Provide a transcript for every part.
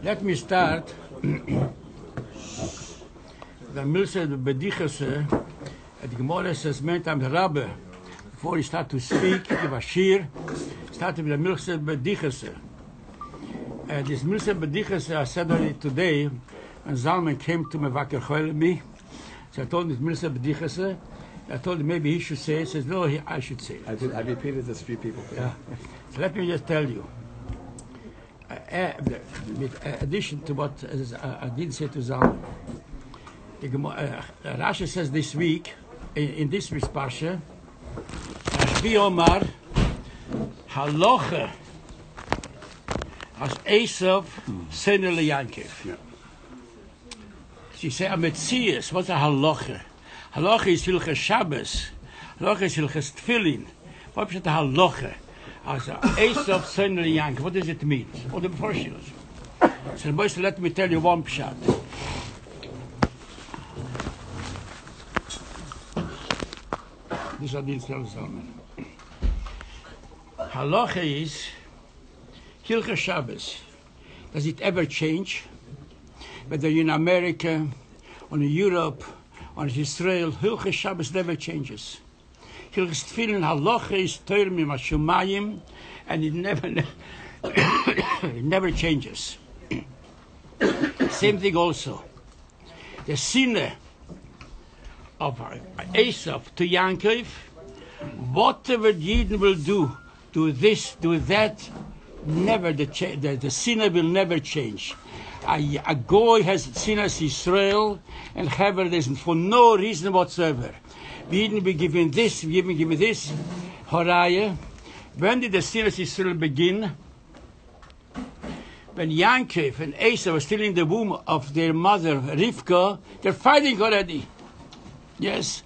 Let me start. The Milse Bedichase, the Gemara says many times the Rabbi, before he started to speak, give a shir, started with the Milse Bedichase. This Milse Bedichase I said already today, when Zalman came to me, me, so I told him this Milse Bedichase. I told him maybe he should say it. He says, no, I should say it. I repeated this a few people. Yeah. So let me just tell you. With addition to what I didn't say to Zalman. Rashi says this week, in this week's Parsha, Rabbi Omar, Halocha, as Esav, Sene LeYankov. She said, Ametzias, what's a Halocha? Halacha is Hilchas Shabbos. Halacha is Hilchas Tefillin. What is the Halacha? As Esav, Son of Yankov. What does it mean? Or the Mepharshim. So boys, let me tell you one pshat. This I didn't tell Zalman. Halacha is Hilchas Shabbos. Does it ever change? Whether you're in America, or in Europe, on Israel, Hilchas Shabbos never changes. Hilchas Tefillin Halacha is Torah Mimashumayim, and it never changes. Same thing also. The sin of Esav to Yankov, whatever Yidden will do this, do that, never the sinner will never change. A goy has sinners Israel and Heber isn't for no reason whatsoever. We didn't be given this, we didn't be given this. Horaya. When did the sinners Israel begin? When Yankov and Esau were still in the womb of their mother Rivka, they're fighting already. Yes,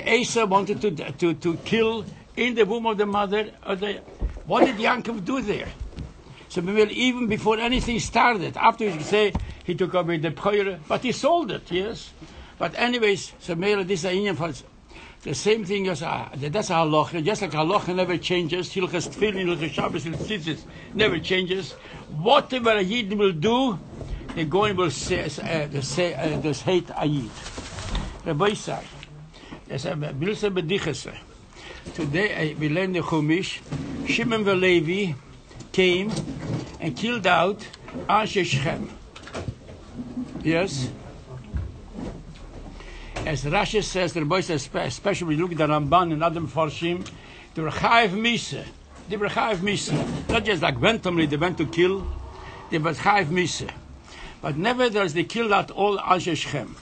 Esau wanted to kill in the womb of the mother. What did Yankov do there? So even before anything started, after he say he took away the prayer, but he sold it, yes. But anyways, so this is the same thing as that's a halacha. Just like halacha never changes, Hilchas Tefillin, Hilchas Shabbos, Hilchas Tzitzis never changes. Whatever a Yid will do, the Goyim will say hate a Yid. Rabbi said, there's a Milse Bedichase. Today we learn the Chumash. Shimon Levi came and killed out Anshe Shechem. Yes? As Rashi says, the Rabbi says, especially when you look at the Ramban and Adam Farshim, they were Chayiv Misa. They were Chayiv Misa. Not just like randomly they went to kill, they were Chayiv Misa. But nevertheless, they killed out all Anshe Shechem.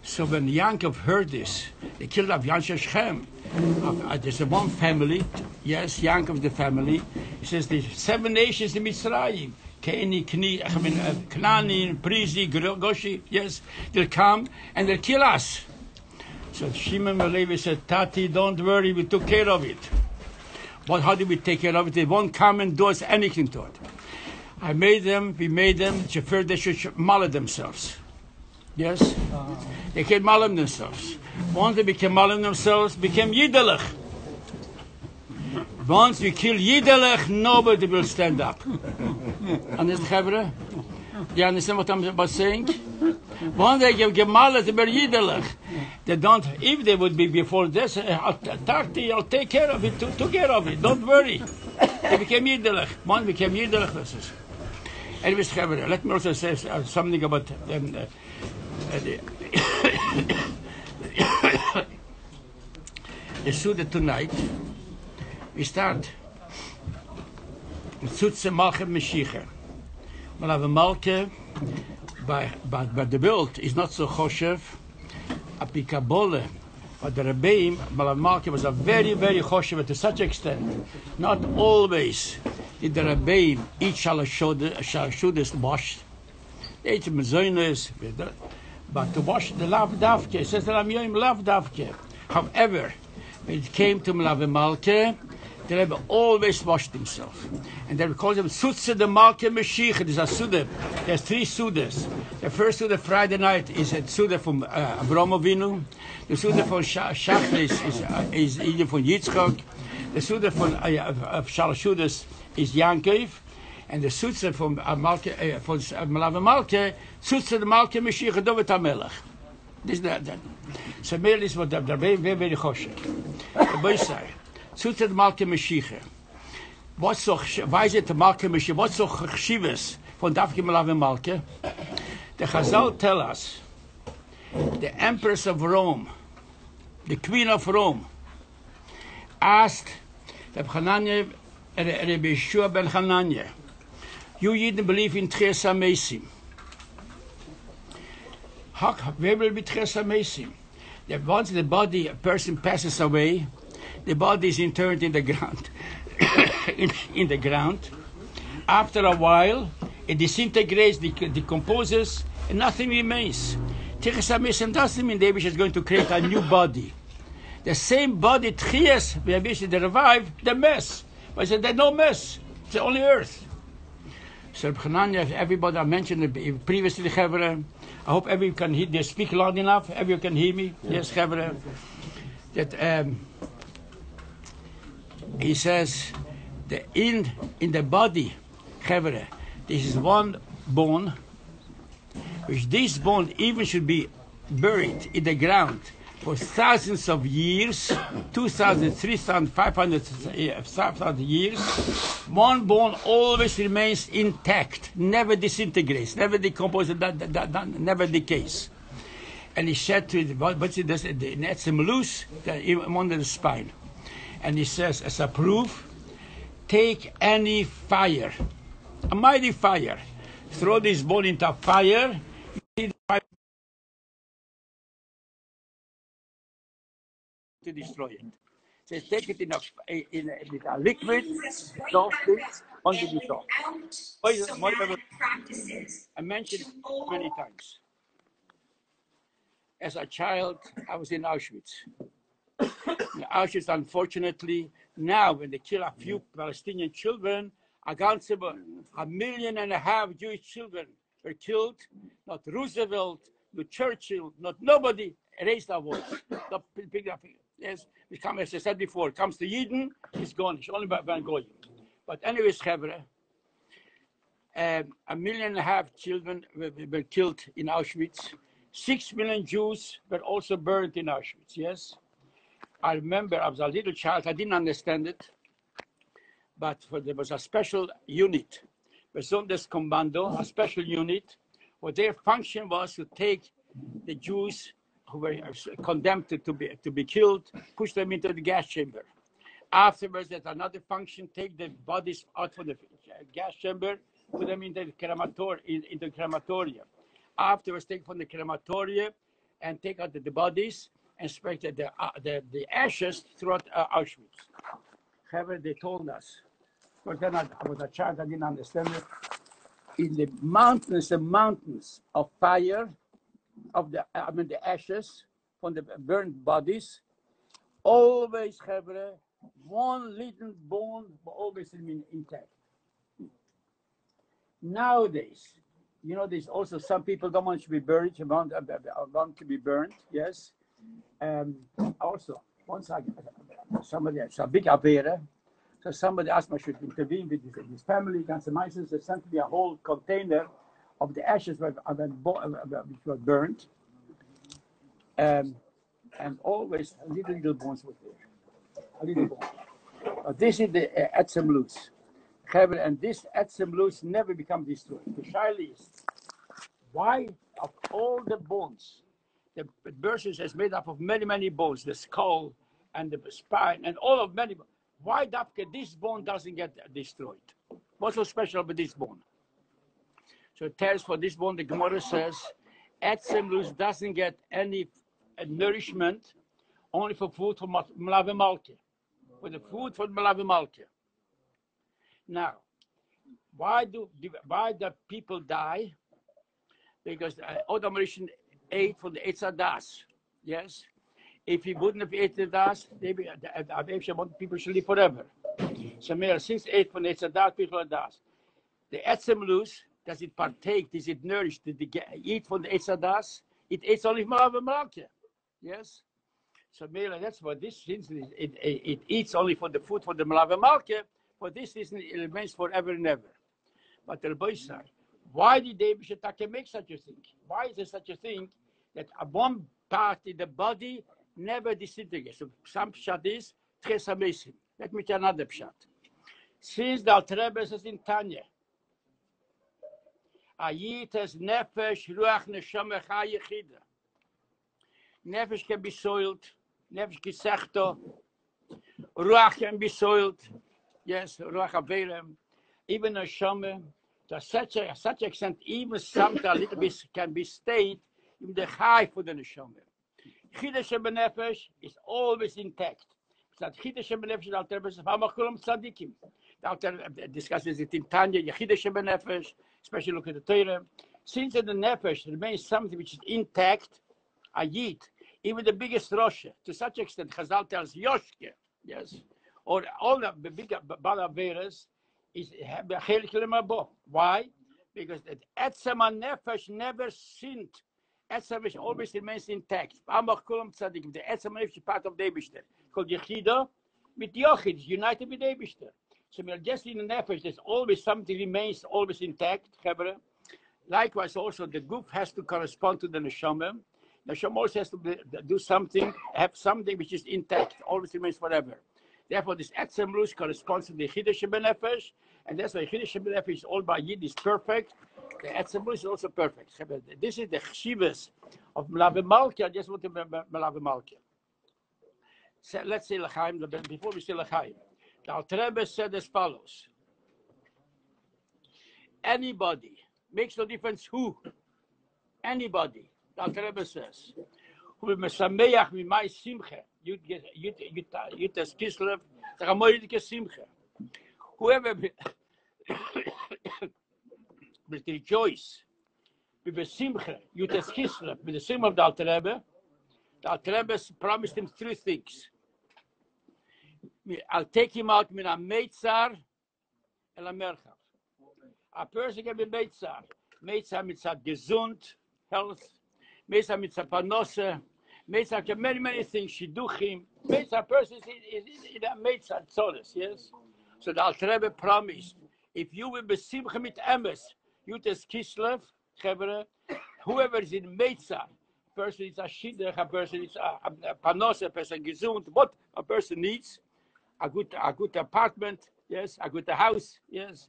So when Yankov heard this, they killed out Anshe Shechem. There's one family, yes, Yankov the family. He says the 7 nations in Mitzrayim, Keni, Knani, Prizi, Goshi, yes, they'll come and they'll kill us. So Shimon Levi said, Tati, don't worry, we took care of it. But how did we take care of it? They won't come and do us anything to it. We made them, first they should mallet themselves. Yes? They can mallet themselves. Once they became mallet themselves, became Yidelech. Once we kill Yidelech, nobody will stand up. Understand, Chavre? Do you understand what I'm saying? Once they get mallet, they were Yidelech. They don't, if they would be before this, I'll take care of it, took care of it, don't worry. They became Yidelech. Once became Yidelech. Anyways, Chavre, let me also say something about the Suda tonight. We start Tzutze Malche Mashiach. We'll have a Malke, but the build is not so choshev. A pikabole, but the Rabbi Malke was a very, very choshev to such extent. Not always did the Rabbi eat shalashudas washed. They ate mezonos, but to wash the lav davke, it says the Ram Yoim lav davke. However, when it came to Malav Malke, the Rebbe always washed himself. And they call them Sutze de Malke Mashiach. There's a Suda. There's 3 Sudas. The first Suda Friday night is a Suda from Avraham Avinu. The Suda from Shachris is either from Yitzchak. The Suda from Shalashudas is Yankov. And the Sutzer from Malave Malke, Sutzer the Malke Mashiach Dovet HaMelech. This that. So mehr is what the Rabbi very choshe. The boy say, Sutzer the Malke Mashiach. What's so? Why is it the Malke Mashiach? What's so chshivas von Dafke Malave Malke? The Chazal tell us, the Empress of Rome, the Queen of Rome, asked Rabbi Hananya, Rabbi Yeshua ben Hananya, you didn't believe in Tchias HaMeisim. Where will be Tchias HaMeisim? That once the body, a person passes away, the body is interned in the ground. in the ground. After a while, it disintegrates, decomposes, and nothing remains. Tchias HaMeisim doesn't mean the Eibush is going to create a new body. The same body, Tchias, we have to revive the mess. But I said, there's no mess. It's only earth. So everybody I mentioned previously, Chavre, I hope everyone can hear, they speak loud enough, everyone can hear me. Yes, Chavre. That he says, in the body, Chavre, this is one bone, which this bone even should be buried in the ground for thousands of years, 2,000, 3,000, 500 years, one bone always remains intact, never disintegrates, never decomposes, never decays. And he said to it, what's it, the Netzim loose, under the spine. And he says, as a proof, take any fire, a mighty fire, throw this bone into a fire, you see the fire to destroy it. So take it in a liquid, soft under the top. I mentioned it many times. As a child, I was in Auschwitz. In Auschwitz, unfortunately, now when they kill a few Palestinian children, a 1.5 million Jewish children were killed. Not Roosevelt, not Churchill, not nobody raised our voice. Yes, as I said before, it comes to Yidden, it's gone. It's only by Goyim. But anyways, Chavre, 1.5 million children were killed in Auschwitz. 6 million Jews were also burned in Auschwitz, yes? I remember I was a little child, I didn't understand it, but there was a special unit, Besonderskommando, a special unit, where their function was to take the Jews who were condemned to be killed, push them into the gas chamber. Afterwards, there's another function, take the bodies out from the gas chamber, put them into the crematorium. Afterwards, take from the crematorium and take out the bodies and spread the ashes throughout Auschwitz. However, they told us, because then I was a child, I didn't understand it. In the mountains of fire, of the ashes from the burned bodies, always have one little bone always remain intact. Nowadays, you know, there's also some people don't want to be buried, want to be burned, yes. Also, once somebody, it's a big affair, so somebody asked me I should intervene with his family, ganze meistens, they sent me a whole container of the ashes which were burned, and always little bones were there, a little bone. This is the Etzem loose. And this Etzem loose never become destroyed. The shaila is, why of all the bones, the person is made up of many, many bones, the skull and the spine and all of many, why this bone doesn't get destroyed? What's so special about this bone? So it tells for this bone, the Gemara says, Etzem loose doesn't get any nourishment, only for food from Malave Malke, for the food from Malave Malke. Now, why do people die? Because Adam Rishon ate from the Eitz Hadas. Yes, if he wouldn't have eaten das, people should live forever. So since ate from the Eitz Hadas, people are das. The Etzem loose, does it partake? Does it nourish? Did it eat from the Eitz Hadas? It eats only Malave Malke. Yes. So that's what this since it eats only for the food for the Malave Malke. For this reason, it remains forever and ever. But the boy said, why did they make such a thing? Why is there such a thing that one part in the body never disintegrates? So some pshat is Tchesamesim. Let me tell another pshat. Since the Alter Rebbe is in Tanya, Ayites Nefesh Ruach Neshama Chai Yechida. Nefesh can be soiled, Nefesh Kisechto, Ruach can be soiled, yes, Ruach Averem, even Neshama, to such extent, even something a little bit can be stayed in the Chai for the Neshama. Chida Shebenefesh is always intact. That Chida Shebenefesh is Alter Rebbe says, Hamachulam Tzadikim. The Alter Rebbe discusses it in Tanya, Chida Shebenefesh, especially look at the Torah. Since the Nefesh remains something which is intact, a Yid, even the biggest Rosh, to such extent, Chazal tells Yoshke, yes, or all the bigger Balaveras is Chelik Lemabo. Why? Because the Etzema Nefesh never sinned. Etzema always remains intact. Amach Kulam Tzadik, the Etzema Nefesh is part of the Eibishter. Called Yechida, with Yochid, united with the Eibishter. So we are just in the Nefesh, there's always something remains always intact. Likewise, also the Guf has to correspond to the Neshama. Neshama also has to do something, have something which is intact, always remains forever. Therefore, this Etzem Lush corresponds to the Chiddush Benefesh, and that's why Chiddush Benefesh is all by Yid is perfect. The Etzem Lush is also perfect. This is the Chshivas of Melave Malkia. I just want to remember Melave Malkia. So let's say L'chaim, before we say L'chaim. The Alter Rebbe said as follows. Anybody, makes no difference who, anybody, the Alter Rebbe says, who will mesameach mimai simcha, Yutas Kislev, the Ramoyidike Simcha. Whoever will rejoice with the Simcha, Yutas Kislev, with the Simcha of the Alter Rebbe promised him three things. I'll take him out min a meitzar el a merchav. A person can be meitzar. Meitzar mitzat gesund, health. Meitzar mitzat panose. Meitzar can many things. Shidduchim. Meitzar person is in a meitzar tzoles, yes? So the Alter Rebbe promised, if you will be simcha mit emes, Yutas Kislev, whoever is in meitzar, a person is a shidduch, a person is a panose, a person gesund, what a person needs, a good apartment, yes, a good house, yes.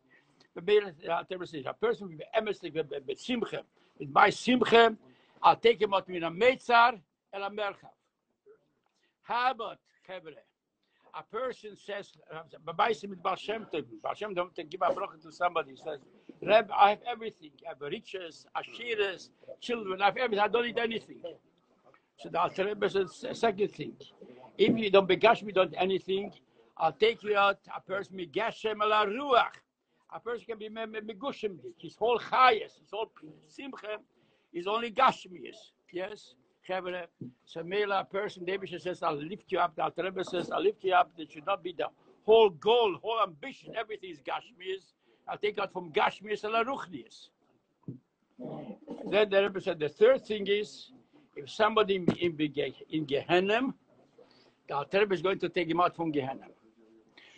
A person with emes, with simcha, with my simcha, I'll take him out with a meitzar and a merchav. How about a person says, Baal Shem Tov don't give a bracha to somebody. He says, Reb, I have everything. I have riches, ashiras, children. I have everything. I don't need anything. So the Alter Rebbe says, second thing. If you don't begash me, don't anything, I'll take you out. A person megashem ala ruach. A person can be megushim. His whole chayes, his whole simcha, is only gashmius. Yes. So Mela, a person, David says, I'll lift you up. The Alter Rebbe says, I'll lift you up. That should not be the whole goal, whole ambition. Everything is gashmius. I'll take out from gashmius and ruchnius. Then the Rebbe said, the third thing is, if somebody in Gehenna, the Alter Rebbe is going to take him out from Gehenna.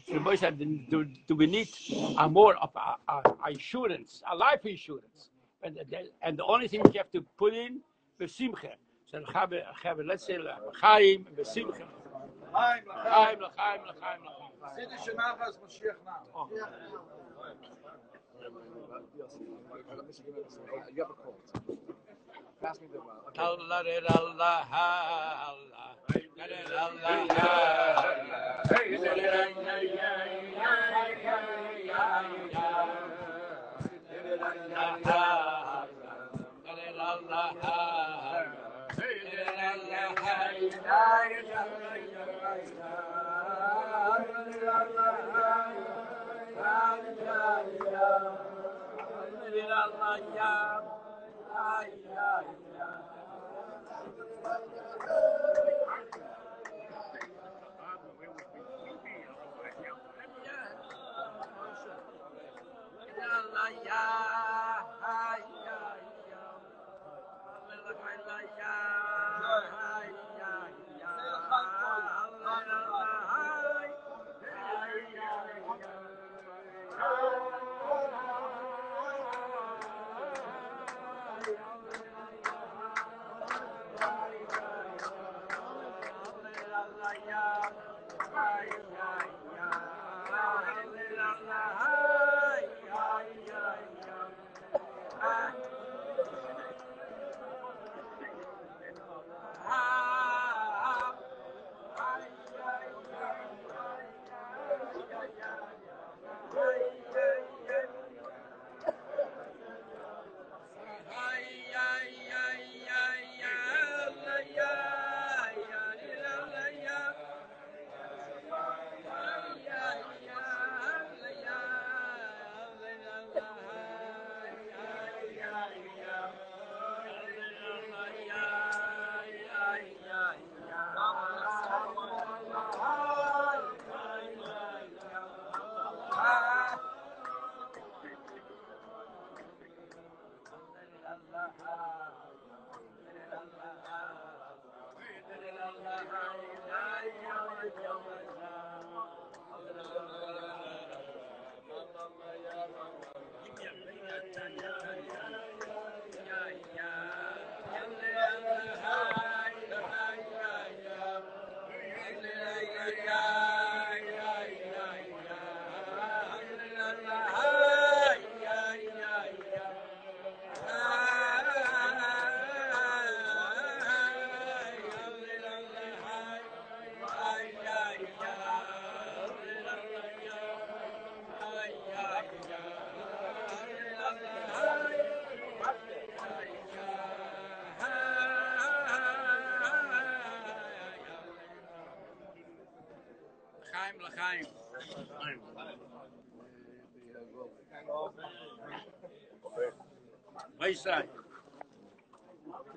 So the boy said, do we need a more of a insurance, a life insurance? And the only thing we have to put in is simcha. So let's say l'chaim, v'simcha. L'chaim. Siddur Shenachas Mashiach now. You have a cold. Pass me the well.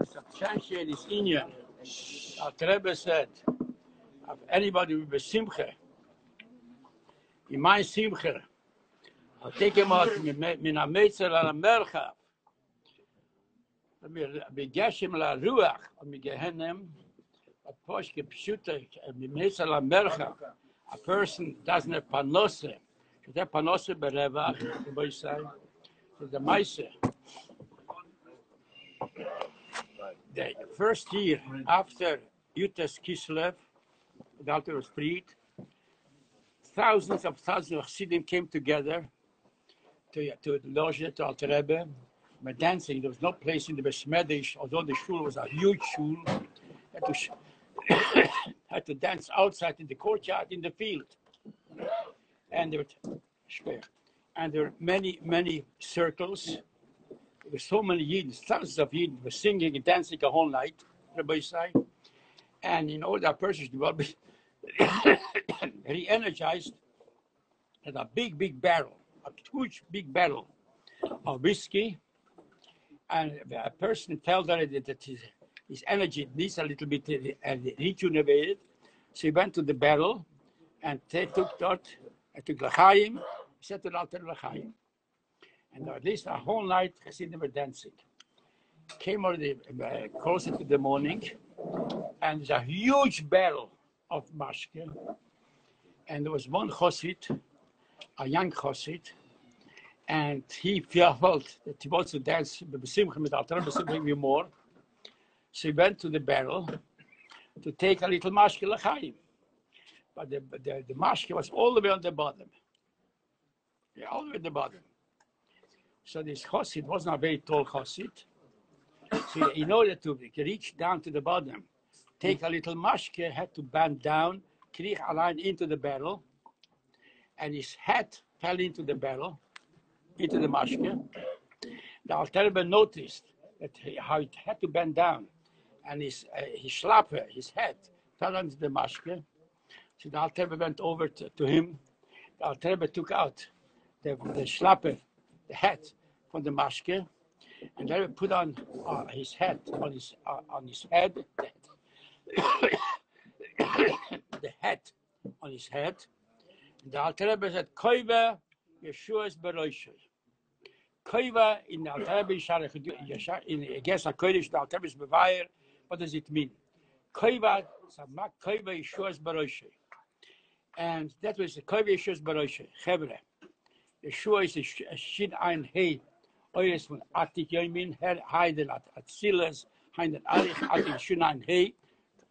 Substantiate this Indian. The Rebbe said, if anybody will be simcha, in my simcha, I'll take him out min ha-metzel al ha-merchav, b'geshem la-ruach, b'gehenem, a poshke pshuta, b'metzel ha-merchav. A person doesn't have panose. Should have panose berevach, the boy say. So the Maise. The first year after Yutas Kislev, the altar was freed, thousands of Chassidim came together to the Loge, to Alter Rebbe. By dancing, there was no place in the Besmedish, although the shul was a huge shul. Had to dance outside in the courtyard, in the field. And there were many circles. There were so many Yidden, thousands of Yidden were singing and dancing the whole night, Rabbi say. And that person will be re-energized at a big barrel, a huge big barrel of whiskey. And a person felt that his energy needs a little bit rejuvenated. So he went to the barrel and they took l'chaim, said to the altar l'chaim. And at least a whole night, Chassidim were dancing. Came already closer to the morning, and there's a huge barrel of mashke. And there was one chassid, a young chassid, and he felt that he wants to dance with Alter Rebbe more. So he went to the barrel to take a little mashke l'chaim. But the mashke was all the way on the bottom. Yeah, all the way at the bottom. So this chassid wasn't a very tall chassid. So in order to reach down to the bottom, take a little mashke, had to bend down, krieg allein into the barrel, and his head fell into the barrel, into the mashke. The Alter Rebbe noticed that how it had to bend down, and his schlappe, his head, fell into the mashke. So the Alter Rebbe went over to him. The Alter Rebbe took out the schlappe, the head from the mashke, and then put on his head, on his head, the head on his head. And the Alter Rebbe said, Koiva Yeshua's Beroshei. Koiva in the Alter Rebbe, in against HaKodeš, the Alter Rebbe's Bevayer, what does it mean? Koiva Yeshua's Beroshei. And that was the Koiva Yeshua's Beroshei, Chevre. Yeshua is a Shin Ein Hei, Oires von Atik Yomin, Heiden at Silas, Heiden Arich, Atik Shin Ein Hei,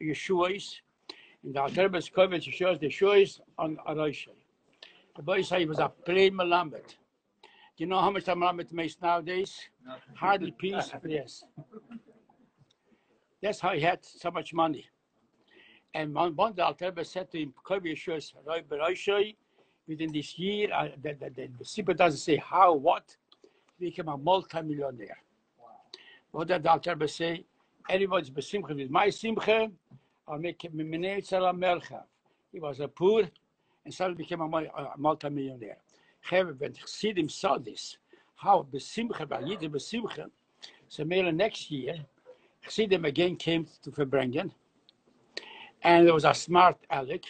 Yeshua is. In the Alter Rebbe's Koiva Yeshua, the Yeshua is on Aroshei. The boy said he was a plain Melamed. Do you know how much a Melamed makes nowadays? No. Hardly peace, yes. That's how he had so much money. And one the Alter Rebbe said to him, Koiva Yeshua's Beroshei, within this year, the Sippa doesn't say how, what, he became a multi-millionaire. Wow. What did the Alter Rebbe say? Everybody's besimcha with my simcha, I'll make him minei tzala merchav. He was a poor, and suddenly became a multi-millionaire. When Chassidim saw this, how besimcha, Yidden besimcha, so maybe next year, Chassidim again came to Farbrengen, and there was a smart Alec.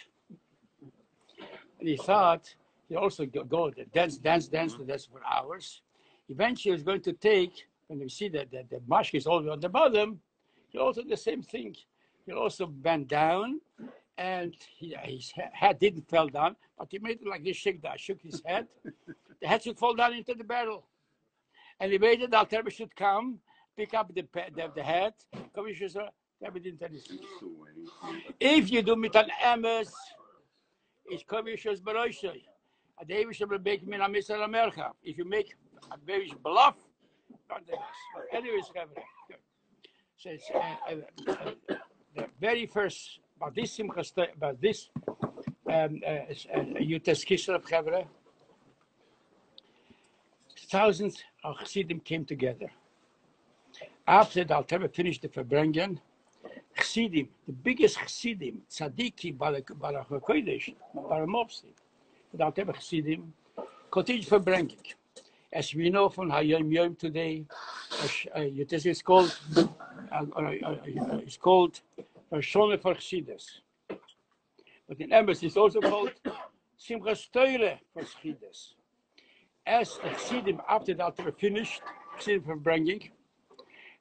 And he thought he'd also go dance for hours. Eventually, he was going to take when you see that the mashke is all on the bottom, he also the same thing. He also bent down, and his head didn't fall down, but he made it like this shook his head. The head should fall down into the barrel. And he waited that Rebbe should come, pick up the head, if you do mit an emes, it's Kovish's Baroshai. A David should make me a Mr. America. If you make a baby's bluff, don't do this. Anyways, so it's the very first, about this Yutes Kislev Chevre, thousands of Chassidim came together. After the Alter finished the Farbrengen, Chassidim, the biggest Chassidim, Tzadiki, Balak HaKodeš, Baramovsi, the Alter Chassidim, continued Farbrengen. As we know from Hayom Yom today, it is called Shone for Chassidus. But in Emes, it's also called Simchas Torah for Chassidus. As the Chassidim, after the Alter finished, Chassidim Farbrengen,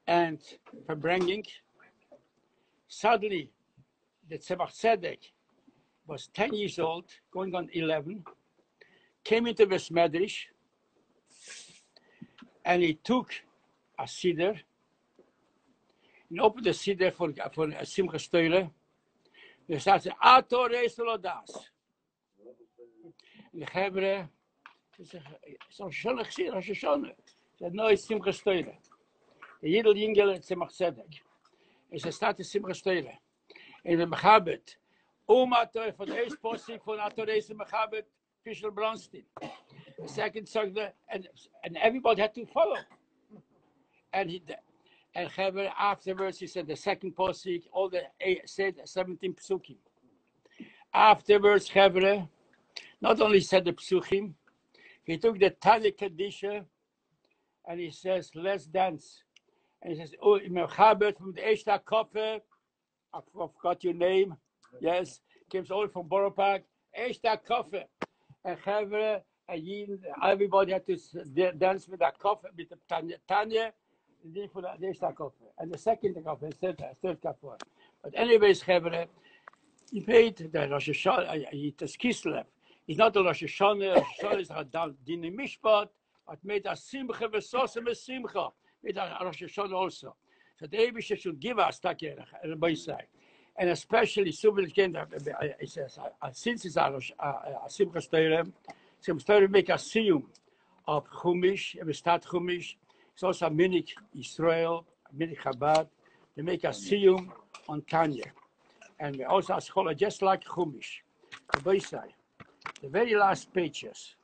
and Farbrengen, suddenly the Tzemach Tzedek was 10 years old, going on 11, came into the Medrash, and he took a siddur, and opened the siddur for Simchas Torah. He started, Ator Esel Das. And the Hebrew, he said, it's Rosh Hashanah. He said, no, it's Simchas Torah. The Yidel Yingel Tzemach Tzedek. He said, start the Simchas Torah. And the Mechabet, Ator, for the first posik for Ator Esel Mechabet, Fischl Bronstein. The second song, and everybody had to follow. And afterwards, he said the second posik, all the 17 psukim. Afterwards, Chevre not only said the psukim, he took the Tanya Kedisha, and he says, let's dance. And he says, oh, Mechabet from the Eshta Kofe, I forgot your name, yes, came all from Borough Park, Eshta Kofe. And Chevre, and everybody had to dance with that coffee, with the Tanya, for the Eshta Kofe. And the second Kofe, third Kofe. But anyways, Chevre, he made the Rosh Hashanah, it's Kislev. It's not the Rosh Hashanah. Rosh Hashanah is a Din Mishpat, but made a Simcha v'Sosem v'Simcha. Made a Rosh Hashanah also. So the Eibusher should give us that Rabbi say, and especially it says since it's a Simcha Torah, Simcha Torah make a siyum of Chumash, we start Chumash. It's also a Minik Israel, Minik Chabad. They make a siyum on Tanya, and we also ask Chola just like Chumash. Rabbi say, the very last pages.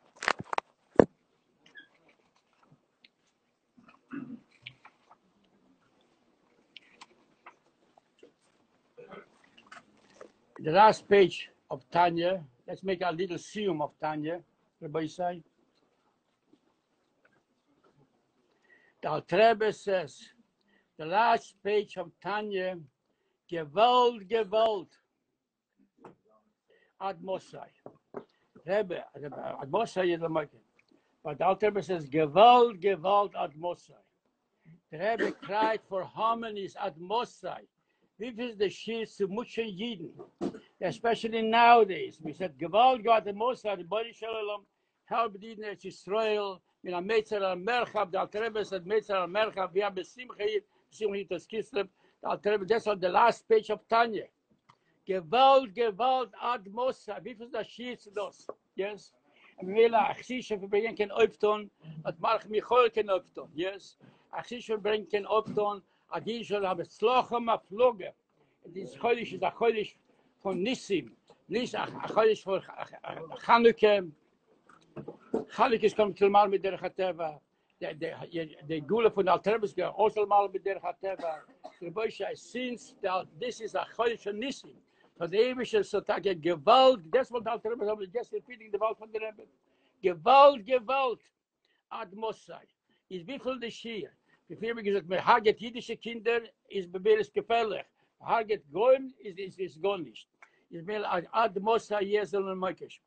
The last page of Tanya, let's make a little siyum of Tanya, Rabbi say. The Alter Rebbe says, the last page of Tanya, Gewalt, Gewalt, Ad Mosai. Rebbe, Ad Mosai is the market. But the Alter Rebbe says, Gewalt, Gewalt, Ad Mosai. The Rebbe cried for harmonies at Mosai. This is the shir zu Mutsche Yidden, especially nowadays. We said, Gewalt, Gewalt, Ad Mosai, the body shalom, help Yidden Israel, in a Meitzer al-Merchab, the Alter Rebbe said, Meitzer al-Merchab, we have the Simcha Yiddes Kislev, the Alter Rebbe, that's on the last page of Tanya. Gewalt, Gewalt, Ad Mosai. Wie viel das shir zu das? Yes? And we will Achsisha Farbrengen can opton, at March Michol can opton, yes? Achsisha Farbrengen can opton, Adi shall have a slochem a floge. This Chodesh is a Chodesh from Nissen. Nissen a Chodesh for Chanukah. Chanukah is coming to mal mit der Chateva. The Gula from Alter Rebbe is also mal mit der Chateva. The Rabbi says, since this is a Chodesh of Nissen, so the Eibusher so take Gewalt, that's what Alter Rebbe is just repeating the word from the Rebbe. Gewalt, Gewalt, Ad Mosai. Is wie viel the Shir? Before we gesagt, man haget jüdische Kinder, ist beberes gefährlich. Haget Goyim ist gar nicht. Ist mehr Ad Mosai, Jezel und Moikesh.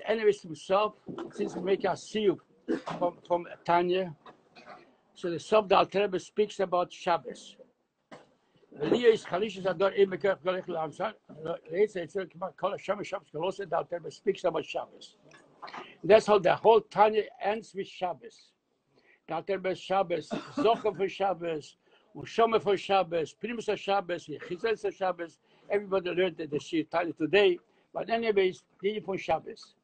Anyways, himself, since we make a seal from Tanya, So the Sof the Alter Rebbe speaks about Shabbos. Speaks about Shabbos. That's how the whole Tanya ends with Shabbos. The Alter Rebbe Shabbos, Zocher for Shabbos, Shomer for Shabbos, Primus of Shabbos, Chizel for Shabbos. Everybody learned the Shir Tanya today. But anyways, the from Shabbos.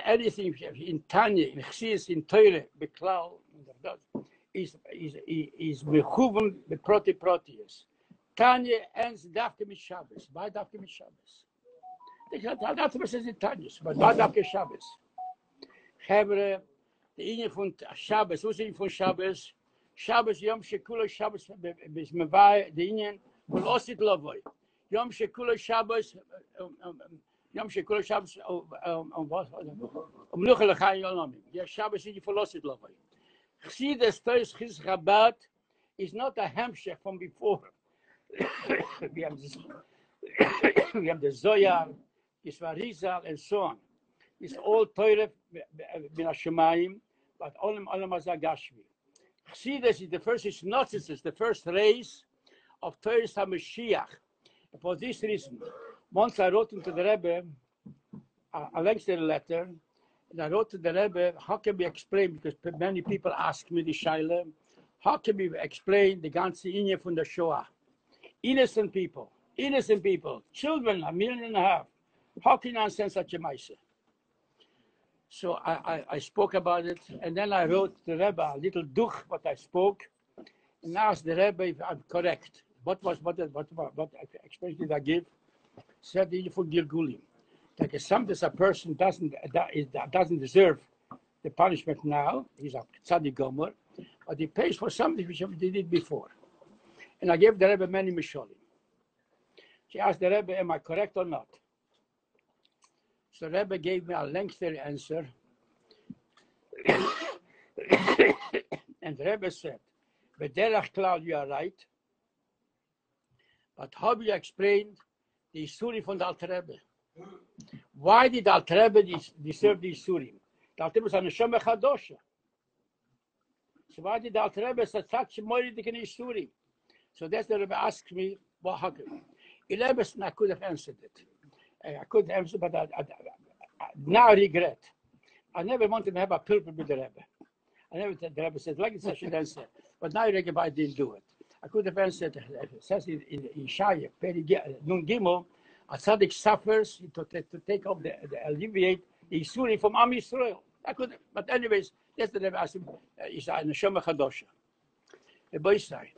Anything in Tanya, in Chsis, in Teure, Beklal, is mechuven beproti. Tanya ends dafke mit Shabbos. Why dafke mit Shabbos? That's what says in Tanya, but why dafke Shabbos? Hebre, the inyan von Shabbos. What's the inyan von Shabbos? Shabbos Yom Shekula Shabbos is mevai the inyan will osit lovoi. Yom Shekula Shabbos. Yom Shekula Shabbos. Mnuchel Chayim Yolami. Yeah, Shabbos is for osit lovoi. Chassidus Tois Chis Chabad is not a hamshech from before. we have the Zoyar, Yisvarizal, and so on. It's all Torah min Hashemayim, but Olam Hazagashmi. Chassidus is the first synopsis, the first race of Torah HaMashiach. For this reason, once I wrote into the Rebbe a lengthy letter, and I wrote to the Rebbe, how can we explain, because many people ask me the Shaila, how can we explain the ganze Inyan from the Shoah? Innocent people, children, 1.5 million. How can you understand such a Maisa? So I spoke about it, and then I wrote to the Rebbe a little duch what I spoke, and asked the Rebbe if I'm correct. What explanation did I give? Said the for Gilgulim. Like sometimes a person doesn't deserve the punishment now. He's a tzaddik gomer, but he pays for something which he did before. And I gave the Rebbe many misholim. She asked the Rebbe, "Am I correct or not?" So the Rebbe gave me a lengthy answer, and the Rebbe said, "B'derech klal, you are right, but how do you explain the Isurim from the Alter Rebbe? Why did the Alter Rebbe deserve the Isurim? The Alter Rebbe was a neshama chadosha. So why did the Alter Rebbe say such moiridik in Isurim? So that's the Rebbe asked me, what happened? I could have answered it. I couldn't answer, but I now regret. I never wanted to have a pilgrim with the Rebbe. I never said the Rebbe said, like I should answer. But now I regret I didn't do it. I could have answered, it says in Shaya, Nun Gimel, a tzaddik suffers to take off the alleviate the Isuri from Am Yisrael. I could, but anyways, that's the Rebbe asked him, he's a Neshama Chadosha. The boy said,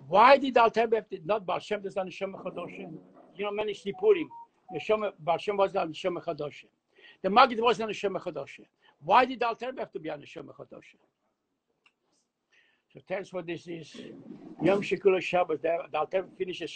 why did Alter Rebbe not Baal Shem does Neshama Chadosha? You know, many Sipurim, Baal Shem was not Neshama Chadosha. The Magid was not Neshama Chadosha. Why did Alter Rebbe have to be a Neshama Chadosha? So tells what this is. Yom Shekula Shabbos. The Alter Rebbe finishes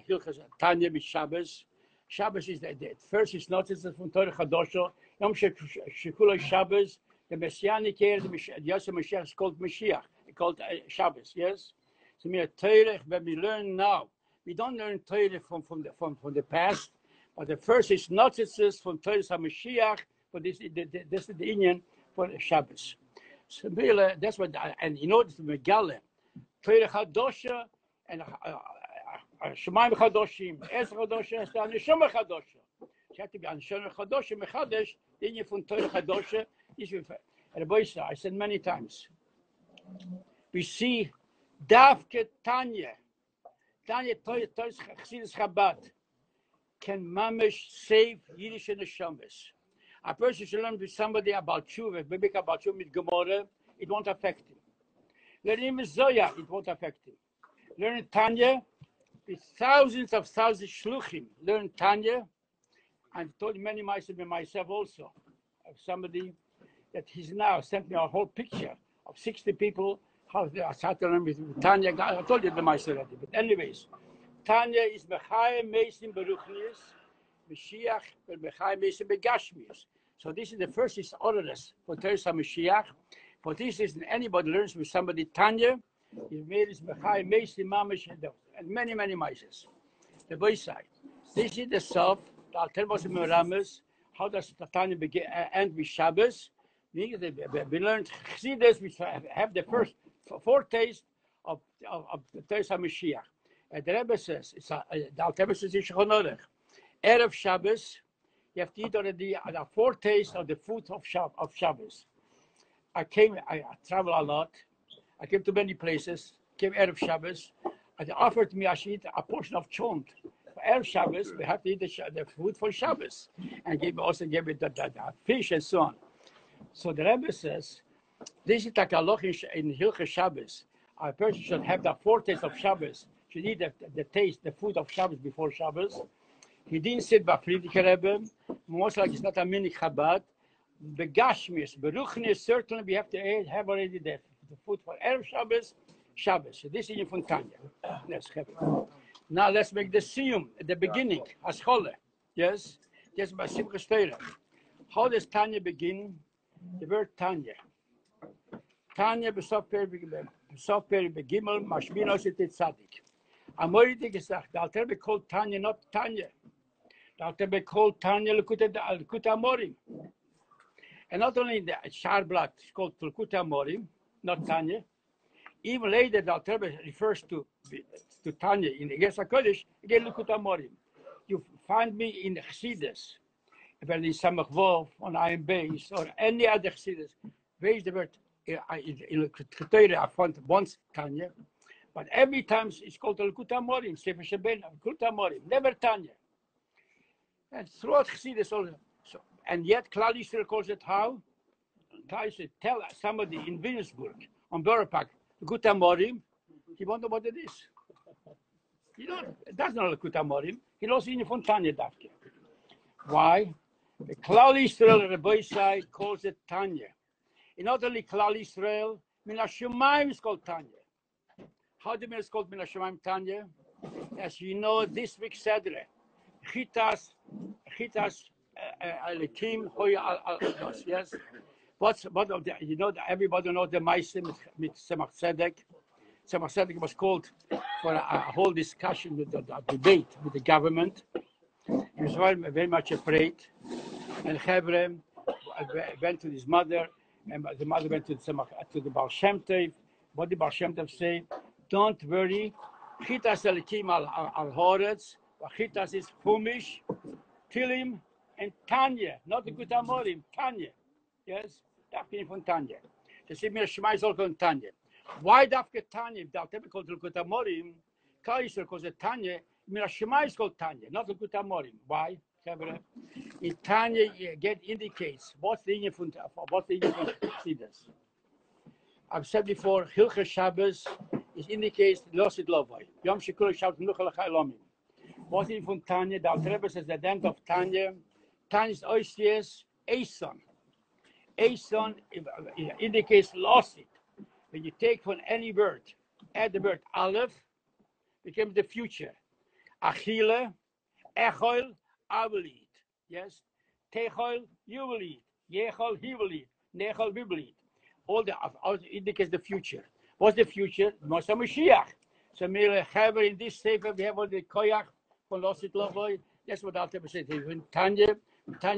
Hilchas Tanya with Shabbos. Shabbos is the first is noticed from Torah Chadosha. Yom Shekula Shabbos. The Messianic year, the Yosef Mashiach is called Mashiach. It's called Shabbos. Yes. So we Torah when we learn now. We don't learn Torah from the past, but the first is noticed from Torah HaMashiach. But this is the Indian for Shabbos. So that's what, and in order to Mangel, Torah Chadosha and Shemaim Chadoshim, Ezra Chadosha, and Neshama Chadosha. She had to be on Neshama Chadosha, Mechadesh, the Indian from Torah Chadosha. And the boy said, I said many times, we see Davke Tanya Torah Chassidus Chabad can mamish save Yiddish and Neshamas. A person should learn with somebody about Tshuva, maybe about Tshuva with Gemara, it won't affect him. Learning with Zoya, it won't affect him. Learn Tanya, with thousands shluchim. Learn Tanya. I've told many myself also. Of somebody that he's now sent me a whole picture of 60 people, how they are starting to learn with Tanya. I told you the myself already. But anyways, Tanya is Bechayim Mesim Beruchnius, Mashiach, Bechayim Mesim Begashmius. So this is the first is orders for Torah HaMashiach. For this is anybody learns with somebody Tanya, is made is Bechayim Mesim Mamish and many mices. The boy side. This is the self. I'll tell you Meramis. How does the Tanya begin end with Shabbos? We learned Chassidus, we have the first foretaste of the Teis HaMashiach. The Rebbe says, the Alter Rebbe says, Erev Shabbos, you have to eat already a foretaste of the food of Shabbos. I travel a lot. I came to many places. Came Erev Shabbos. And they offered me I should eat a portion of chont. For Erev Shabbos, we have to eat the food for Shabbos. And also gave me the fish and so on. So the Rebbe says, this is like a loch in Hilchah Shabbos. A person should have the foretaste of Shabbos. Should eat the food of Shabbos before Shabbos. He didn't sit by Friedrich Rebbe. Most like it's not a mini Chabad. Begashmis, Beruchnis, certainly we have to have already the food for Erev Shabbos, Shabbos. So this is from Tanya. Now let's make the siyum at the beginning, Aschole. Yes? Yes, by Simchas Torah. How does Tanya begin? The word Tanya. Tanya besof peri begimel, mashminos et tzadik. Amoriti gesagt, the Alter Rebbe called Tanya not Tanya. The Alter Rebbe called Tanya Lekuta Amorim. And not only in the Sharblat, it's called Tulkut Amorim, not Tanya. Even later, the Alter Rebbe refers to Tanya in the Akodeš, again Tulkut Amorim. You find me in Chassidus, whether in Samach Vov, on Ayin Beis, or any other Chassidus. Where is the word? In Torah, I found once Tanya, but every time it's called Tulkut Amorim, Sefer Sheben, Tulkut Amorim, never Tanya. And throughout Chassidus also. So, and yet, Klal Yisrael calls it how? Klal Yisrael tell somebody in Williamsburg on Borough Gut Amorim, he wonder what it is. You know, that's not a Gut Amorim. He knows in von Tanya Davke. Why? The Klal Yisrael Rabbi side calls it Tanya. And not only Klal Yisrael, Min HaShamayim is called Tanya. How do you mean it's called Min HaShamayim Tanya? As you know, this week Sedre, Chitas. Alekim hoya al yes. What of the, you know, everybody knows the Meisim with Tzemach Tzedek. Tzemach Tzedek was called for a whole discussion with the debate with the government. He was very much afraid. And Chevre went to his mother, and the mother went to the Baal Shem Tov. What did Baal Shem Tov say? Don't worry. Chitas Alekim al Horetz. Chitas is Chumish, Tilim, and Tanya, not the Gut Amorim, Tanya. Yes, that came from Tanya. The Simir Shema is all called Tanya. Why Dafke Tanya? If that ever called the Gut Amorim, Klal Yisrael calls it Tanya. Mir Shema is called Tanya, not the Gut Amorim. Why? In Tanya, again indicates what's the union from Chassidus. I've said before, Hilchah Shabbos indicates Losid Lovoi. Yom Shekul Shabbos Nuchal Chaylomim. What is from Tanya? The Alter Rebbe says at the end of Tanya, Tanya's oisies, Eson. Eson indicates losit. When you take from any word, add the word Aleph, becomes the future. Achille, Echol, I will eat. Yes? Techol, you will eat. Yechol, he will eat. Nechol, we will eat. All indicates the future. What's the future? Moshe Mashiach. So in this sefer we have all the koyach. That's what Alter Rebbe said. Tanya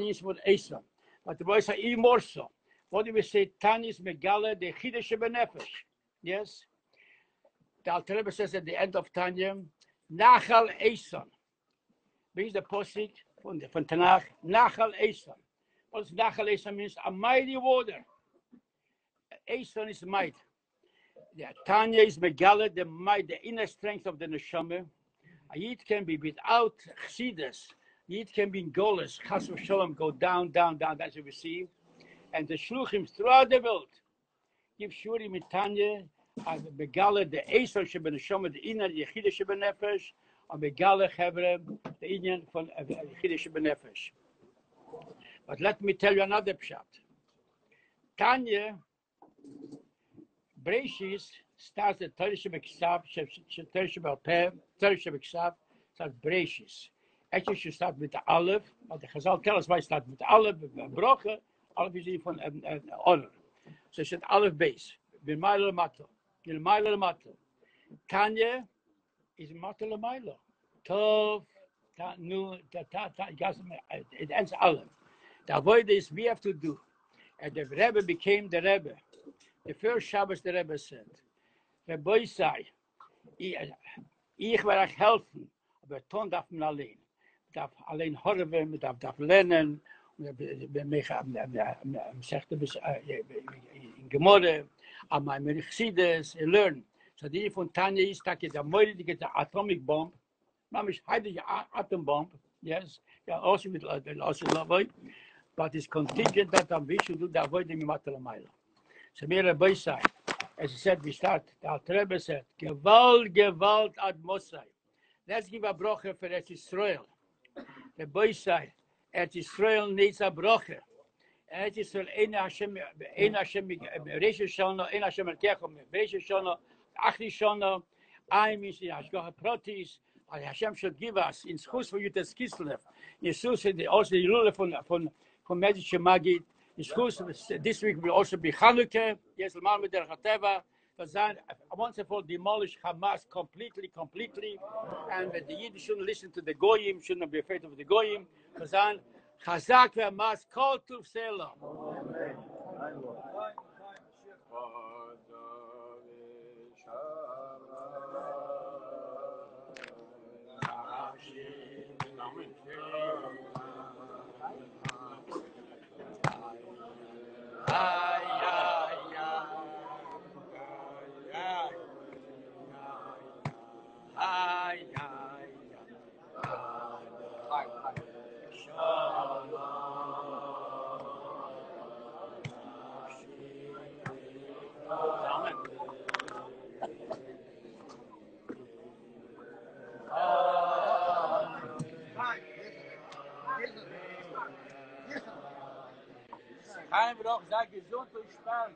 is what Esau. But the boys are even more so. What do we say? Tanya is Megala, the Chidesh Benefesh. Yes? The Alter Rebbe says at the end of Tanya, Nachal Esau. Brings the posik from Tanakh, Nachal Esau. What does Nachal Esau means? A mighty water. Esau is might. Yeah, Tanya is Megala, the might, the inner strength of the Neshama. A Yid can be without Chassidus. Yid can be in Golas, Chas v'Sholom, go down, down, down. That's what we see. And the Shluchim throughout the world give Shurim in Tanya, Megala, the Esau Shebeneshama, the inner Yechida Shebenefesh, and Megala Chevre, the Indian from Yechida Shebenefesh. But let me tell you another pshat. Tanya, Breishis, starts the Torah Shebeksav, Torah Shebelpeh, Torah Shebeksav, starts Breishis. Actually, should start with the Aleph, but the Chazal tell us why it starts with the Aleph, Broche, Aleph is even from honor. So it said Aleph base, B'mayla L'mato, B'mayla L'mato. Tanya is Mato L'mayla. Tov, Nu, it ends Aleph. The avoid is we have to do. And the Rebbe became the Rebbe. The first Shabbos the Rebbe said, Rabbi sei, ich werde euch helfen, aber Ton darf man allein. Man darf allein hören, man darf lernen, sagt in Gemorre, aber man Chsides, learn. So die von Tanya ist, that is a moilige atomic bomb, man ist heilige atom bomb, yes, yeah, also with also Rabbi, but it's contingent that we should do the avoiding Matalamayla. So mir Rabbi sei, as I said, we start, the Alter Rebbe said, Gewalt ad Mosai. Let's give a broche for Eretz Yisrael. Rabbi sei, Eretz Yisrael needs a broche. Eretz Yisrael, ein Hashem, Reish Shana, ein Hashem Elkechem, Reish Shana, Achri Shana, I mean, Hashgacha Protis, Hashem should give us, in schus for Yutas Kislev, Jesus, also the rule from Medjid Magid, in schus, this week will also be Chanukah, yes, L'mal Meder Chateva, once and for all demolish Hamas completely, and the Yiddish shouldn't listen to the Goyim, shouldn't be afraid of the Goyim, Chazak Hamas, call to Selah. Kein Brauch, sei gesund und stark.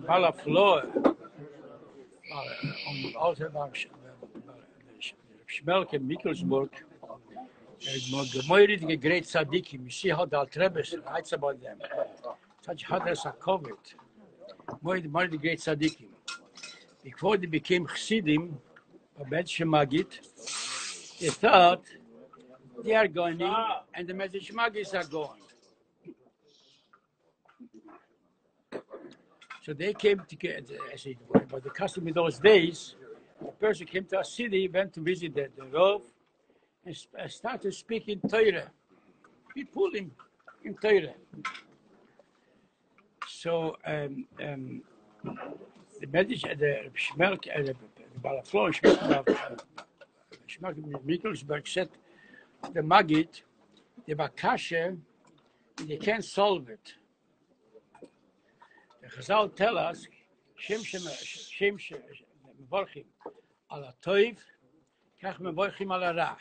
Bala Floor, also Schmelke Mikkelsburg, the great Tzaddikim. You see how the Altrebes writes about them. Such Hadras are covered. More the great Tzaddikim. Before they became Chassidim, Medresh Magid, they thought they are going and the Medresh Magis are going. So they came together, as it were. But the custom in those days, a person came to a city, went to visit the Rav, and started speaking Torah. He pulled him in Torah. So the Medici, the Schmelk, the Balaflor, Schmelk Mikkelsburg said, the Magid, the Bakasha, they can't solve it. The Chazal tell us, Shem mevorchim ala toiv, kach mevorchim ala ra.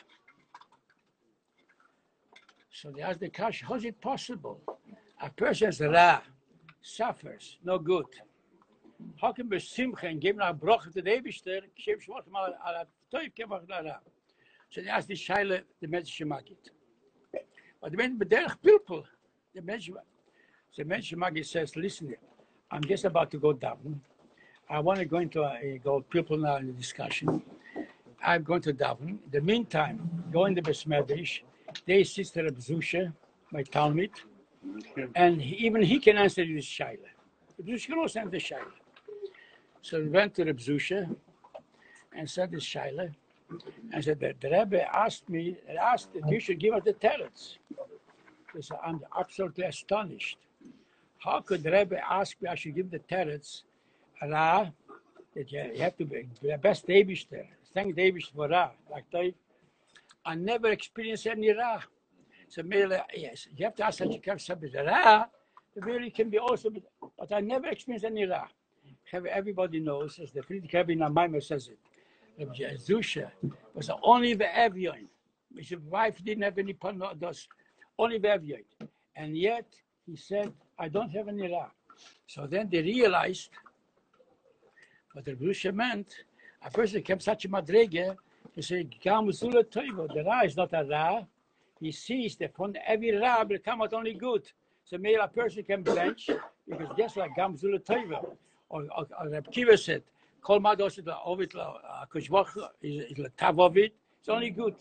So they ask the Kash, how is it possible? A person's ra suffers, no good. How can we simcha and give a broch to the Eibishter, Shem mevorchim ala toiv, kach mevorchim ala ra? So they ask the Shaila, the Medresh Magid. But the Bederach people, the Medresh Magid says, listen, I'm just about to go down. I want to go into go people now in the discussion. I'm going to daven. In the meantime, go in the Besmedish. They sister Reb Zusha, my Talmud, and even he can answer this shaila. Reb Zusha can also answer the shaila. So we went to Reb Zusha and said this shaila, and said that the Rebbe asked that you should give us the teretz. So I'm absolutely astonished. How could the Rebbe ask me I should give the teretz Ra, that you have to be the best Eibishter, thank the Eibishter for Ra, like that. I never experienced any Ra. So yes, you have to ask such a question, Ra, the really can be also, but I never experienced any Ra. Everybody knows, as the Friedrich Rebbe Namaima says it, Zusha was only the Evion. His wife didn't have any Panodos, only the Evion. And yet, he said, I don't have any Ra. So then they realized what the Zusha meant. A person kept such a madrege to say, the Ra is not a Ra. He sees that from every Ra will come out only good. So maybe a person can bench, because just like Gamzula Toiva, or Reb Kiva said, Kol Mados Ovid Kushwach is the Tav of it, it's only good.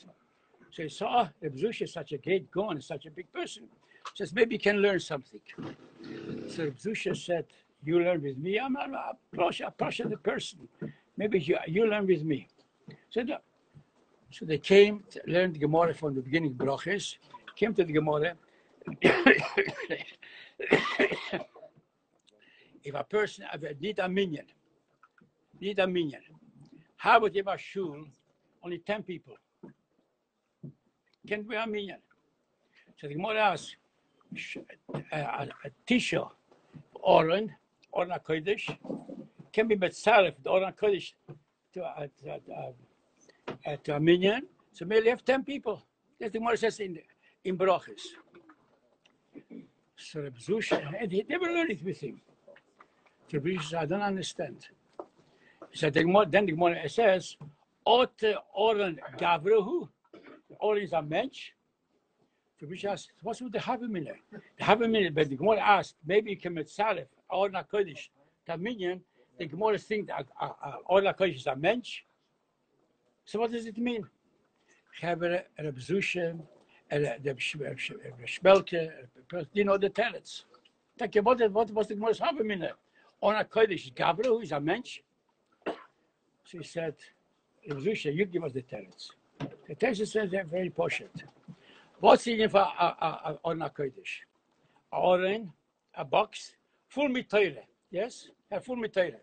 So he saw Reb Zusha is such a great Gaon, such a big person. He says, maybe you can learn something. So Reb Zusha said, you learn with me. I'm a Pasha the person. Maybe you learn with me. So they came, learned the Gemara from the beginning, Broches, came to the Gemara. If a person need a minion, how would you have a shul, only 10 people? Can't be a minion. So the Gemara asks, a Tisha, Oren Kodesh, can be Metzaref, the Oren Kodesh, to a minion. So maybe have 10 people. That's the Gemara says in Broches. So Reb Zusha, and he never learned it with him. So Reb Zusha said, I don't understand. So then the Gemara says, Ote Oren Gavrehu, the Oren is a mensch. So Reb Zusha asked, what's with the Havamina? The Havamina, but the Gemara asked, maybe you can Metzaref, Oren HaKodesh, to minion. The Gemara thinks that Oren HaKodesh is a mensch. So what does it mean? Reb Zusha, the Shmelke, you know the teretz. What was the Gemara's Havamina? Oren HaKodesh is Gavra, who is a mensch. So he said, Reb Zusha, you give us the teretz. The teretz says they're very poshut. What's the name for Oren HaKodesh? Oren, a box, full mit Torah. Yes? Full mit Torah.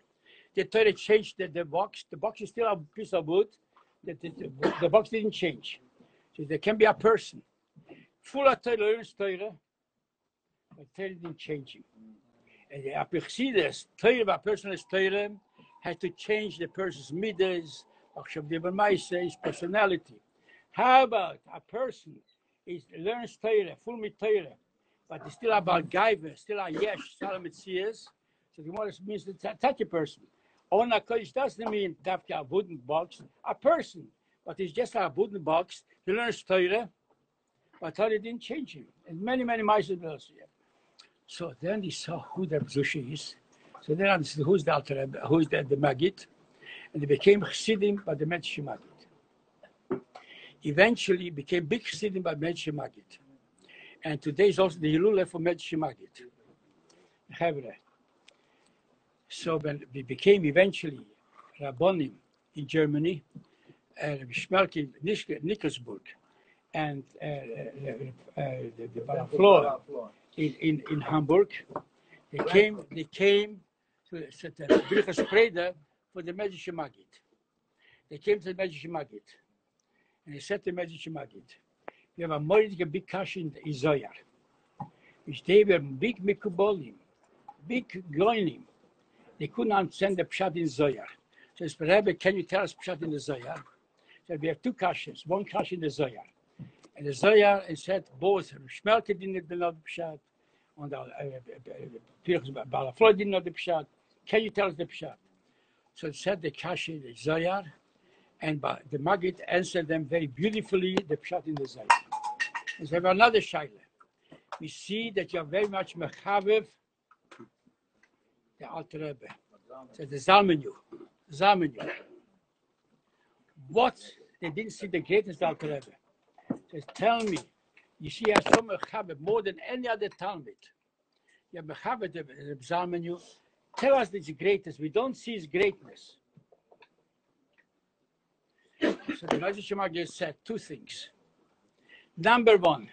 The Torah changed the box. The box is still a piece of wood. The box didn't change. So there can be a person. Full of Torah, learns Torah, but Torah didn't change him. And the Apichsides, Torah, a person is Torah, had to change the person's midas, his personality. How about a person learns Torah, full mit Torah, but it's still about Gaiva, still a Yesh, Salam Metzias. So the Gemara means to touch a person. Own HaKodesh doesn't mean Dafka, a wooden box, a person. But it's just a wooden box. He learns Torah, but Torah didn't change him. And many miles also. So then he saw who the Zusha is. So then understood who's the Alter Rebbe, who's the Maggid. And they became Chassidim by the Medrash Maggid. Eventually became big Chassidim by Medrash Maggid. And today is also the Hilula for Medrash Maggid. So when we became eventually Rabbonim in Germany, Schmelke in Nickelsburg, and the Balaflor in Hamburg, they came to the Birchas Preda for the Medrash Maggid. They came to the Medrash Maggid, and they said to the Medrash Maggid, we have a big kash in Zoyar, which they were big Mikubolim, big Goinim. They couldn't understand the Pshat in Zoyar. So says, Rabbi, can you tell us Pshat in the Zoyar? So we have two kashas, one kash in the Zoyar. And the Zoyar, it said both Shmelke didn't know the Pshat, and the Balaflor didn't know the Pshat. Can you tell us the Pshat? So it said the kash in the Zoyar, and the Maggid answered them very beautifully, the Pshat in the Zoyar. And so we have another shaila. We see that you are very much mechavev the Alter Rebbe. So the Zalmenu. What? They didn't see the greatest Alter Rebbe. So tell me, you see, has so mechavev more than any other Talmud. You have mechavev the Zalmenu. Tell us it's the greatest. We don't see his greatness. So the Medrash Maggid said two things. Number one,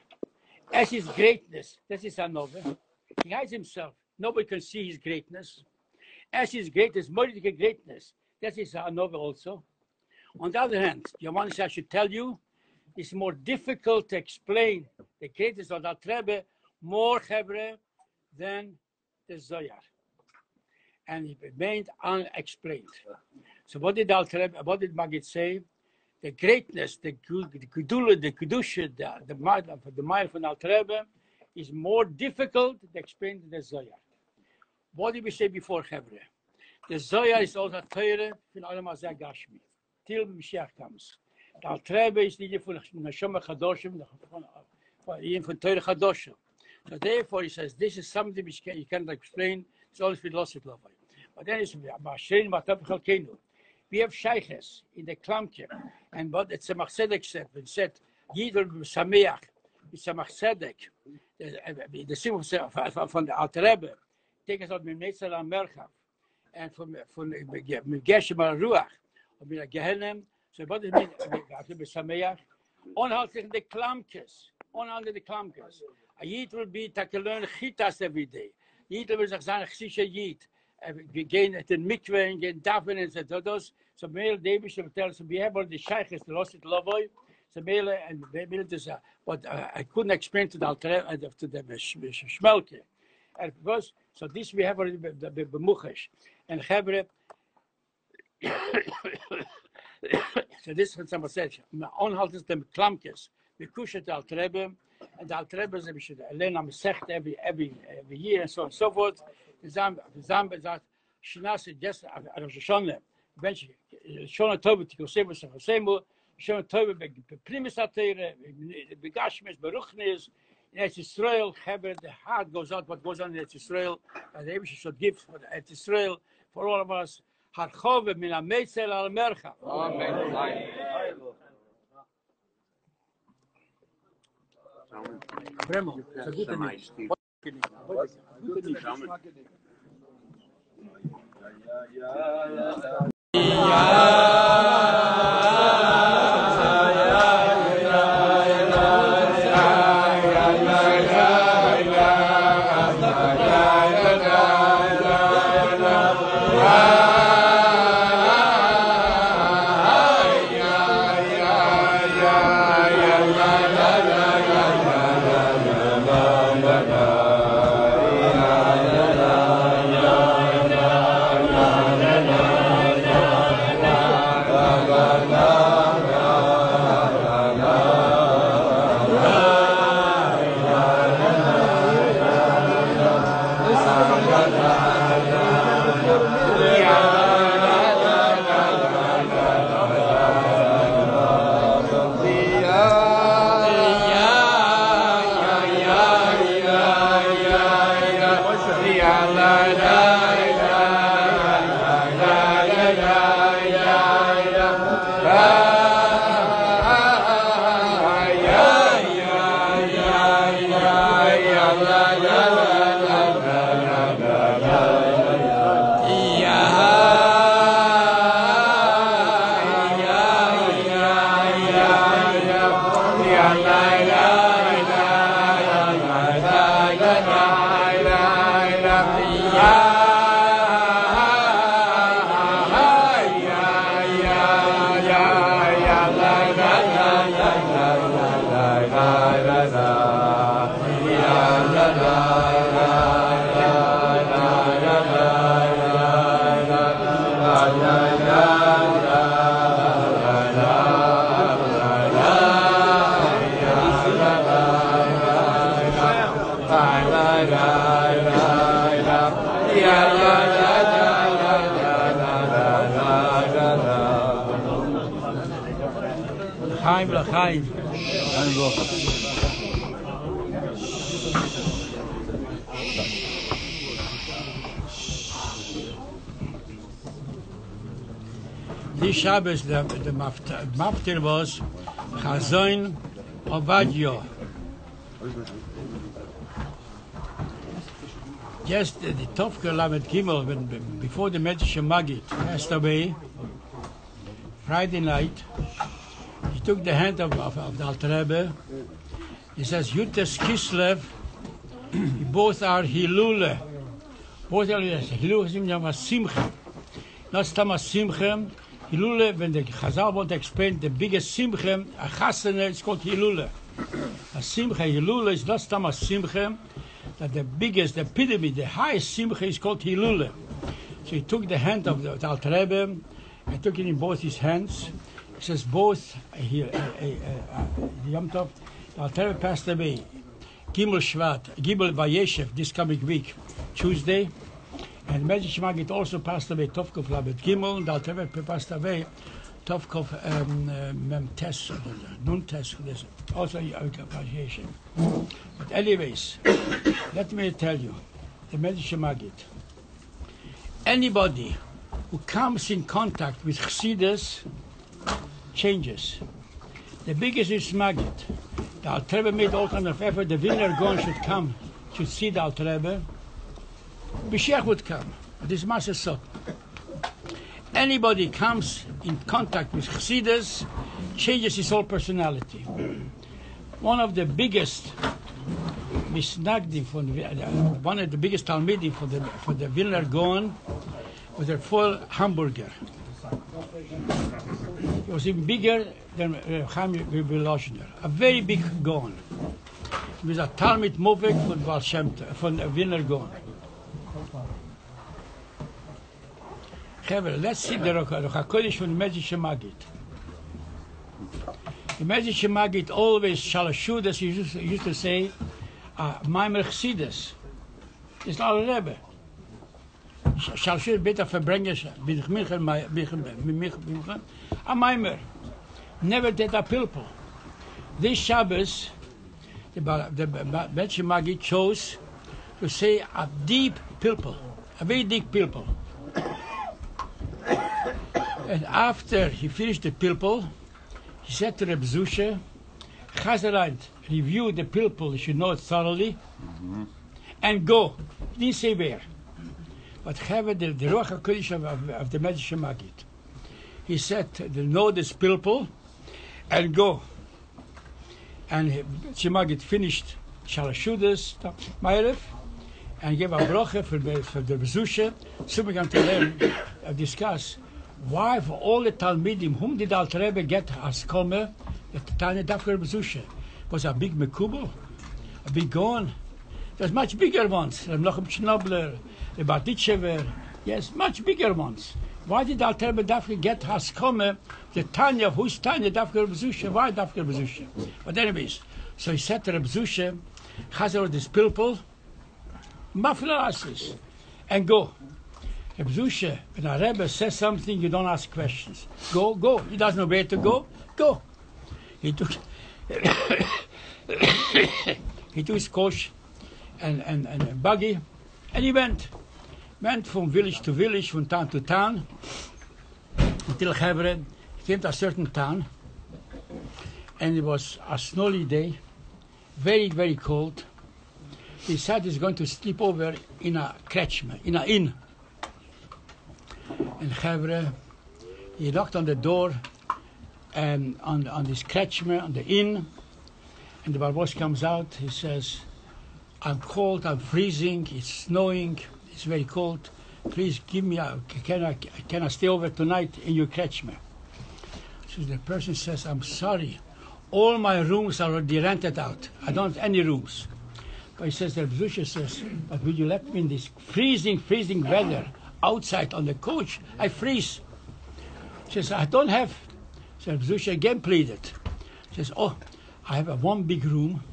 as his greatness, that is another. He hides himself. Nobody can see his greatness. As his greatness, political greatness, that is another also. On the other hand, Yamanis, I should tell you, it's more difficult to explain the greatness of that Rebbe, more Hebre than the Zoyar. And it remained unexplained. So what did Maggid say? The greatness, the Gedula, the Kedusha, the mile from Alter Rebbe is more difficult to explain than the Zoyar. What did we say before, Hebre? The Zoyar is also Torah from Olam Hazeh Gashmi, till Mashiach comes. The Alter Rebbe is the from Neshama Chadoshim, even from Torah Chadoshim. So therefore, he says, this is something which you cannot explain. It's always philosophy. But then it's we have Sheiches in the Klamke, and what the Tzemach Tzedek said, when it said, Yidol Sameach, Tzemach Tzedek, the symbol from the Alter Rebbe, take us out from Netzel and Merchav, and from Geshem al Ruach, and from Gehenem. So what does it mean? After Sameach, onhalting the Klamkes, onhalting the Klamkes. A Yid will be to learn Chitas every day. Yid will say, Chsisha Yid. We gain at the mikveh and gain daven and so those. So Mangel David should tell us we have all the sheikhs the lost lovoy. So Mangel and Mangel this, but I couldn't explain to the Alter to the Shmelke. And because so this we have already the Bemuchesh and Hebre. So this is some said. Onhalt is the Klamkes. We kushet the Alter Rebbe, and the Alter Rebbe we should learn am secht every year and so on and so forth. Zusammen sagt, Shinasse just Rosh wenn schon Tov Tikosem Semu, schon Tov Primis Atere, Begashmes Beruchnis, in Israel, Heber, the heart goes out what goes on in Israel, and the Rebbe should give for Israel, for all of us, Harchove min Ametzel al Mercha. Amen. Premo, it's a good name. לחיים. This Shabbos, the maftir was Chazoin Ovadio. Just the Tovka Lamed Gimel, before the Medisha Magid passed away, Friday night, he took the hand of the Alter Rebbe. He says, Yutes Kislev, both are Hilule. Both are Hilule, Simcha. Not Stama Simcha. Hilule, when the Chazal want to explain the biggest Simcha, a Chasana, it's called Hilule. A Simcha, Hilule is not Stama Simcha, that the biggest, the epitome, the highest Simcha is called Hilule. So he took the hand of the Alter Rebbe, and took it in both his hands. He says both, Yom Tov, the Alter Rebbe passed away, Gimel Shvat, Gimel Vayeshev, this coming week, Tuesday, and Medrash Magid also passed away, Tovkov Labet Gimel, the Alter Rebbe passed away, Tovkov Mem Tes, Nun Tes, also Vayeshev. But anyways, let me tell you, the Medrash Magid, anybody who comes in contact with Chassidus changes. The biggest is Magid. The Alter Rebbe made all kind of effort. The Vilner Gaon should come, should see the Alter Rebbe. Bishech would come. This Master Sot. Anybody comes in contact with Chassidus changes his whole personality. One of the biggest Misnagdim, one of the biggest Talmidim for the Vilner Gaon was a full hamburger. It was even bigger than Chaim Viloshener. A very big Gaon. It was a Talmid Movek von Baal Shem Tov, von Vilner Gaon. Let's see the הקודש from the Medrash Magid. The Medrash Magid always Shalashudas used to say, Maimer Chassidus. It's not a Rebbe. Shalashudas better Farbrengen, a Maimer. Never did a pilpul. This Shabbos, the Medrash Magid chose to say a deep pilpul, a very deep pilpul. And after he finished the pilpul, he said to Reb Zusha, Chazarant, review the pilpul, you should know it thoroughly, and go. He didn't say where. But have the Ruach HaKodesh of the Medrash Magid. He said, know this pilpul, and go. And Shemagid finished Shalashudas, Ma'erev, and gave a bracha for the Zusha. So we're going to learn, discuss, why for all the Talmidim, whom did Alter Rebbe get Haskome, the Tanya Dafker Zusha? Was a big Mekubal, a big Gaon. There's much bigger ones. Lochem Schnobler, the Batitchever, yes, much bigger ones. Why did Alter Rebbe Dafker get Haskome, the Tanya, who's Tanya Dafker Zusha? Why Dafker Zusha? But anyways, so he said to Reb Zusha, Chazar this pilpul, Mafla and go. Reb Zusha, when a Rebbe says something, you don't ask questions. Go, go. He doesn't know where to go. Go. He took his coach and buggy, and he went from village to village, from town to town. little Hebrew, he came to a certain town, and it was a snowy day, very, very cold. He decided he's going to sleep over in a kretschmer, in an inn. And Hebrew, he knocked on the door, and on this kretschmer, on the inn, and the barbos comes out. He says, I'm cold, I'm freezing, it's snowing, it's very cold. Please give me can I stay over tonight in your kretschmer? So the person says, I'm sorry, all my rooms are already rented out. I don't have any rooms. But he says, the Rebbe says, but will you let me in this freezing weather outside on the coach? I freeze. He says, I don't have. So the Rebbe again pleaded. He says, oh, I have one big room.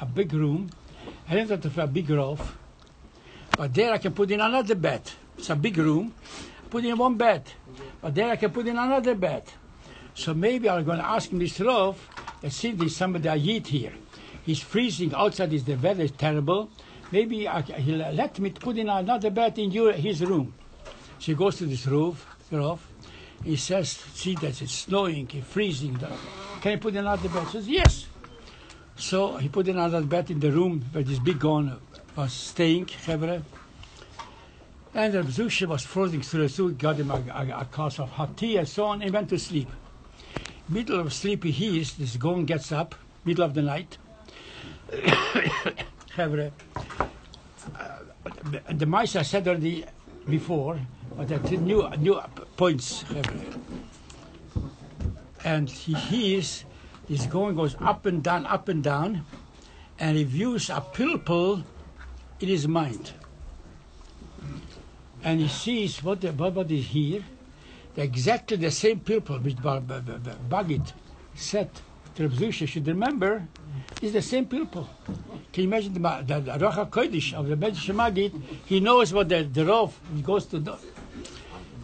I don't have to have a big roof. But there I can put in another bed. It's a big room. Put in one bed. But there I can put in another bed. So maybe I'm going to ask him this roof. Let's see, there's somebody I eat here. He's freezing outside. The weather is terrible. Maybe he'll let me put in another bed in his room. So he goes to this roof. He says, see that it's snowing, it's freezing. Can you put in another bed? He says, yes. So he put in another bed in the room where this big gun was staying, Hebrew. And the Zusha was frozen through the suit, got him a glass of hot tea and so on, and went to sleep. Middle of sleep he hears, this gun gets up, middle of the night. Hebrew. The mice I said already before, but there are new points, Hebrew. And he hears this gun goes up and down, and he views a purple in his mind. And he sees what is here, exactly the same purple which Bagit said to Rabbi should remember, is the same purple. Can you imagine the Kodesh of the Magid? He knows what the Rav goes to do.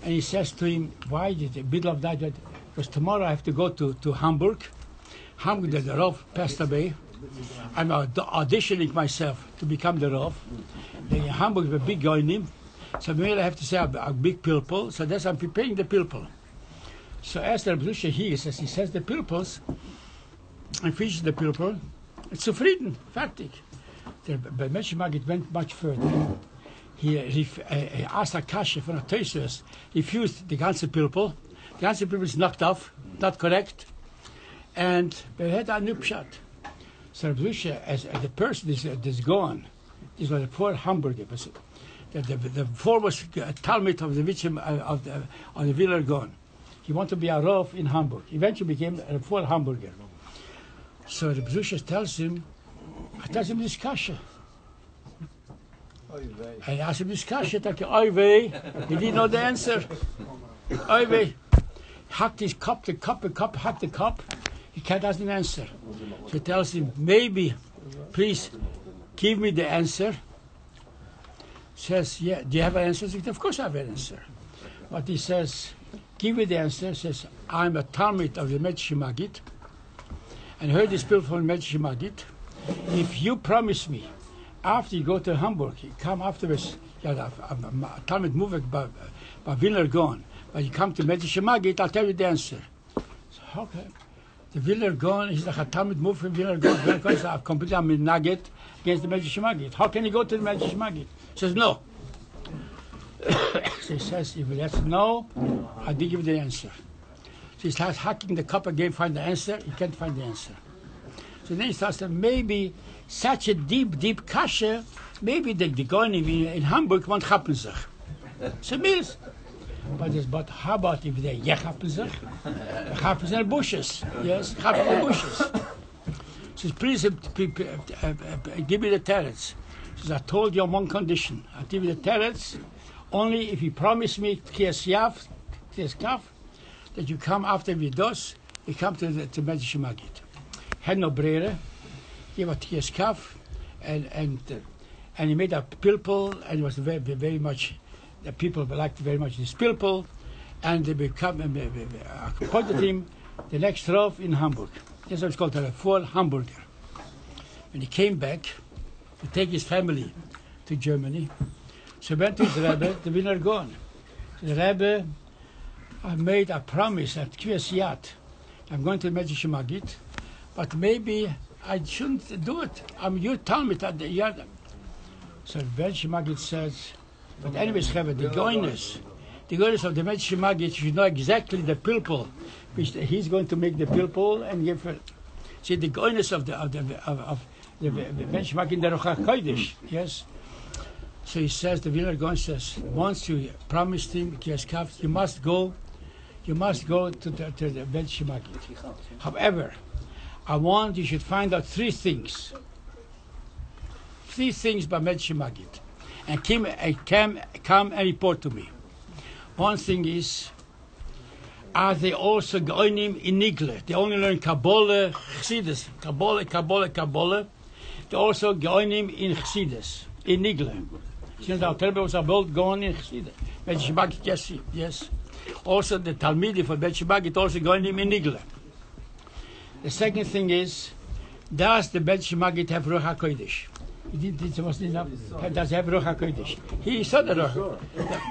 And he says to him, why did the middle of night? Because tomorrow I have to go to Hamburg. Hamburg, the Rav passed away. I'm auditioning myself to become the Rav. In Hamburg, the big guy name. So maybe I have to say a big purple. So that's I'm preparing the purple. So as the Rebbe hears, as he says the purples, and finishes the purple, it's zufrieden, fertig. The Menschenmagid went much further. He asked a kasha from a Teusers, refused the ganze purple. The ganze purple is knocked off, not correct. And they had a new pshat. So Rebbe as the person is gone, this was a poor hamburger. The foremost Talmud of the Vichim of the Willer gone. He wanted to be a Rav in Hamburg. Eventually became a full hamburger. So the Bezusha tells him this kasha. I asked him this kasha. Oy vey. He didn't know the answer. Oy vey. Hacked his cup, hacked the cup. He can't ask an answer. So he tells him, maybe, please, give me the answer. Says, yeah, do you have an answer? Says, of course I have an answer. But he says, give me the answer. Says, I'm a Talmud of the Medrash Magid, and heard this bill from Medrash Magid. If you promise me, after you go to Hamburg, you come afterwards, Talmud moved by Wiener gone, but you come to Medrash Magid, I'll tell you the answer. So, okay. The Wiener gone, he's like a Talmud moved from Wiener gone. Wiener gone is a complete nugget against the Medrash Magid. How can you go to the Medrash Magid? He says, no. So he says, if that's no, I did give the answer. So he starts hacking the cup again, find the answer. He can't find the answer. So then he starts to maybe such a deep kasha, maybe the Gonim in Hamburg won't happen. So means, but how about if they happen? Happens in the bushes. Yes, happens in the bushes. Says, please give me the terrets. Says, I told you on one condition. I'll give you the terrets only if you promise me that you come after Vidos, you come to Medrash Magid. Had no brere, he was Kieskav, and he made a pilpul, and it was very, very much, the people liked very much this pilpul, and they appointed him the next Rav in Hamburg. That's what it's called, a full hamburger. When he came back to take his family to Germany, so he went to his Rabbi, the Wiener gone. The Rabbi I made a promise at Kvesiyat. I'm going to Medjid Shemagit, but maybe I shouldn't do it. You tell me that the other. So Medjid Shemagit says, but anyways, the goyness of the Medjid Shemagit, you know exactly the pilpul, which he's going to make the pilpul and give it. See the goyness of the Medjid Shemagit in the Ruach HaKodesh, yes. So he says, the Vilna Gaon says, once you promised him, you must go to the Medjid Shemagit. However, I want you should find out three things by Medjid Shemagit, and come and report to me. One thing is, are they also goinim in Nigle? They only learn Kabbalah, Chassidus, Kabbalah. They also goinim in Chassidus, in Nigle. Since the Alter Rebbe was about going in Chassidus, Medjid Shemagit, yes. Also the Talmidi for Medjid Shemagit also goinim in Nigle. The second thing is, does the Medjid Shemagit have Ruach HaKodesh? Does have Ruach HaKodesh? He saw the Ruach,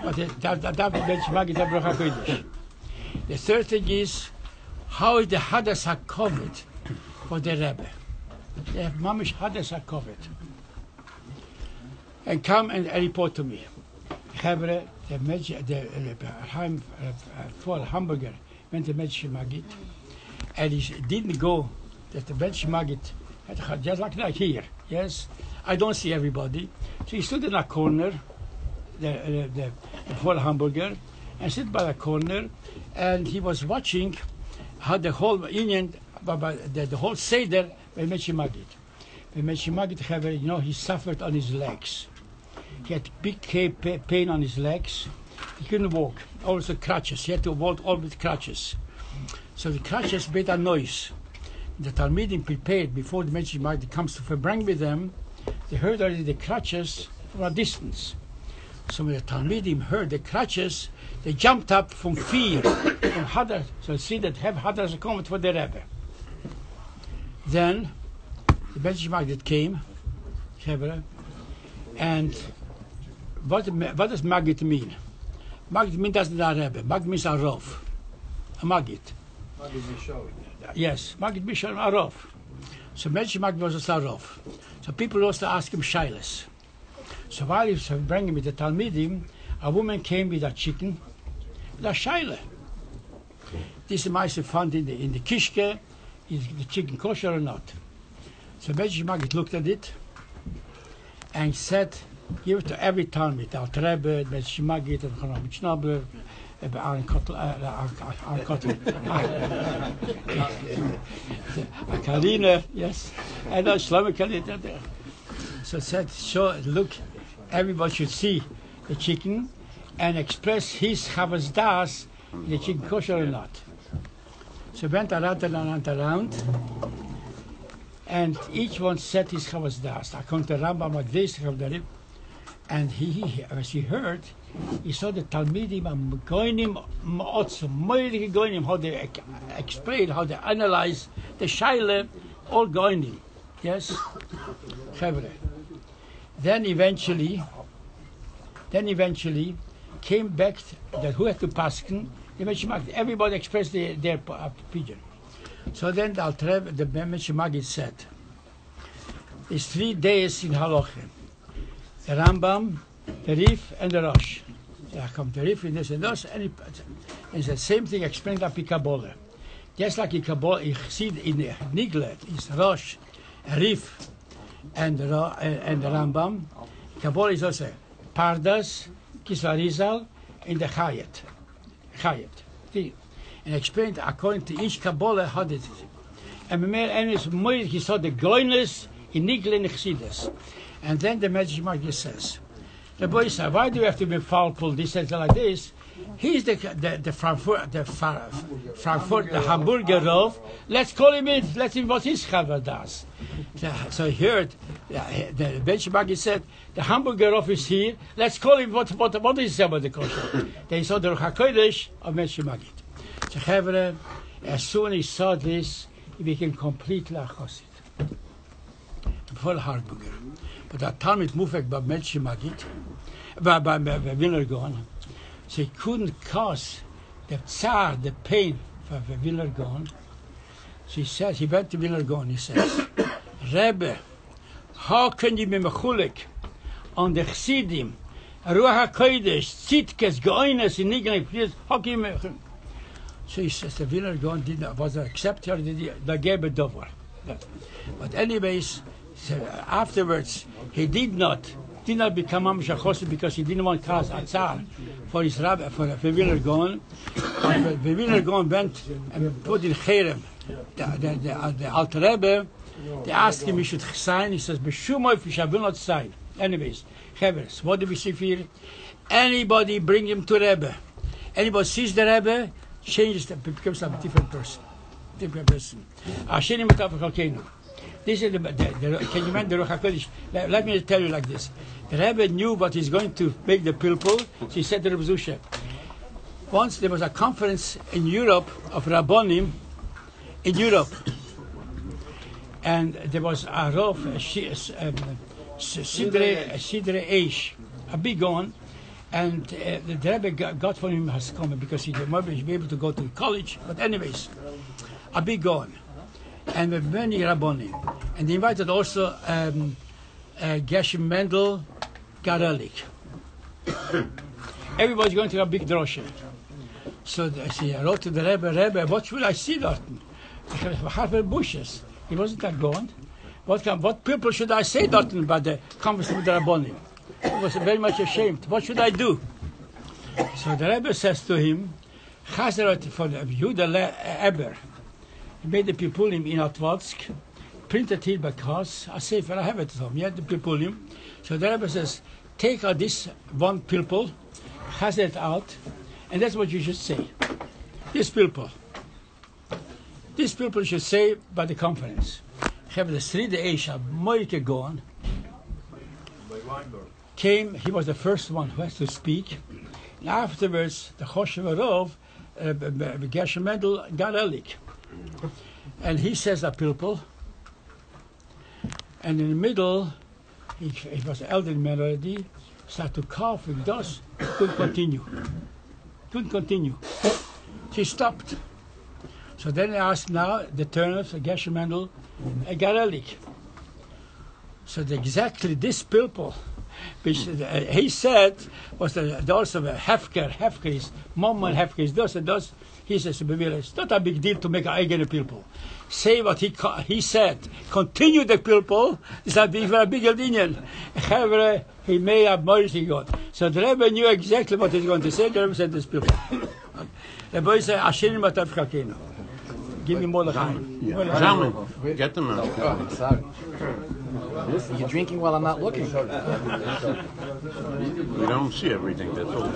but that Medjid Shemagit have Ruach HaKodesh. The third thing is, how is the Hadas HaKovet for the Rebbe? They have Mamish Hadas HaKovet. And come and report to me. Hebre, the Hamburger went to Medjid Shemagit, and he didn't go that the Medjid Shemagit, just like here, yes. I don't see everybody. So he stood in a corner, the whole Hamburger, and sit by the corner, and he was watching how the whole Indian, the whole Seder by Medjid Shemagit. By Medjid Shemagit, he suffered on his legs. He had big pain on his legs. He couldn't walk. Also crutches. He had to walk all with crutches. So the crutches made a noise. The Talmidim prepared before the Medjid Shemagit comes to Farbrengen with them. They heard already the crutches from a distance. So when the Talmidim heard the crutches, they jumped up from fear, from Hadar. So see that have Hadar as a comment for the Rebbe. Then the Medjid Shemagit came, and what does Magid mean? Magid means doesn't a Rebbe. Magid means a Rov. A Magid. Magid Mishol. Yes, Magid Mishol, a Rov. So Medjid Shemagit was a Rov. So people also ask him Shilas. So while he was bringing me the Talmidim, a woman came with a chicken, with a Shaila. This is my found in the kishke. Is the chicken kosher or not? So Medjid Shemagit looked at it and said, give it to every Talmid, the Alter Rebbe, Medjid Shemagit, and Rabbi Schnabler, Aaron Kotler, Karina, yes, and Shlomo Karina. So said, look, everybody should see the chicken and express his Chavas Das, the chicken kosher or not. So went around, and each one said his Chavas Das. According to Rambam like this, and he, as he heard, he saw the Talmidim goinim goinim, how they explain, how they analyze the Shaila, all goinim, yes, Chevre. Then eventually came back that who had to paskin. Everybody expressed their opinion. So then the Medjid Shemagit said, "It's 3 days in Halacha: the Rambam, the Rif, and the Rosh. There come the Rif in this and those, and it's the same thing explained like in Kabbalah. Just like in Kabbalah, you see in the Niglet is Rosh, Rif, and the Rambam. Kabbalah is also Pardas, Kisvarizal, and the Chayet. And explained according to each Kabbalah how it is. And he saw the goyness in Nigel and Chassidus. And then the Medjid Shemagit says, the boy said, why do you have to be foul-pull this and like this? He's the Frankfurt, the Hamburger Rov. Let's call him in. Let's see what his Chavah does. So he heard the Medjid Shemagit said, the Hamburger Rov is here. Let's call him. What is about the kosher? Then he saw the Ruach HaKodesh of Medjid Shemagit. So Chavre, as soon as he saw this, he became completely a Chosid. Full Hamburger. But that Talmud Mufek by Medjid Shemagit, by Vilna Gaon, so he couldn't cause the tsar, the pain for Wiener Gaon. So he says, he went to Wiener Gaon, he says, Rebbe, how can you be mechulik on the Chassidim, Ruach HaKodesh, Tzidkes, Geoines, in Nigen, how can you be mechulik? So he says, the Wiener Gaon was accepted, the gave a dover. But anyways, so afterwards, he did not become Mamish HaChosed because he didn't want Kaz Atzar for his rabbi, for Wiener Gaon. The Wiener Gaon went and put in Cherem the Alter Rebbe. They asked him he should sign. He says, B'shumoy I will not sign. Anyways, Chevers, what do we see here? Anybody bring him to Rebbe. Anybody sees the Rebbe, changes, becomes a different person. Asherim B'taf Chalkeinu. This is can you imagine the Ruach HaKodesh? Let me tell you like this. The Rebbe knew what he's going to make the pilpul, so he said to Rebbe Zusha. Once there was a conference in Europe of Rabbonim in Europe, and there was a Rav, Sidre Eish, a big one, and the Rebbe got for him has come because he might be able to go to college, but anyways, a big one. And with many Rabbonim. And they invited also Geshem Mendel, Garelik. Everybody's going to a big drosha. So I wrote to the Rebbe, what should I see, Dorten? Harvard bushes. He wasn't that going. What people should I say, Dorten, about the conversation with the Rabbonim? He was very much ashamed. What should I do? So the Rebbe says to him, Chazerot for Yehuda Eber. He made the Pipulim in Atvatsk, printed it because I say, I have it at home. He had the Pipulim. So the Rebbe says, take out this one Pilpul, has it out, and that's what you should say. This Pilpul. This Pilpul should say by the conference. Have the Srida Esha, Moike Gaon, came, he was the first one who has to speak. And afterwards, the Choshev Arov, Geshem Mendel, Garelik. And he says a pilpul, and in the middle, he was an elderly man already, started to cough and dust, couldn't continue. He stopped. So then I asked now the turn of Geshem Mendel, Garelik. So exactly this pilpul, which he said was also a Hefker is, Mom and Hefker is this and this. He says, it's not a big deal to make an eigene pilpul. Say what he said. Continue the pilpul. It's a big Indian. He may have mercy God. So the Rebbe knew exactly what he's going to say. The Rebbe said this pilpul. The boy said, Asherim B'taf Chalkeinu. Give me more l'chaim. Gentlemen, get them out. Oh, sorry. You're drinking while I'm not looking. We don't see everything, that's all.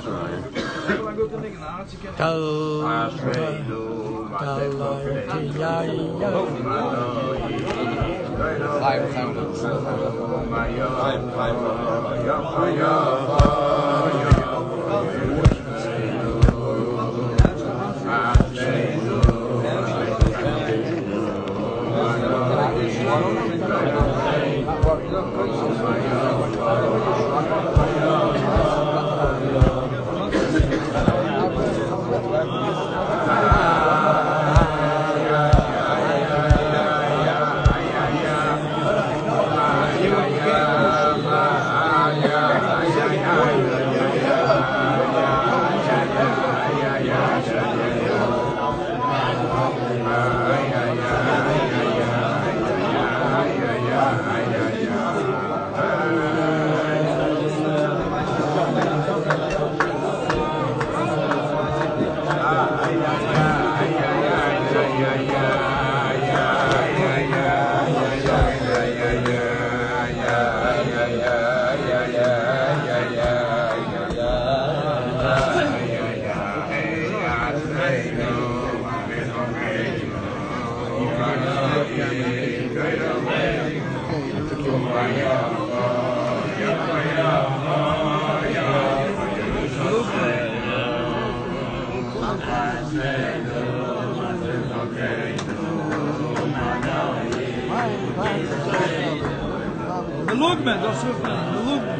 Lugman, dat is ook de Lugman.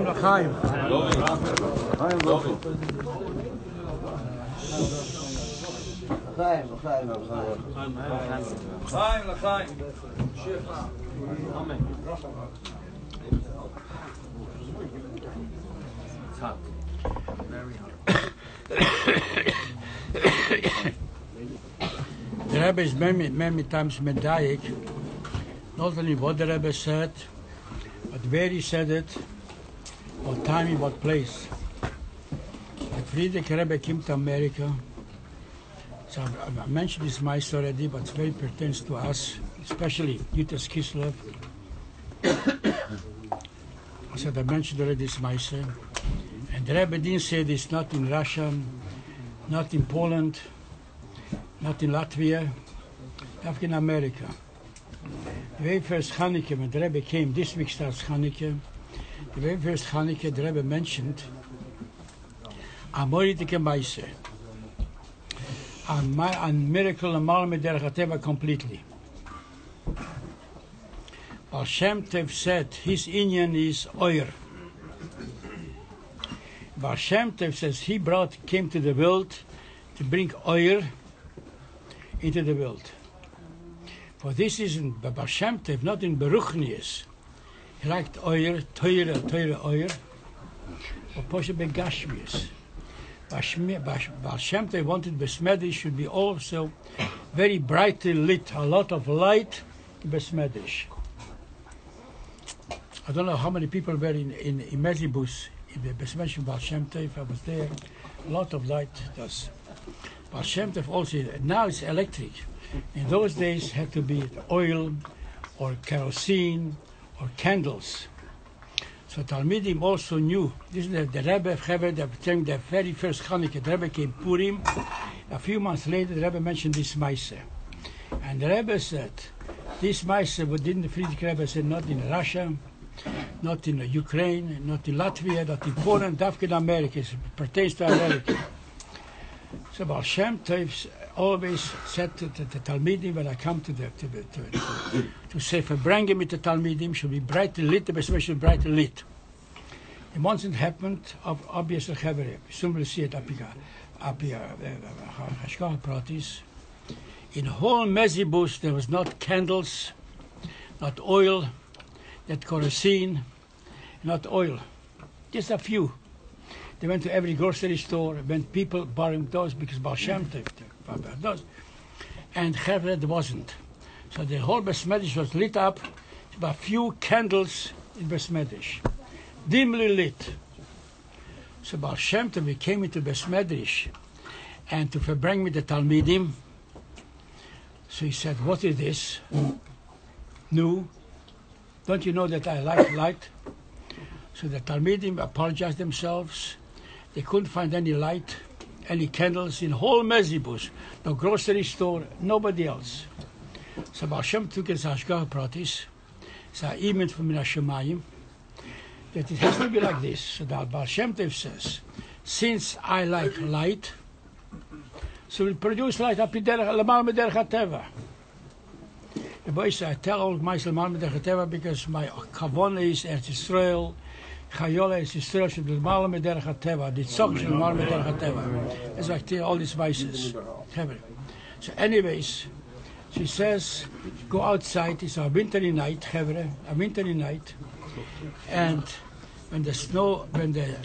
לחיים. לחיים. שפע. אמן. The Rebbe is many times medayik, not only what the Rebbe said, but where he said it, what time, in what place. The Friedrich Rebbe came to America. So I mentioned this mice already, but it's very pertains to us, especially Yutas Kislev. I said I mentioned already this mice. And the Rebbe didn't say this not in Russia, not in Poland, not in Latvia, not in America. The very first Hanukkah, when the Rebbe came, this week starts Hanukkah, the very first Hanukkah, the Rebbe mentioned Amoritike Maise, a miracle and Mangel derech hateva completely. Baal Shem Tov said his inyan is oil. Baal Shem Tov says he came to the world to bring oil into the world. For this is in Baal Shem Tov, not in Beruchnius. He liked oil, teure oil, or Poshe Begashmius. Baal Shem Tov wanted Besmedish should be also very brightly lit, a lot of light in Besmedish. I don't know how many people were in Mezibus, in the Besmedish Baal Shem Tov. I was there, a lot of light does. Baal Shem Tov also, now it's electric. In those days had to be oil or kerosene or candles. So Talmidim also knew. This is the Rebbe the very first Chanukah. The Rebbe came Purim. A few months later, the Rebbe mentioned this Maise. And the Rebbe said, this Maise, what didn't the Friedrich Rebbe said, not in Russia, not in Ukraine, not in Latvia, not in Poland, not in America. It pertains to America. So Baal Shem Tov always said to the Talmidim, when I come to say Farbrengen with the Talmidim, should be brightly lit, especially brightly lit. And once it happened, obviously, soon we'll see it up here, in whole Mezibus there was not candles, not oil, not kerosene, not oil, just a few. They went to every grocery store, when people borrowing those because Baal Shem Tov those, and Chevre there wasn't. So the whole Besmedish was lit up by a few candles in Besmedish, dimly lit. So Baal Shem Tov, we came into Besmedish and to Farbrengen with the Talmidim. So he said, what is this? No. Don't you know that I like light? So the Talmidim apologized themselves. They couldn't find any light, any candles in whole Mezibus. No grocery store, nobody else. So Baal Shem took his Hashgacha Pratis, so I emailed from Min HaShamayim, that it has to be like this. So that Baal Shem Tov says, since I like light, so we'll produce light up in Mangel derech hateva. The boy said, I tell all my Mangel derech hateva because my kavon is Eretz Yisrael, Hageula is Yisrael should be Mangel derech hateva. The Chag should be Mangel derech hateva. That's why I tell all these vices. So anyways, she says, go outside. It's a wintry night, a wintry night, and when the snow, when the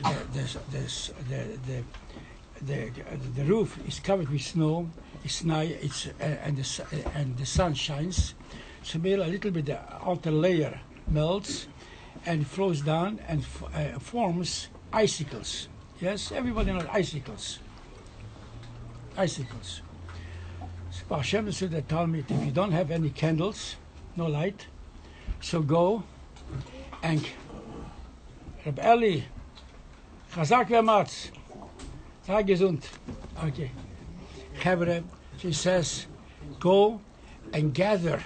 roof is covered with snow, and the sun shines, so maybe a little bit the outer layer melts and flows down and forms icicles. Yes, everybody knows icicles. Icicles. Baal Shem Tov said, they told me, if you don't have any candles, no light, so go and Rabbi Eli, Chazak v'amatz, sei gesund. Okay. Chavre, she says, go and gather,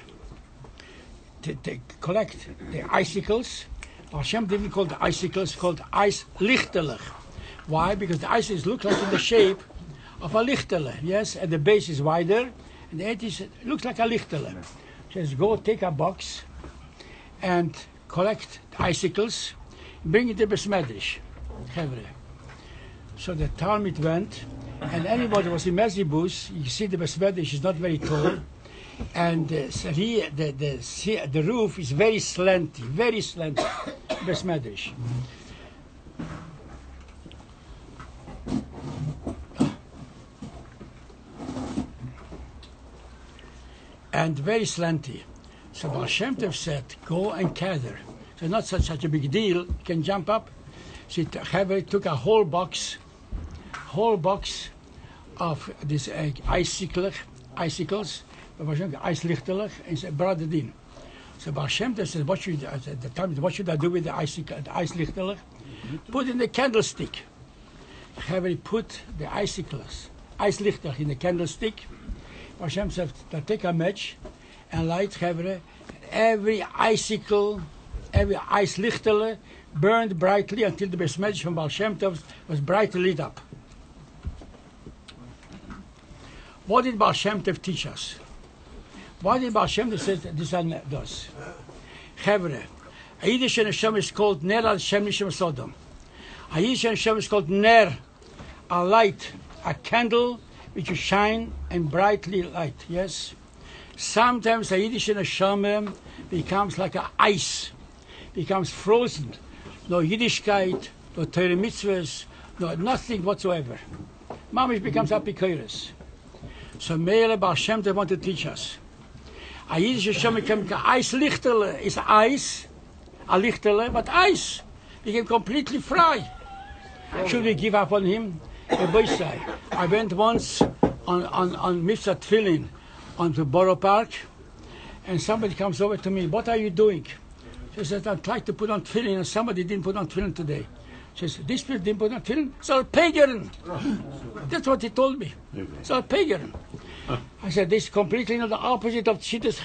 to collect the icicles. Hashem didn't call the icicles, called ice lichterlich. Why? Because the icicles look like in the shape of a lichterle, yes, and the base is wider, and the edge looks like a lichterle. She says, go take a box and collect the icicles, bring it to Besmedrish. So the Talmud went, and anybody who was in Mezibus, you see the Besmedrish is not very tall, and the roof is very slanty, Besmedrish. And very slanty. So Baal Shem Tov said, go and gather. So not such a big deal, you can jump up. She took a whole box of these icicles, icelichterlich, and she brought it in. So Baal Shem Tov said, what should I do with the icelichterlich? Put in the candlestick. He put the icelichterlich in the candlestick. Baal Shem said, take a match and light every icicle, every icelichterlich burned brightly until the Besmedrish from Baal Shem Tov was brightly lit up. What did Baal Shem Tov teach us? What did Baal Shem Tov say this and does? Chavre, a Yiddish neshama is called Ner al Shem Nishem Sodom. A Yiddish neshama is called Ner, a light, a candle which you shine and brightly light. Yes. Sometimes a Yiddish neshama becomes like a ice, becomes frozen. No Yiddishkeit, no Torah mitzvahs, no nothing whatsoever. Mamish becomes apikoros. So Mele Baal Shem Tov want to teach us. A Yiddish neshama became ice lichterle, is ice, a lichterle, but ice. Became completely fry. Should we give up on him? The boy say, I went once on Mitzvah Tefillin on the Borough Park, and somebody comes over to me, what are you doing? She says, I tried to put on tefillin, and somebody didn't put on tefillin today. She says, this person didn't put on tefillin? It's all pagan. That's what he told me. It's all pagan. I said, this is completely not the opposite of Chittas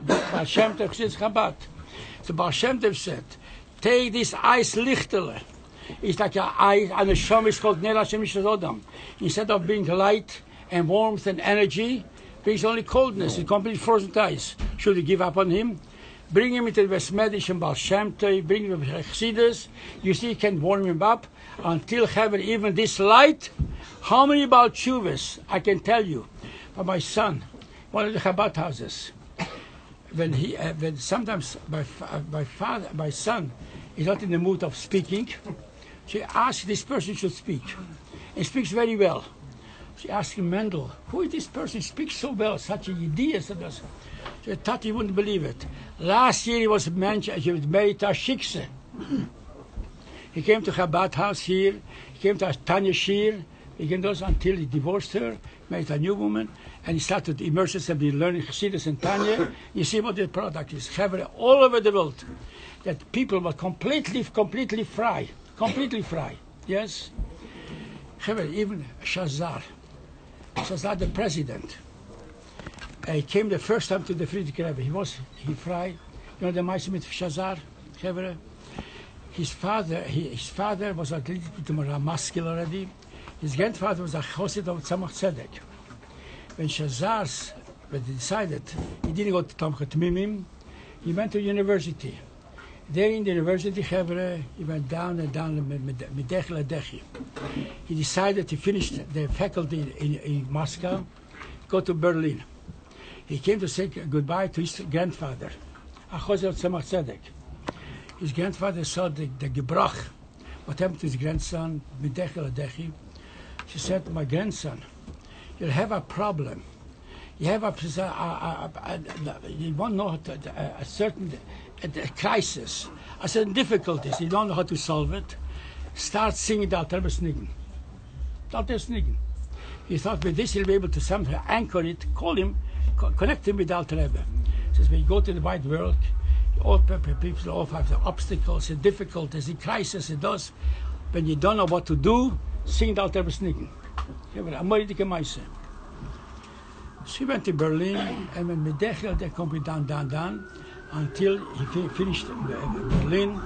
Baal Shem Tov, Chittas Chabad. So Baal Shem Tov said, take this ice lichterle. It's like an ice, and the Shom is called Ner Hashem Sodom. Instead of being light and warmth and energy, brings only coldness. It's completely frozen ice. Should we give up on him? Bring him into the Besmedrish and Baal Shem Tov, bring him to Chassidus. You see, you can warm him up until heaven, even this light. How many Baal Tshuvas, I can tell you, for my son, one of the Chabad houses, when sometimes my son is not in the mood of speaking, she asks this person should speak. He speaks very well. She asked him, Mangel, who is this person? He speaks so well, such a Yiddish. She thought he wouldn't believe it. Last year he was married to a Shikse. He came to Chabad house here. He came to Tanya Shir. He came to us until he divorced her, married a new woman, and he started to immerse himself in learning Chassidus and Tanya. You see what the product is. All over the world, that people were completely fry. Yes? Even Shazar, the president, he came the first time to the Friedrich Rebbe. He fried. You know the Meister with Shazar? His father was a little bit more muscular already. His grandfather was a chosid of Tzemach Tzedek. When Shazar decided he didn't go to Tomchat Mimim, he went to university. There in the university, he went down and down, medech ledechi. He decided to finish the faculty in Moscow, go to Berlin. He came to say goodbye to his grandfather, Achosel of Tzemach Tzedek. His grandfather saw the gebrach, what happened to his grandson, medech ledechi. She said, my grandson, you'll have a problem. You have you won't know a certain crisis, a certain difficulties. You don't know how to solve it. Start singing the Alter Besnigen. He thought with this he'll be able to somehow anchor it, call him, connect him with the Alter Rebbe. He says, when you go to the wide world, all people all have the obstacles, the difficulties, the crisis it does. When you don't know what to do, sing the Alter Rebbe snicken. She went to Berlin, and when Medechel, they come down, until he finished Berlin,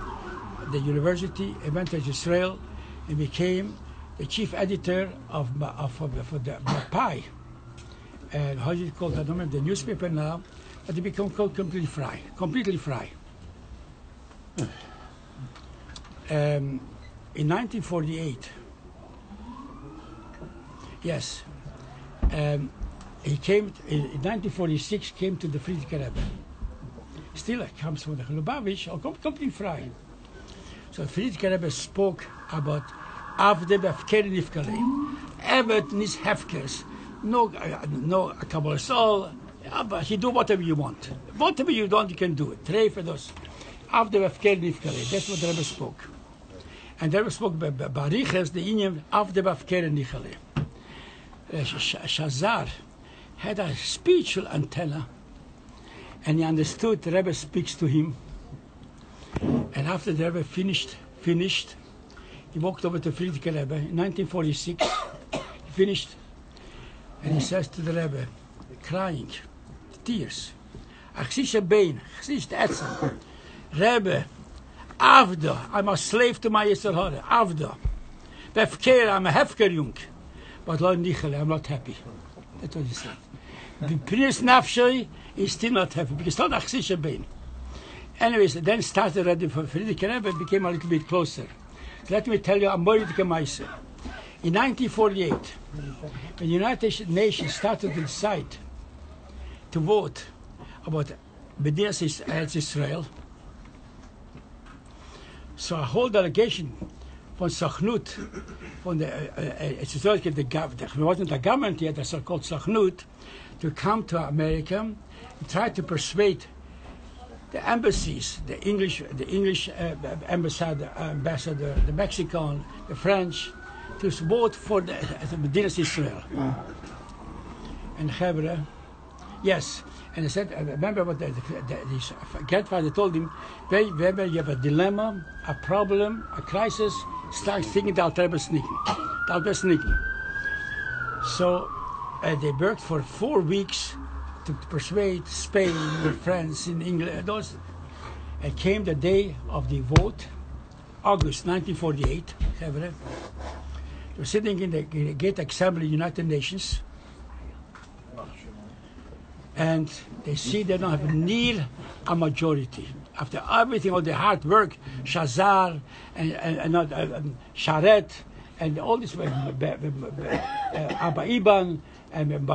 the university, and went to Israel, and became the chief editor for the Rabbi. And how do you call that? I don't remember the newspaper now, but he became completely free. In 1948, yes, he came in 1946. Came to the Friedrich Rebbe. Still, it comes from the Lubavitch, or completely free. So Friedrich Rebbe spoke about Avde befker nifkale, Evet nis hefkes, no Kabbalah soul, but he do whatever you want. Whatever you want, you can do it. Trey for those. Avde befker nifkale, that's what the Rebbe spoke. And the Rebbe spoke by Bariches, the Inyan Avde befker nifkale. Shazar had a spiritual antenna, and he understood the Rebbe speaks to him. And after the Rebbe finished, he walked over to Friedrich Rebbe in 1946. He finished, and he says to the Rebbe, crying, tears, "Achsische bein, achsische etzen, Rebbe, Avda, I'm a slave to my Yisrael Hara, Avda, Befker, I'm a hefker jung, but Lo Nichele, I'm not happy." That's what he said. The Prince Nafshoi is still not happy because not achsische bein. Anyways, then started already for Friedrich Rebbe, became a little bit closer. Let me tell you a more Gemaise. In 1948, when the United Nations started to decide to vote about Medinas Israel, so a whole delegation from Sachnut, from the it wasn't a government yet, a so-called Sachnut, to come to America and try to persuade the embassies, the English ambassador, the Mexican, the French, to vote for the Medinas Israel. And Hebrew, yes. And I said, I remember what his grandfather told him, whenever you have a dilemma, a problem, a crisis, start thinking the Alter Rebbe sneaking. So they worked for 4 weeks to persuade Spain, France, in England, those. It came the day of the vote, August 1948. They were sitting in the Great Assembly, United Nations, and they see they don't have near a majority. After everything, all the hard work, Shazar and Sharet, and all this, Abba Iban, and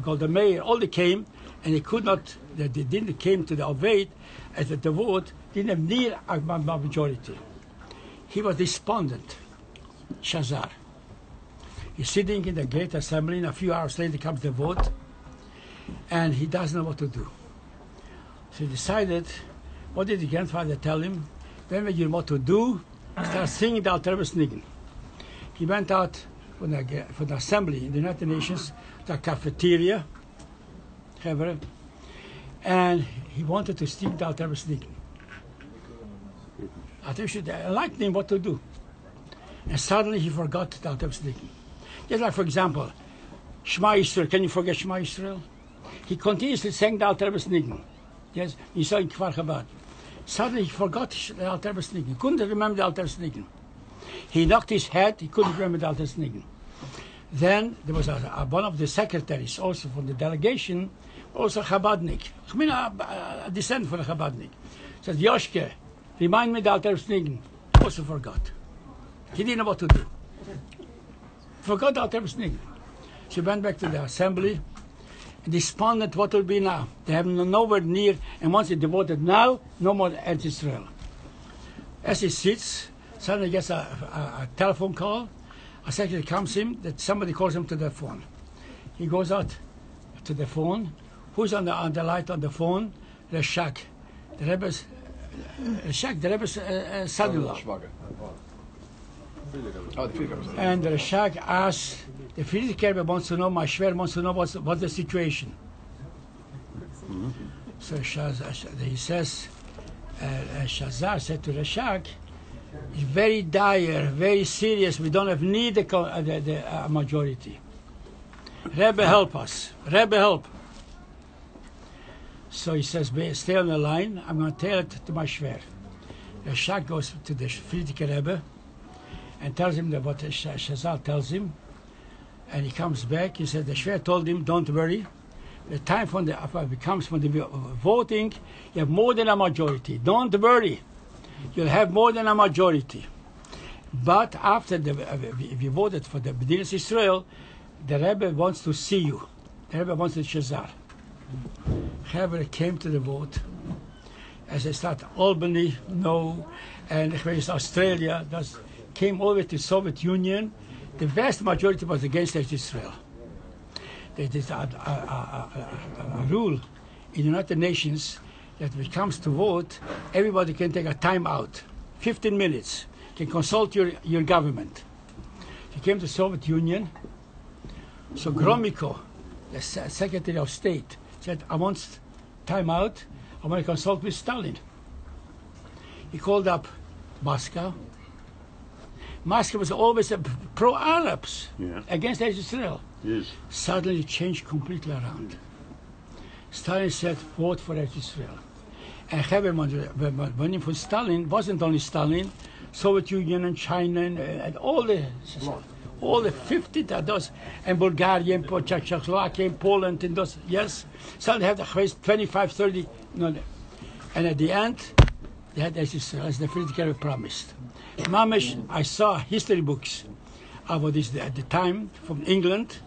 Golda Meir, all they came, and they could not, they didn't came to the Oved, at the vote, didn't have near a majority. He was despondent, Shazar. He's sitting in the Great Assembly, and a few hours later comes the vote, and he doesn't know what to do. So he decided, what did the grandfather tell him? When you know what to do, start singing the Alter Rebbe sniggin. He went out for the assembly in the United Nations, the cafeteria, and he wanted to sing the Alter Rebbe sniggin. Alter Rebbe enlightened him what to do. And suddenly he forgot the Alter Rebbe sniggin. Just like, for example, Shema Yisrael. Can you forget Shema Yisrael? He continuously sang the Alter Rebbe sniggin. Yes, you saw in Kfar Chabad. Suddenly he forgot the Alter Rebbe sniggin. He couldn't remember the Alter Rebbe sniggin. He knocked his head, he couldn't remember the Alter Rebbe sniggin. Then there was one of the secretaries, also from the delegation, also Chabadnik. I mean, a descendant from the Chabadnik. Said, Yoshke, remind me the Alter Rebbe sniggin. He also forgot. He didn't know what to do. Forgot the Alter Rebbe sniggin. She went back to the assembly, and despondent what will be now. They have nowhere near, and once they devoted now, no more Eretz Israel. As he sits, suddenly gets a telephone call. A secretary comes in, that somebody calls him to the phone. He goes out to the phone. Who's on the light on the phone? The Chag. The Rebbe's cellular. And the Chag asked, the Friedrich Rebbe wants to know, my Schwer wants to know what's the situation. So he says, Shazar said to the Chag, it's very dire, very serious, we don't have need the majority. Rebbe, help us. Rebbe, help. So he says, stay on the line, I'm going to tell it to my Schwer. The Chag goes to the Friedrich Rebbe and tells him what Shazal tells him. And he comes back, he said, the Schwer told him, don't worry. The time from the voting, you have more than a majority. Don't worry. You'll have more than a majority. But after if you voted for the B'dinas Israel, the Rebbe wants to see you. The Rebbe wants to Shazar. Chaver came to the vote. As I start, Albany, no, and Australia, came over to the Soviet Union. The vast majority was against Israel. There's a rule in the United Nations that when it comes to vote, everybody can take a time out, 15 minutes, can consult your government. He came to the Soviet Union, so Gromyko, the Secretary of State, said, I want time out, I want to consult with Stalin. He called up Moscow. Moscow was always pro-Arabs, against Israel. Yes. Suddenly it changed completely around. Stalin said, vote for Israel. And when for Stalin, wasn't only Stalin, Soviet Union and China and all the 50 those, and Bulgaria and Czechoslovakia and Poland and those, yes. Suddenly have the 25, 30, no. And at the end, they had Israel, as the Friedrich Rebbe promised. Mamish, I saw history books about this at the time from England.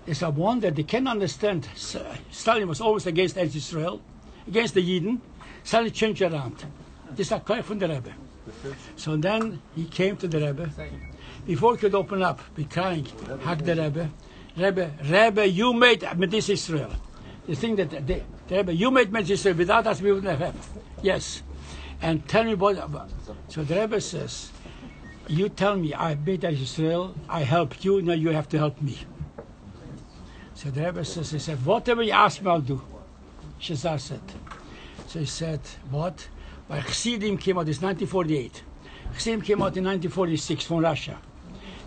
It's a wonder they can't understand. Stalin was always against Israel, against the Yidden. Suddenly changed around. This is a call from the Rebbe. So then he came to the Rebbe. Before he could open up, be crying, hug the Rebbe. Rebbe, you made Medis Israel. The thing that the Rebbe, you made Medis Israel. Without us, we wouldn't have. Yes. And tell me what. So the Rebbe says, you tell me I made Israel, I helped you, now you have to help me. So the Rebbe says, he said, whatever you ask me, I'll do. Shazar said. So he said, what? Well, Chassidim came out, it's 1948. Chassidim came out in 1946 from Russia.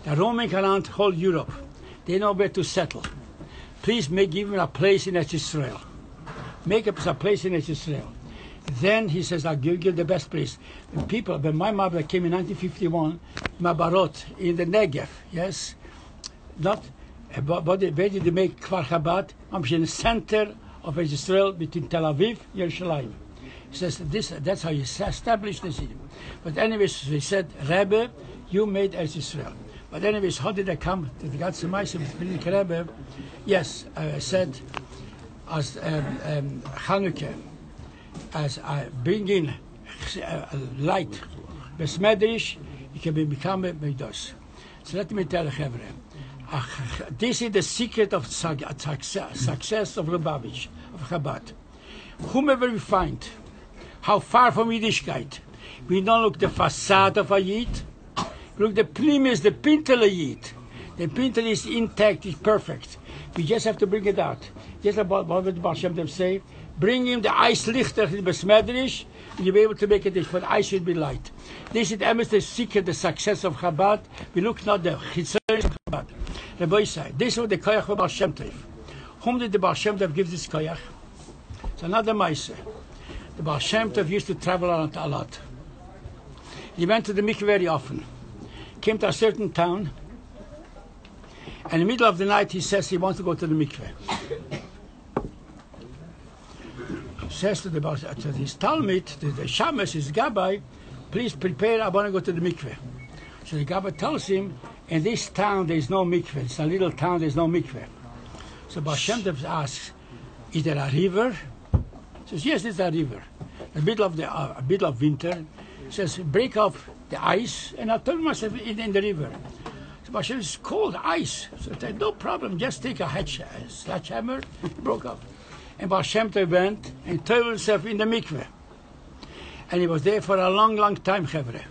They're roaming around whole Europe. They know where to settle. Please give me a place in Israel. Make up a place in Israel. Then he says, I'll give you the best place. When my mother came in 1951, Mabarot, in the Negev, yes? Where did they make Kfar Chabad? In the center of Israel, between Tel Aviv and Yerushalayim. He says, that's how he established the city. But anyways, he said, Rebbe, you made Israel. But anyways, how did I come to the God's Meisim with the Rebbe? Yes, I said, as Chanukah, as I bring in light, Besmedrish, it can become a Megdos. So let me tell you, this is the secret of success of Lubavitch, of Chabad. Whomever we find, how far from Yiddishkeit, we don't look the facade of a Yid, we look the primus, the pintel Yid. The pintel is intact, is perfect. We just have to bring it out. Just about what the Baal Shem Tov say, bring him the ice lichter in Besmedrish, and you'll be able to make it, for the ice should be light. This is the secret, the success of Chabad. We look not the Chitzon of Chabad. Rabbi said, this was the koyach of Baal Shem Tov. Whom did the Baal Shem Tov give this koyach? It's another Maise. The Baal Shem Tov used to travel around a lot. He went to the mikveh very often. Came to a certain town, and in the middle of the night he says he wants to go to the mikveh. Says to his Talmud, to the Shamas, his Gabbai, please prepare, I want to go to the mikveh. So the Gabbai tells him, in this town there is no mikveh. It's a little town, there is no mikveh. So Baal Shem Tov asks, is there a river? He says, yes, there's a river. In the middle of winter, he says, break off the ice, and I'll turn myself in the river. So Baal Shem Tov says, cold ice. So I said, no problem, just take a sledgehammer, broke off. And Baal Shem Tov went and threw himself in the mikveh. And he was there for a long, long time, Chevre.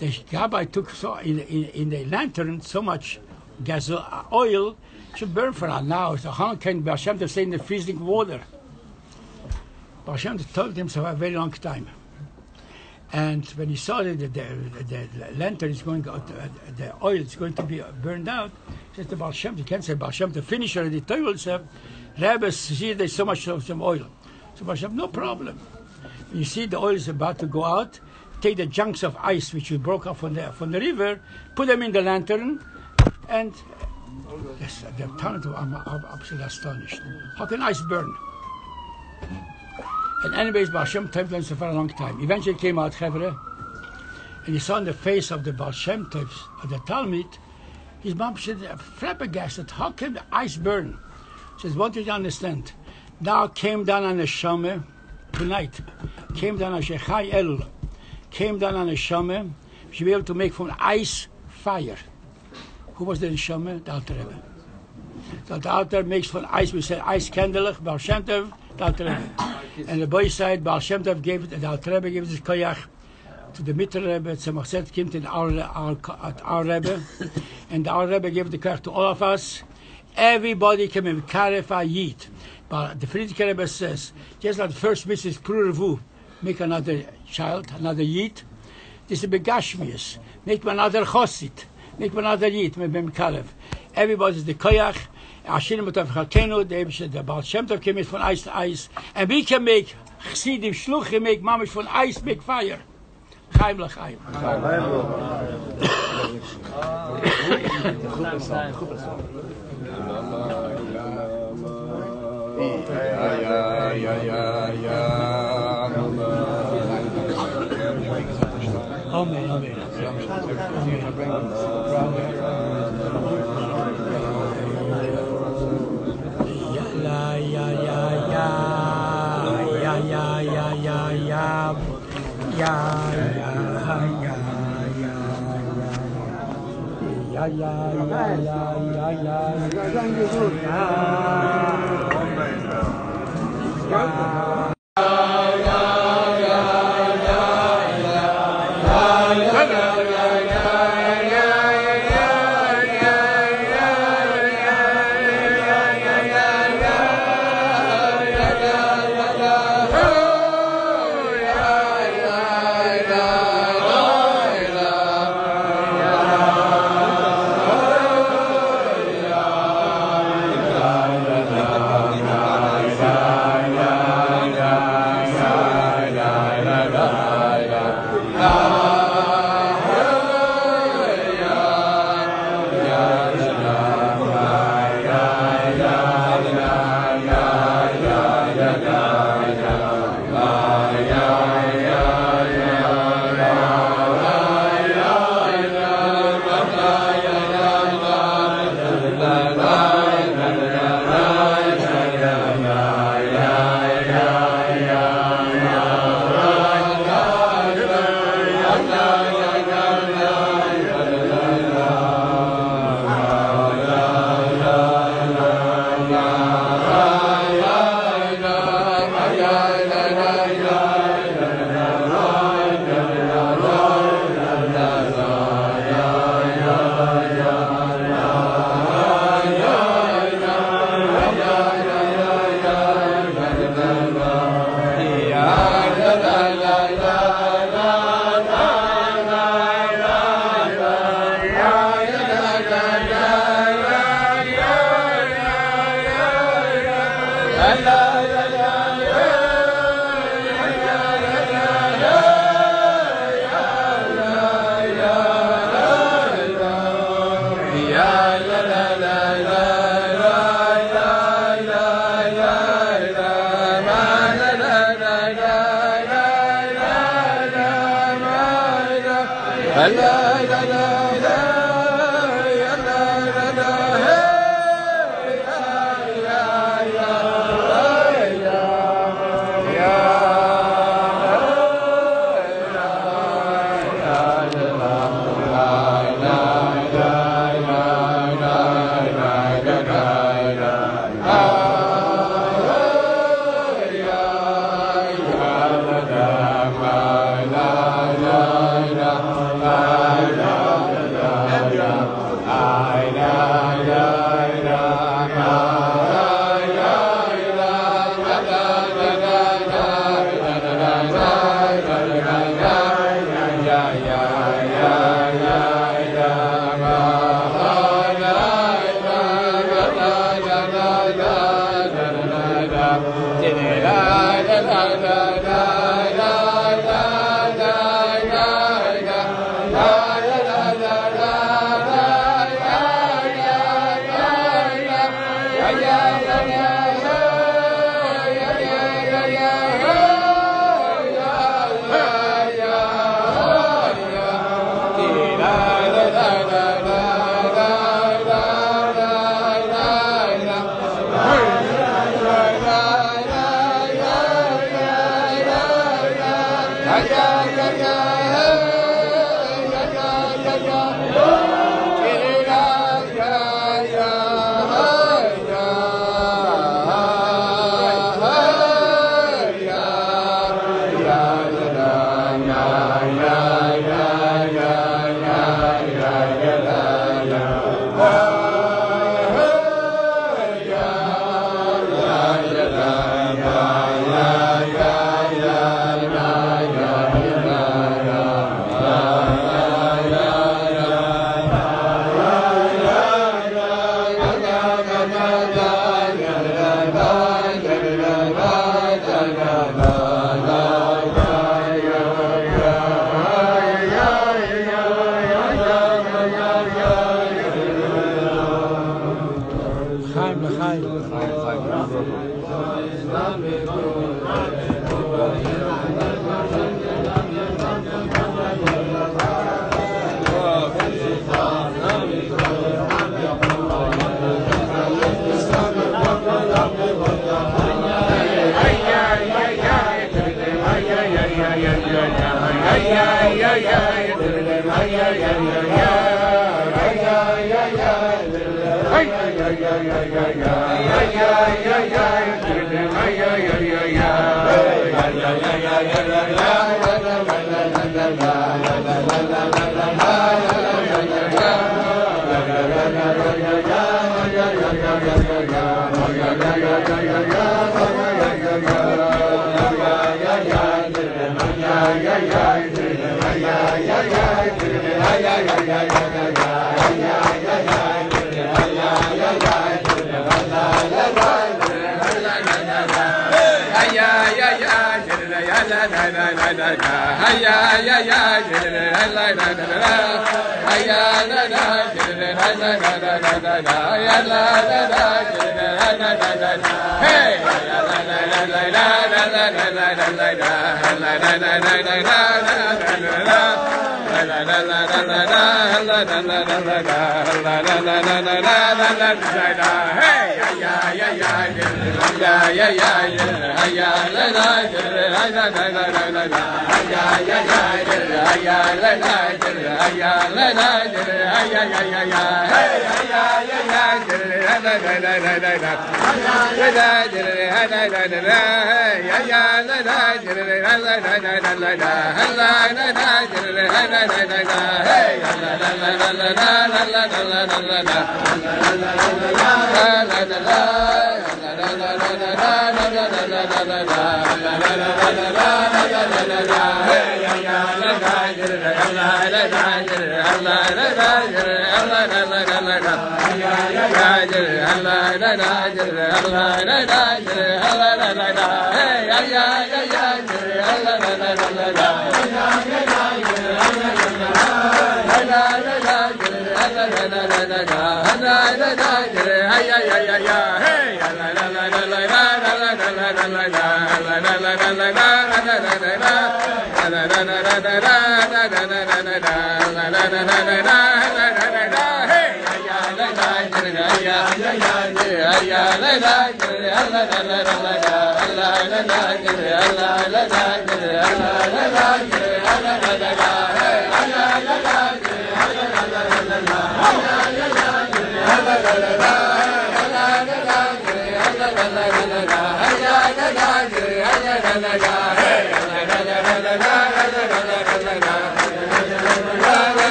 the Rabbi took so in the lantern so much gas oil should burn for an hour. So how can Baal Shem Tov stay in the freezing water? Baal Shem Tov told him for a very long time. And when he saw that the lantern is going out, the oil is going to be burned out, he said to Baal Shem Tov, you can't say Baal Shem Tov, finish already. Told himself, Rabbi, see there's so much of some oil. So Baal Shem Tov, no problem. When you see the oil is about to go out, take the chunks of ice which you broke off from the river, put them in the lantern, and yes, the talent I'm absolutely astonished. How can ice burn? And anyways, Baal Shem Tov learned for a long time. Eventually came out Chevre, and he saw in the face of the Baal Shem Tov, of the Talmud, his mom said, flabbergasted, how can the ice burn? He says, what did you understand? Now came down on the Neshama, tonight, came down on Shechai El, came down on the Neshama, she be able to make from ice fire. Who was the Neshama? The Alter Rebbe. So the Alter makes from ice, we say ice candle, Baal Shem Tov, the Alter Rebbe. And the boy side, Baal Shem Tov gave it, the Alter Rebbe gave this koyach to the Mitter Rebbe, Tzemach Tzedek came to our Rebbe, and our Rebbe gave the koyach to all of us. Everybody can be karef a yid. But the Friedrich Rebbe says, just like the first Mrs. Krurevu, make another child, another yid. This is begashmius. Make another chosid. Make another yid, maybe karef. Everybody's the koyach. Ashirim B'Tov Chalkenu, the Baal Shem Tov came in from ice to ice, and we can make Chassidim Shluchim, make mamish from ice, make fire. Chaim l'chaim. Amen, amen. la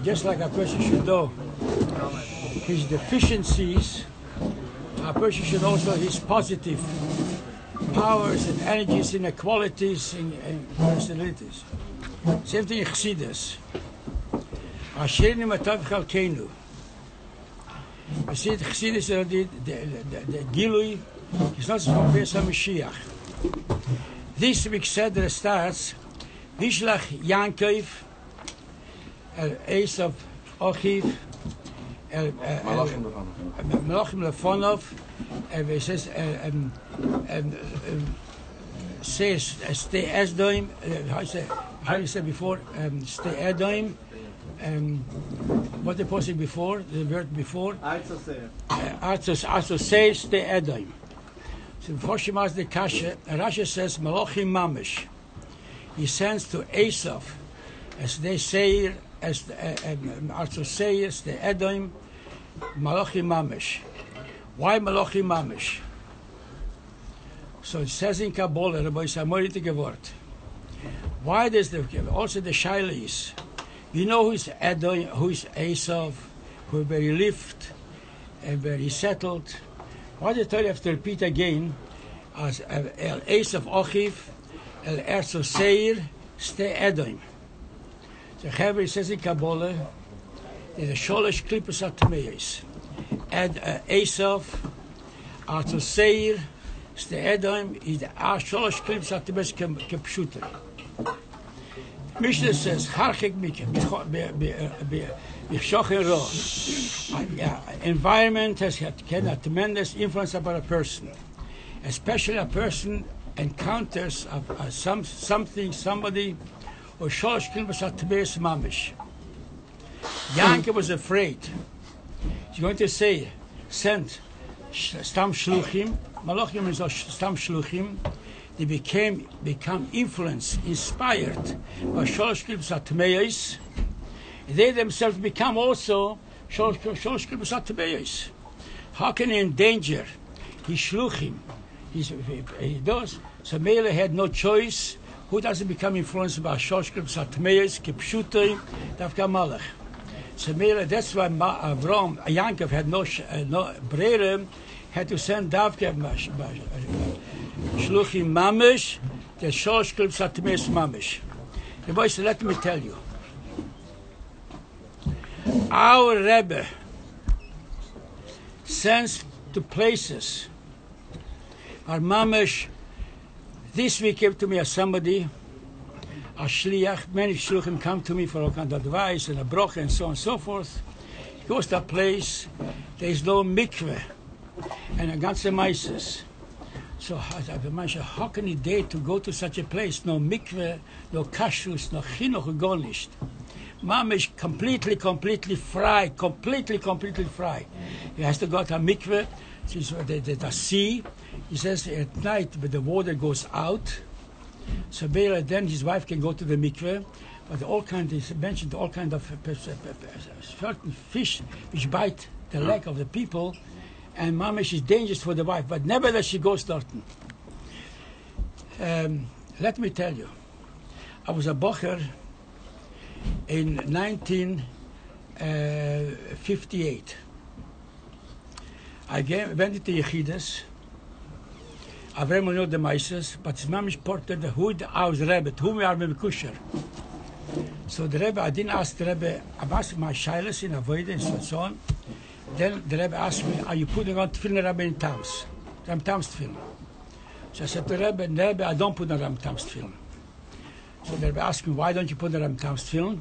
Just like a person should know his deficiencies, a person should also his positive powers and energies and qualities and personalities. Same thing in Chassidus. Asherini matav chalkeinu. We see the Chassidus, the Gilui, is not from Pesach Mashiach. This week said that it starts, Vishlach Yankov, Esav Ochiv, Malachim Lefonov, and it says, stay Esdoim, how you said before, stay Edom, what the posting before, the word before? Arthos say, stay Edom. So before she asks the Kasha, Rashi says, Malachim Mamish. He sends to Esav, as they say, as Arthos says, the Edom, Malachim Mamish. Why Malachim Mamish? So it says in Kabbalah, Rabbi Samorite Gewort. Why does also the Shailis? You know who's Edom, who's Esav, who very lived and very settled. Why the Torah have to repeat again as El Esav Ochiv, El Erzo Seir, Ste Edom. So Chaver says in Kabbalah, the Sholosh Klippus Atmeis. Esav, Erzo Seir, Ste Edom, is the Sholosh Klippus Atmeis Kepshuter. Mishnah says, Harchik environment has had a tremendous influence upon a person. Especially a person encounters somebody or Shalosh Kilbas Atmeis Mamish. Yankee was afraid. He's going to say, send Stam Shluchim, Malachim is Stam Shluchim, they become influenced, inspired by Shalosh Kilbas Atmeis. They themselves become also Shalosh Kilbas Atmeis. How can he endanger his Shluchim? He does. So Mele had no choice. Who doesn't become influenced by Shalosh Kilbas Atmeis, Kipshutei, Davka Malach? So Mele, that's why Avram, Yankov had no Brere, had to send Davka Shluchim Mamish, the Shalosh Kilbas Atmeis Mamish. The boys, let me tell you. Our Rebbe sends to places. Our mamish, this week came to me as somebody, a shliach, many shluchim come to me for all kind of advice and a brocha and so on and so forth. He goes to a place, there is no mikveh and a ganze meises. So how can he dare to go to such a place? No mikveh, no kashrus, no chinuch, gar nicht. Mamish completely fried, completely fried. He has to go to a mikveh, the sea. He says at night when the water goes out, so then his wife can go to the mikveh, but he mentioned all kind of certain fish which bite the leg of the people, and mamish is dangerous for the wife, but never that she goes dorten. Let me tell you, I was a bocher in 1958. I went to Yechides. I very much know the Meises, but his mom is ported who was Rebbe, whom we are with Kusher. So the Rebbe, I didn't ask the Rebbe, I asked my Shilas in Avodah and so on. Then the Rebbe asked me, are you putting on Tefillin Rebbe in Tams? Ram Tams Tefillin. So I said to the Rebbe, I don't put on Ram Tams Tefillin. So the Rebbe asked me, why don't you put on Ram Tams Tefillin?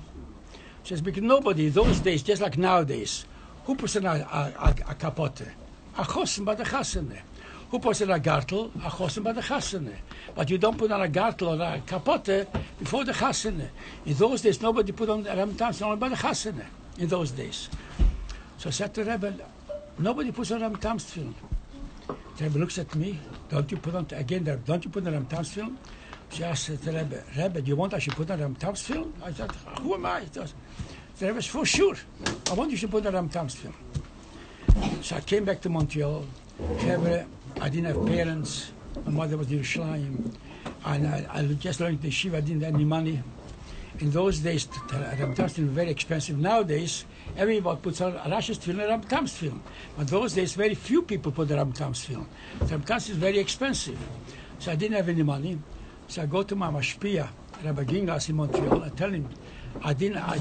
He says, because nobody, those days, just like nowadays, who puts on a kapote? A chosim by the chasene. Who puts on a gartel? A chosim by the chasene. But you don't put on a gartel or a kapote before the chasene. In those days, nobody put on Ram Tams only by the chasene. In those days. So I said to the Rebbe, nobody puts on Ram Tams Tefillin. The Rebbe looks at me, don't you put on Ram Tams Tefillin? She asked the Rebbe, do you want I should put on Ram Tams Tefillin? I said, who am I? The Rebbe said, for sure. I want you to put on Ram Tams Tefillin. So I came back to Montreal. I didn't have parents. My mother was in Yerushalayim. And I just learned the yeshiva. I didn't have any money. In those days, Ram Tams Tefillin were very expensive. Nowadays, everybody puts on Rashi's Tefillin and Ram Tams Tefillin. But those days, very few people put the Ram Tams Tefillin. Ram Tams is very expensive. So I didn't have any money. So I go to my mashpia, Rabbi Gingas in Montreal. I tell him, I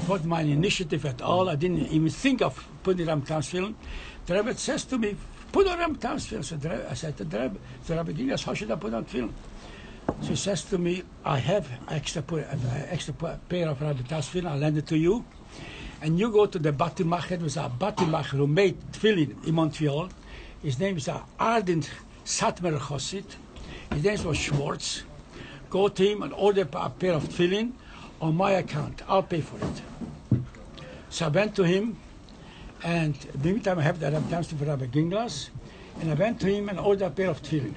put my initiative at all. I didn't even think of putting Ram Tams Tefillin. The Rebbe says to me, put on Ram Tams Tefillin. So I said to the Rebbe, Rabbi Gingas, how should I put on Tefillin? So he says to me, I have extra pair of Rabbi Tams Tefillin. I'll lend it to you. And you go to the Batimacher. There was a Batimacher who made Tefillin in Montreal. His name is Ardent Satmer Chosid. His name was Schwartz. Go to him and order a pair of tefillin on my account. I'll pay for it. So I went to him, and in the meantime I have the Ram Tams for Rabbi Ginglas, and I went to him and ordered a pair of tefillin.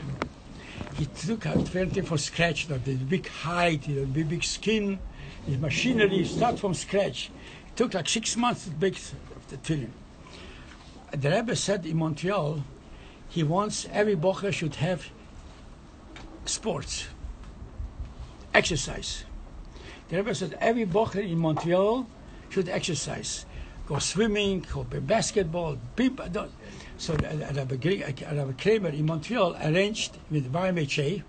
He took a tefillin from scratch, the big height, the big skin, his machinery, start from scratch. It took like 6 months to make the tefillin. The Rebbe said in Montreal, he wants every bocher should have sports. Exercise. The Rebbe said every bocher in Montreal should exercise. Go swimming, go play basketball, people don't. So Rabbi Kramer in Montreal arranged with YMHA.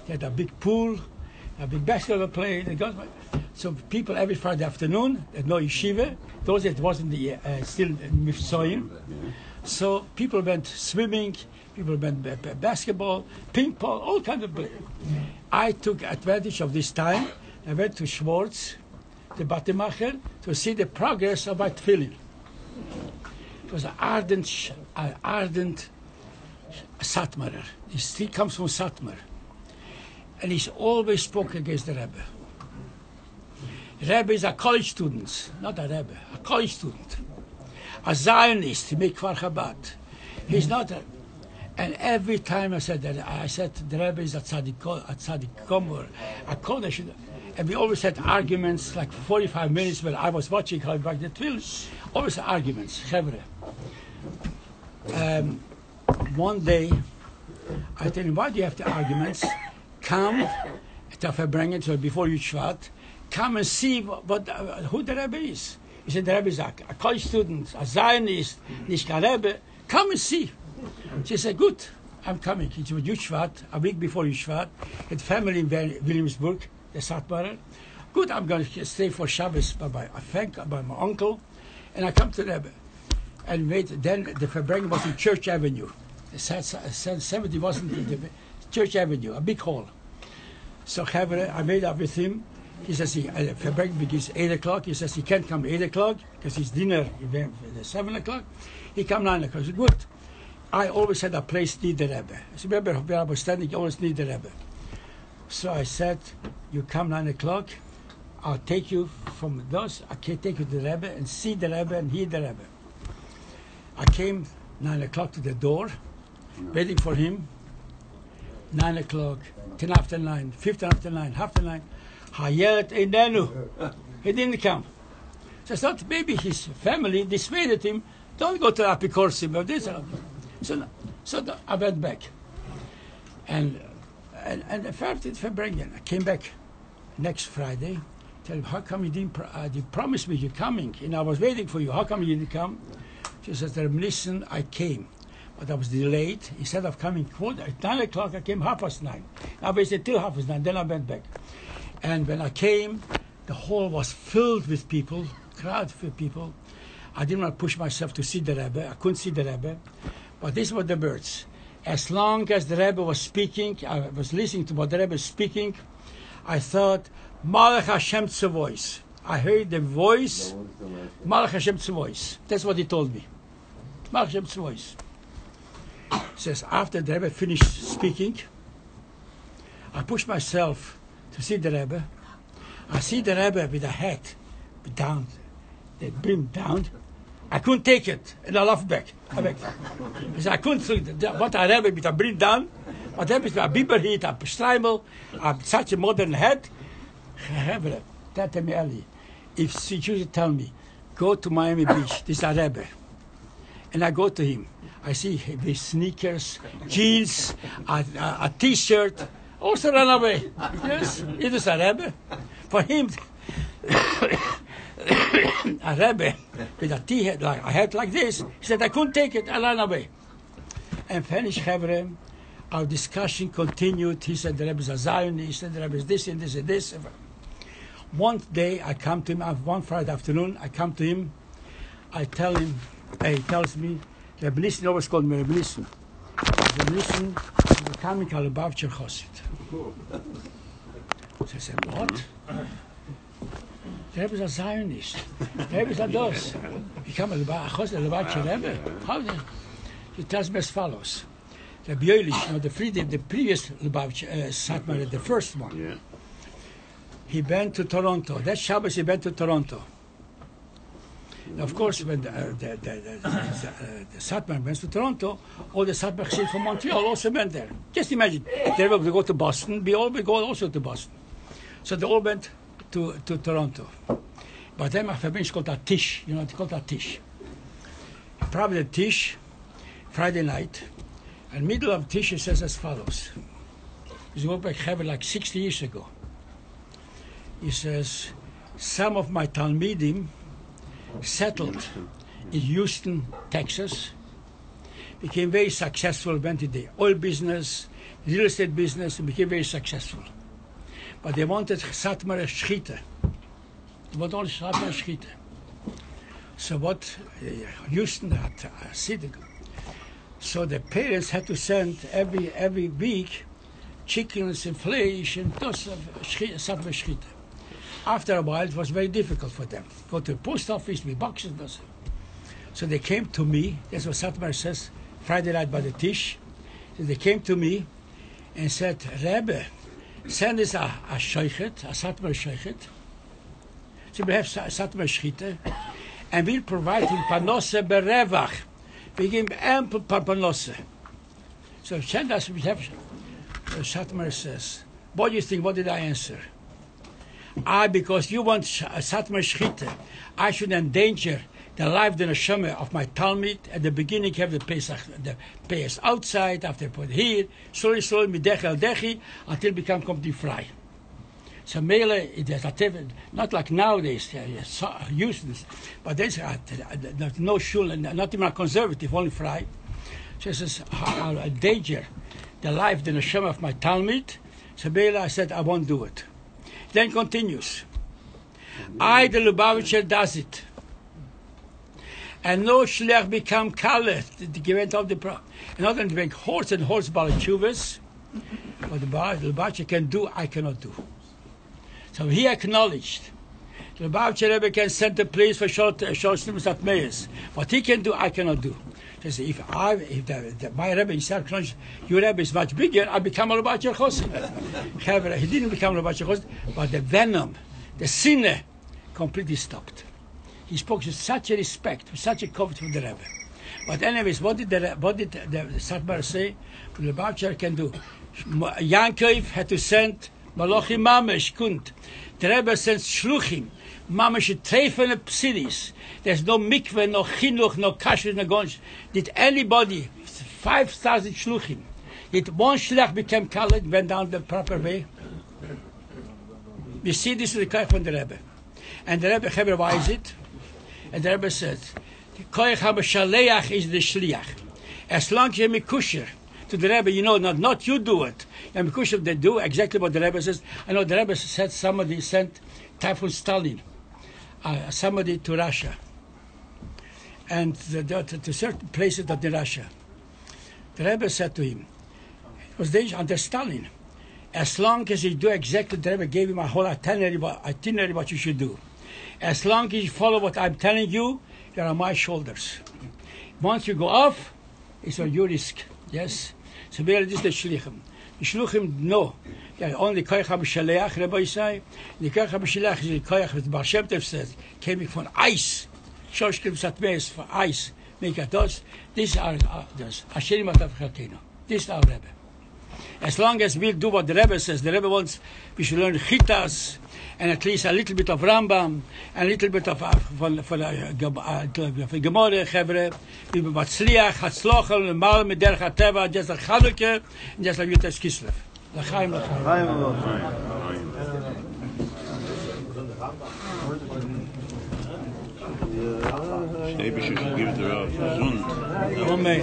They had a big pool, a big basketball play. So people every Friday afternoon, there's no yeshiva. Those it wasn't still Mifsoim. So people went swimming, people went basketball, ping pong, all kinds of play. I took advantage of this time. I went to Schwartz, the Batimacher, to see the progress of my tefillin. It was an ardent Satmarer. He comes from Satmar. And he's always spoke against the Rebbe. Rabbi is a college student, not a Rabbi, a college student. A Zionist, he make Kfar Chabad. He's not a... And every time I said that, the Rabbi is a tzaddikom or a kodesh. And we always had arguments, like 45 minutes when I was watching how back the twill. Always arguments, chevre. One day, I tell him, why do you have the arguments? Come to Farbrengen, so before you Shvat, come and see who the Rabbi is. He said, the Rabbi is a college student, a Zionist, nicht a Rabbi. Come and see. She said, good, I'm coming. It was Yushvat, a week before Yushvat, had family in Williamsburg, the Satmarer. Good, I'm going to stay for Shabbos by my uncle, and I come to the Rebbe. And wait, then the Farbrengen was in Church Avenue. The 70 wasn't the Church Avenue, a big hall. So I made up with him. He says, Farbrengen begins 8 o'clock. He says he can't come 8 o'clock because his dinner event is 7 o'clock. He come 9 o'clock. I said, good. I always had a place near the Rebbe. I said, remember where I was standing, you always need the Rebbe. So I said, you come 9 o'clock, I'll take you from those, I can take you to the Rebbe and see the Rebbe and hear the Rebbe. I came 9 o'clock to the door, waiting for him. 9 o'clock, 10 after 9, 15 after 9, half to 9. Hayet Einenu. He didn't come. So I thought maybe his family dissuaded him, don't go to Apikorsim or this. So I went back. And the fact that Farbrengen, I came back next Friday, tell him, how come you didn't promise me you're coming? And I was waiting for you. How come you didn't come? She says, Nissen, I came. But I was delayed. Instead of coming at 9 o'clock, I came 9:30. I waited till 9:30, then I went back. And when I came, the hall was filled with people, crowd of people. I didn't want to push myself to see the Rebbe. I couldn't see the Rebbe. But these were the words. As long as the Rebbe was speaking, I was listening to what the Rebbe was speaking, I thought, Malach Hashem voice. I heard the voice, Malach Hashem voice. That's what he told me. Malach Hashem voice. He says, after the Rebbe finished speaking, I pushed myself to see the Rebbe. I see the Rebbe with a hat down, the brim down. I couldn't take it, and I laughed back. I said, I couldn't see what a Rebbe with a brim down, what Rebbe with a biber heat, a streimel, such a modern hat. Rebbe, tell me early, if she used to tell me, go to Miami Beach, this is a Rebbe, and I go to him, I see his sneakers, jeans, a T-shirt, also run away. Yes, it is a Rebbe. For him, a Rebbe with a T-head, like a hat like this, he said, I couldn't take it, I ran away. And finished, Chevre, our discussion continued. He said, the Rebbe is a Zionist, he said, the Rebbe is this and this and this. One day, I come to him, one Friday afternoon, I come to him, I tell him, he tells me, Rabbi Nissen always called me Rabbi Nissen. Rabbi Nissen is becoming a Lubavitcher Chosid. So I said, what? The Rebbe is a Zionist. The Rebbe is a dos. Become a Lubavitcher Rebbe? How then? He tells me as follows. Rabbi Yoelish, the previous Lubavitcher, Satmar, the first one, yeah. He went to Toronto. That Shabbos he went to Toronto. Now, of course, when the Satmar went to Toronto, all the Satmar Chassid from Montreal also went there. Just imagine, they were to go to Boston, we all will go also to Boston. So they all went to Toronto. But then my family is called a Tish, it's called a Tish. Probably the Tish, Friday night, and middle of Tish it says as follows. He's going back like 60 years ago. He says, some of my Talmidim settled in Houston, Texas, became very successful, went into the oil business, real estate business, and became very successful. But they wanted Satmar Shchita. They wanted only Satmar Shchita. So what Houston had a city. So the parents had to send every week chickens and flesh and those of Satmar Shchita. After a while, it was very difficult for them. Go to the post office with boxes. So they came to me. That's what Satmar says, Friday night by the Tish. So they came to me and said, Rebbe, send us a sheichet, a Satmar sheichet, So we have Satmar Schite, and we'll provide him Panosse Berevach. We give him ample Panosse. So Shendas we have Satmar says, what do you think? What did I answer? Because you want Satmar Schite, I should endanger the life, the neshama of my Talmud. At the beginning, have the Pesach outside, after put here, slowly, midech el dechi, until become completely free. So Mele, it is not like nowadays, useless, but there's no shul, not even a conservative, only free. So it says, I'll endanger the life, the neshama of my Talmud. So Mele, I said, I won't do it. Then continues, the Lubavitcher does it. And no shliach become kale, the event of the pro. And not only make horse and horse balachuvas, but the Lubavitcher can do, I cannot do. So he acknowledged. The Lubavitcher Rebbe can send the police for short snippets at mayors. What he can do, I cannot do. He said, if my Rebbe himself acknowledged, your Rebbe is much bigger, I become a Lubavitcher Chosin. However, he didn't become a Lubavitcher Chosin, but the venom, the sinner, completely stopped. He spoke with such a respect, with such a comfort for the Rebbe. But anyways, what did the Satmar say? The Lubavitcher can do. Yankov had to send Malochim Mamesh, Kunt. The Rebbe sends Shluchim, Mamesh treffen cities. There's no mikveh, no chinuch, no kashrut, no gonsh. Did anybody, 5,000 Shluchim, did one Shlach became Khaled, went down the proper way? We see this in the Koich from the Rebbe. And the Rebbe revised it. And the Rebbe said, Koich HaMashaleach is the Shliach. As long as you're Mikusher to the Rebbe, you know, not you do it. And Mikusher, they do exactly what the Rebbe says. I know the Rebbe said somebody sent Typhoon Stalin, somebody to Russia. And to certain places that in Russia. The Rebbe said to him, it was dangerous under Stalin. As long as you do exactly, the Rebbe gave him a whole itinerary what you should do. As long as you follow what I'm telling you, you're on my shoulders. Once you go off, it's on your risk. Yes? So where is the Shlichim? The Shluchim know. Yeah, only Koich HaMashaleach, Rabbi say. The Koich HaMashaleach is the Koich, as Baal Shem Tov says, came from ice. Shoshkim Satmeis for ice. Make a dose. These are those. Asherim Atav Chalkeinu. This is our Rebbe. As long as we do what the Rebbe says, the Rebbe wants we should learn Chitas, and at least a little bit of Rambam, and a little bit of Gemore, Chevre, we will Matzliach, Hatzlochel, and Mal, Mederch HaTeva, just like Chanukah, and just like Yutas Kislev. L'chaim, Maybe she should give it to her Zund. Amen.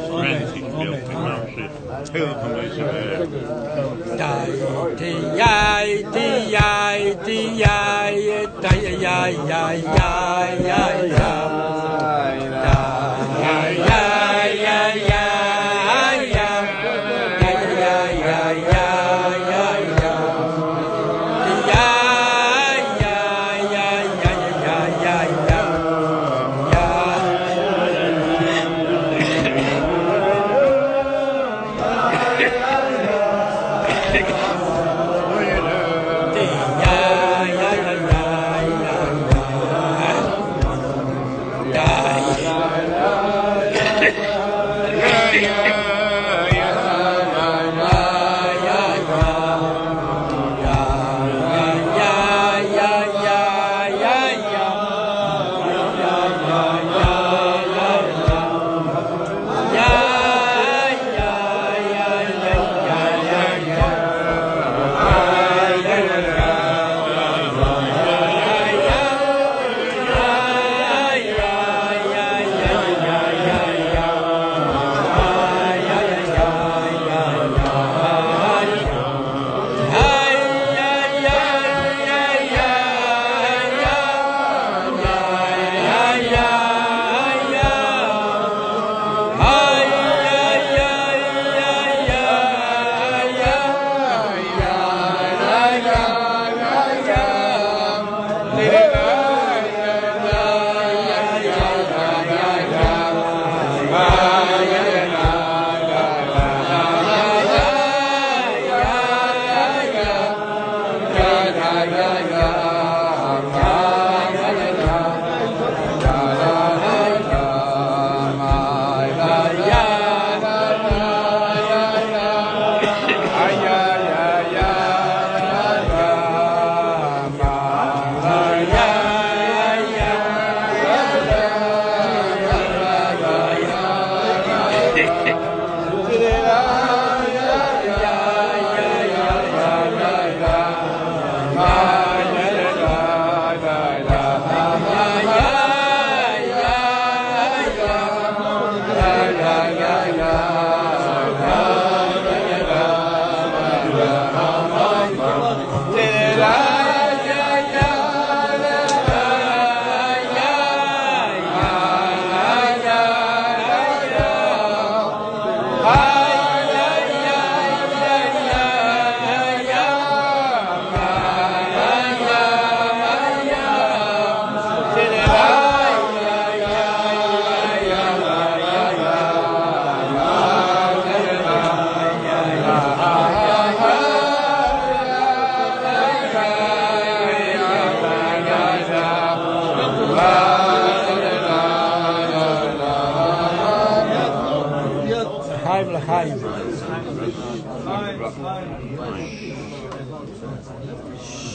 L'chaim, l'chaim.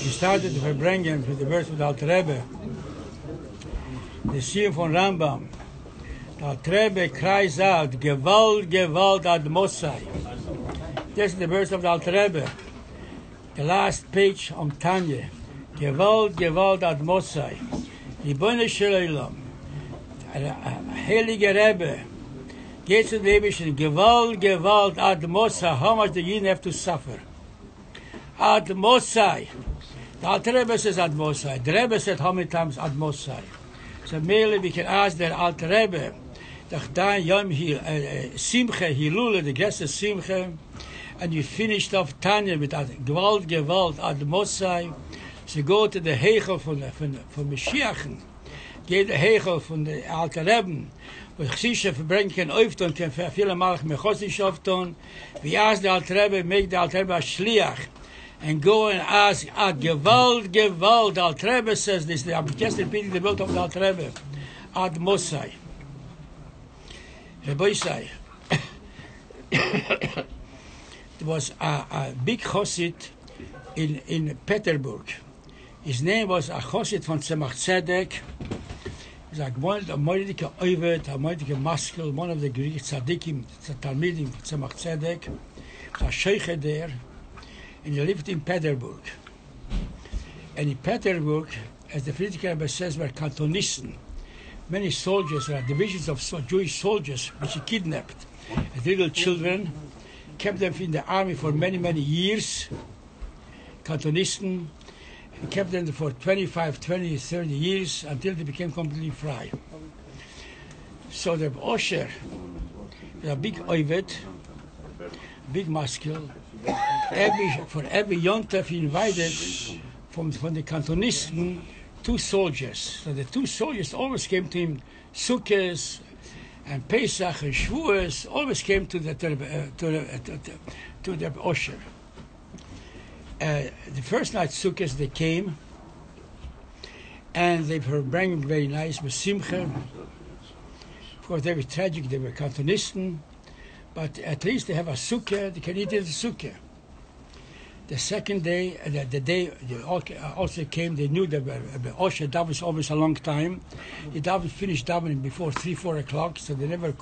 We started the Farbrengen with the verse of the Alter Rebbe. The Siyum von Rambam. The Alter Rebbe cries out, Gewalt, Gewalt ad Mosai. This is the verse of the Alter Rebbe. The last page on Tanya. Gewalt, Gewalt ad Mosai. Ribono shel Olam. Heilige Rebbe. Geht zu dem Ebischen. Gewalt, Gewalt ad Mosai. How much the Yidden have to suffer? Ad Mosai. The Alter Rebbe says ad Mosai. The Rebbe said how many times ad Mosai? So merely we can ask the Alter Rebbe. That dan Yom Simcha Hilula, the guest of Simcha, and you finished off Tanya with Gewalt, Gewalt ad Mosai. So go to the Hegel von Mashiach. Geht der Hegel von der Alter Rebbe. Wo Chsische verbringen kann öfton, kann viele Malach mechosisch öfton. We ask the Alter Rebbe, make the Alter Rebbe a Shliach. And go and ask, Gewalt, Gewalt. The Alter Rebbe says this. I'm just repeating the word of the Alter Rebbe. Ad Mosai. Rabbi say, there was a big Chosid in Peterburg. His name was a Chosid von Tzemach Tzedek. He was a moidike Oived, a moidike Maskel, one of the Greek Tzadikim, Talmidim von Tzemach Tzedek. He was a Sheikh there, and he lived in Peterburg. And in Peterburg, as the Friedrich Rebbe says, were Nissen. Many soldiers, there are divisions of Jewish soldiers which he kidnapped as little children, kept them in the army for many, many years, Kantonisten, and kept them for 25, 20, 30 years until they became completely free. So the Osher, a big Oived, big muscle, for every Yontef he invited from the Kantonisten 2 soldiers. So the 2 soldiers always came to him, Sukkot and Pesach and Shavuos, always came to the Osher. The first night Sukkot they came, and they were bringing very nice with Simcha. Of course, they were tragic, they were Kantonisten, but at least they have a Sukkah, they can eat in the Sukkah. The second day, the day they also came, they knew that Osher davens always a long time. He finished davening before 3, 4 o'clock, so they never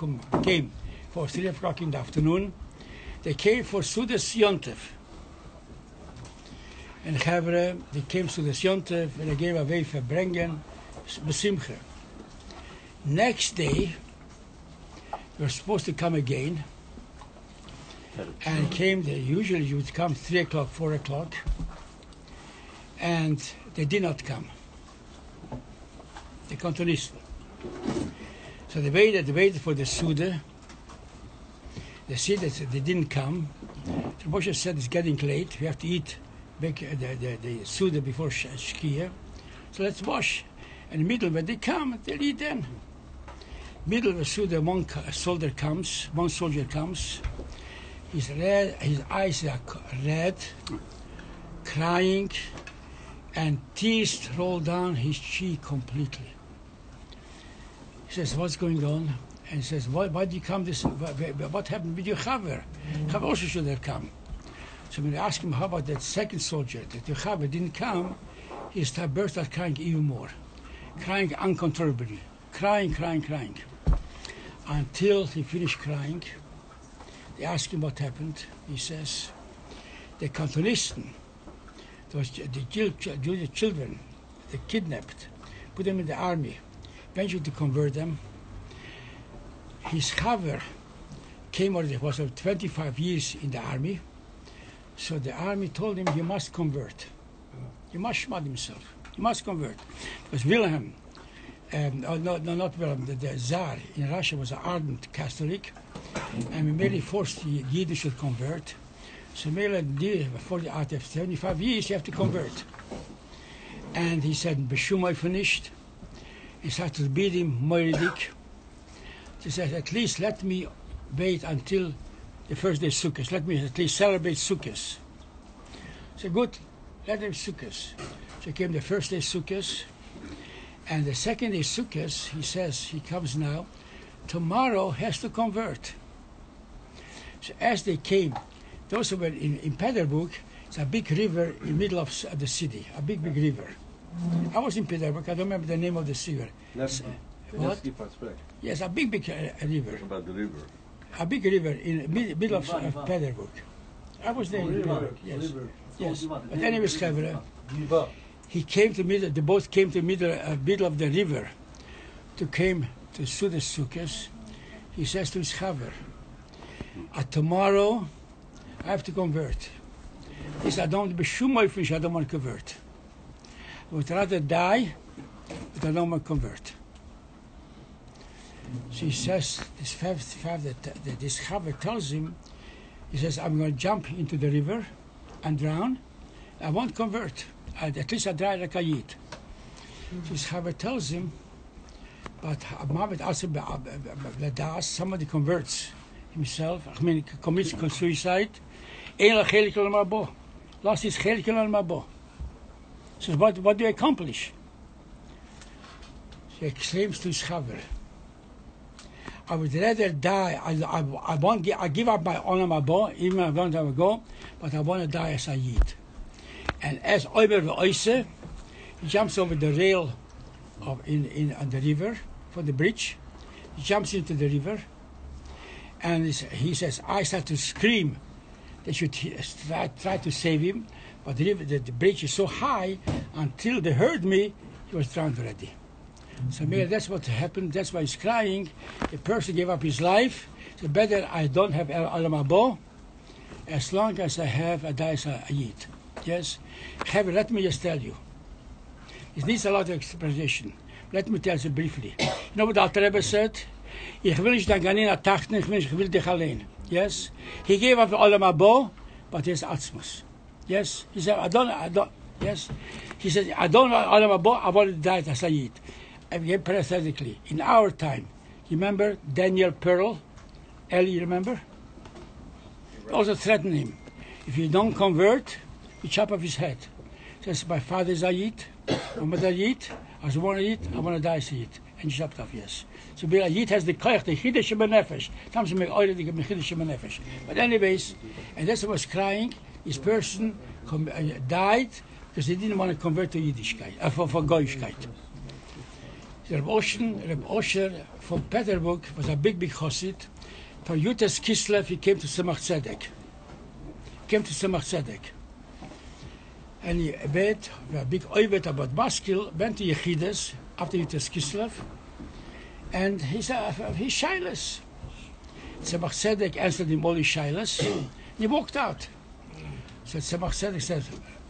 came for 3 o'clock in the afternoon. They came for Sudas Yontef. And Chavre, they came to the Yontef, and they gave away Farbrengen, Besimcha. Next day, we were supposed to come again. And came, usually you would come 3 o'clock, 4 o'clock, and they did not come. The Kantonisten. So they waited for the Suda. They see that they didn't come. The Moshe said it's getting late. We have to eat the Suda before Shkia. So let's wash. In the middle, when they come, they'll eat then. Middle of the Suda, one soldier comes. His eyes are red, crying, and tears roll down his cheek completely. He says, "What's going on?" And he says, "Why did you come this? What happened with your Chaver? Chaver also should have come." So when I asked him, "How about that second soldier that your Chaver didn't come?" He burst out crying even more, crying uncontrollably, crying, until he finished crying. They asked him what happened. He says, the Kantonisten, those the Jewish children, they kidnapped, put them in the army, eventually to convert them. His Chaver came already, was 25 years in the army, so the army told him, you must convert. You must shmad himself. You must convert. Because Wilhelm, not Wilhelm, the Tsar in Russia was an ardent Catholic, and we merely forced the Yiddish to convert. So merely out of 75 years, you have to convert. And he said, Beshumai finished. He started to beat him, Moiridik. He said, at least let me wait until the first day Sukkot. Let me at least celebrate Sukkot. So good, let them Sukkot. So came the first day Sukkot. And the second day Sukkot, he says, he comes now, tomorrow has to convert. So as they came, those who were in Petersburg, it's a big river in the middle of the city, a big river. I was in Petersburg, I don't remember the name of the river. What? Yes, a big river. About the river. A big river in the middle of Petersburg. I was there in Petersburg, yes. Yes. But anyways, he came to middle, the boat came to middle of the river came to Suda Sukkos. He says to his chaver, tomorrow I have to convert. He said, I don't want to convert. I would rather die, but I don't want to convert. So he says, this chaver tells him, he says, I'm going to jump into the river and drown. I won't convert. At least I die like a yid. So his chaver tells him, but somebody converts himself, commits suicide, lost his chelik al mabo. So what do you accomplish? He exclaims to his chaver, I would rather die. I give up my olam haba, even if I don't have a go, but I want to die as a yid. And as Oiber ve'oise, he jumps over the rail on the river for the bridge. He jumps into the river, and he says, I start to scream. They should try to save him, but the bridge is so high, until they heard me, he was drowned already. So maybe that's what happened. That's why he's crying. The person gave up his life. So better I don't have olam haba. As long as I have, I die as a yid. Yes? Let me just tell you. It needs a lot of explanation. Let me tell you briefly. You know what the Alter Rebbe said? Ich will nicht gehen nach Tachten, ich will dich allein. Yes? He gave up olam haba, but he's atzmos. Yes? He said, I don't, yes? He said, I don't want olam haba, I want to die as a yid. Again, parenthetically, in our time, you remember Daniel Pearl? Eli, you remember? Also threatened him. If you don't convert, you chop off his head. Says, my father is a yid, my mother yid, I was born a yid, I want to die as a yid. And you chopped off, yes. So a yid has the koyach, the chidesh benefesh. Sometimes you make oil, the chidesh benefesh. But anyways, and that's what was crying. This person died because he didn't want to convert to Yiddishkeit, for Goyishkeit. Reb Osher from Petersburg was a big chassid. For Yutas Kislev, he came to Tzemach Tzedek. And he read a big oivet about Maskil, went to Yechides after Yutas Kislev, and he said, he's shyless. Tzemach Tzedek answered him all his shyless, and he walked out. So Tzemach Tzedek said,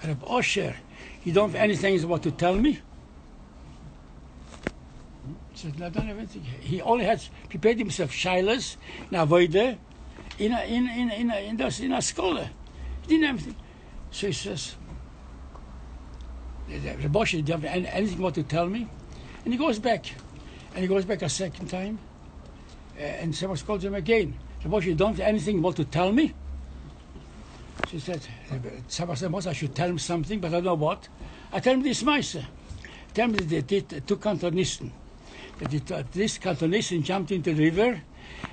Reb Osher, you don't have anything about to tell me? He said, I don't have anything. He only had prepared himself shilas in avoide in a scholar. He didn't have anything. So he says, Rabbi, do you have anything more to tell me? And he goes back. And he goes back a second time. And someone calls him again. Rabbi, you don't have anything more to tell me? So he said, someone said, I should tell him something, but I don't know what. I tell him this Meise. Tell him that they did two cantor Nissen. This cantor Nissen jumped into the river,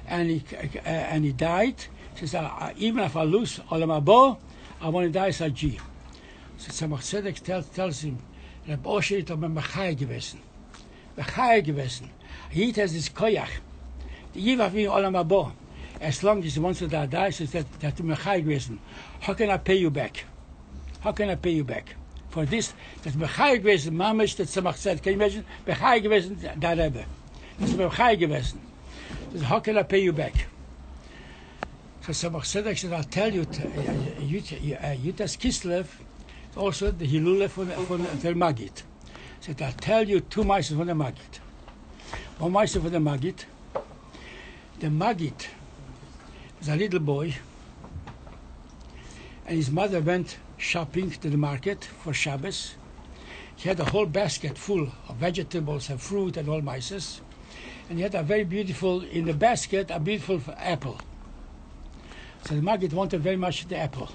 and he died. He says, even if I lose olam haba, I want to die as a G. So Tzemach Tzedek tells him, Rabbi Osher ist aber Machai gewesen. Machai gewesen. Yid has this koyach. The Yid of me olam haba. As long as he wants to die, so that Machai gewesen. How can I pay you back? How can I pay you back? For this, that's Machai gewesen, Mamish, that Tzemach Tzedek. Can you imagine? Machai gewesen, da Rebbe. That's Machai gewesen. So how can I pay you back? So Tzemach Tzedek said, I'll tell you, Yutas Kislev, also the Hilule from the Magid. Said, I'll tell you two mice from the Magid. One mice from the Magid. The Magid was a little boy, and his mother went shopping to the market for Shabbos. He had a whole basket full of vegetables and fruit and all mices. And he had a very beautiful, in the basket, a beautiful apple. So the Magid wanted very much the apple.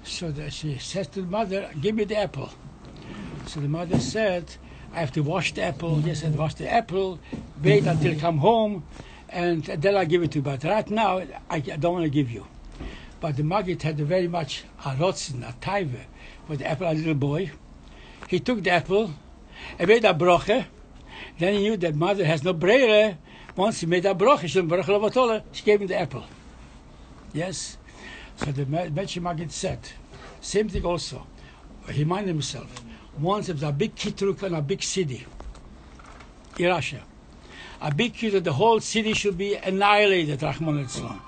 So she says to the mother, give me the apple. So the mother said, I have to wash the apple. Yes, I wash the apple, wait until I come home, and then I'll give it to you. But right now, I don't want to give you. But the Maggid had very much a rotzen, a taive for the apple, a little boy. He took the apple and made a broche. Then he knew that mother has no breire. Once he made a broche, she gave him the apple. Yes? So the Maggid said, same thing also. He reminded himself, once there was a big kitruk and a big city in Russia. A big kitruk, the whole city should be annihilated, Rahman al-Islam.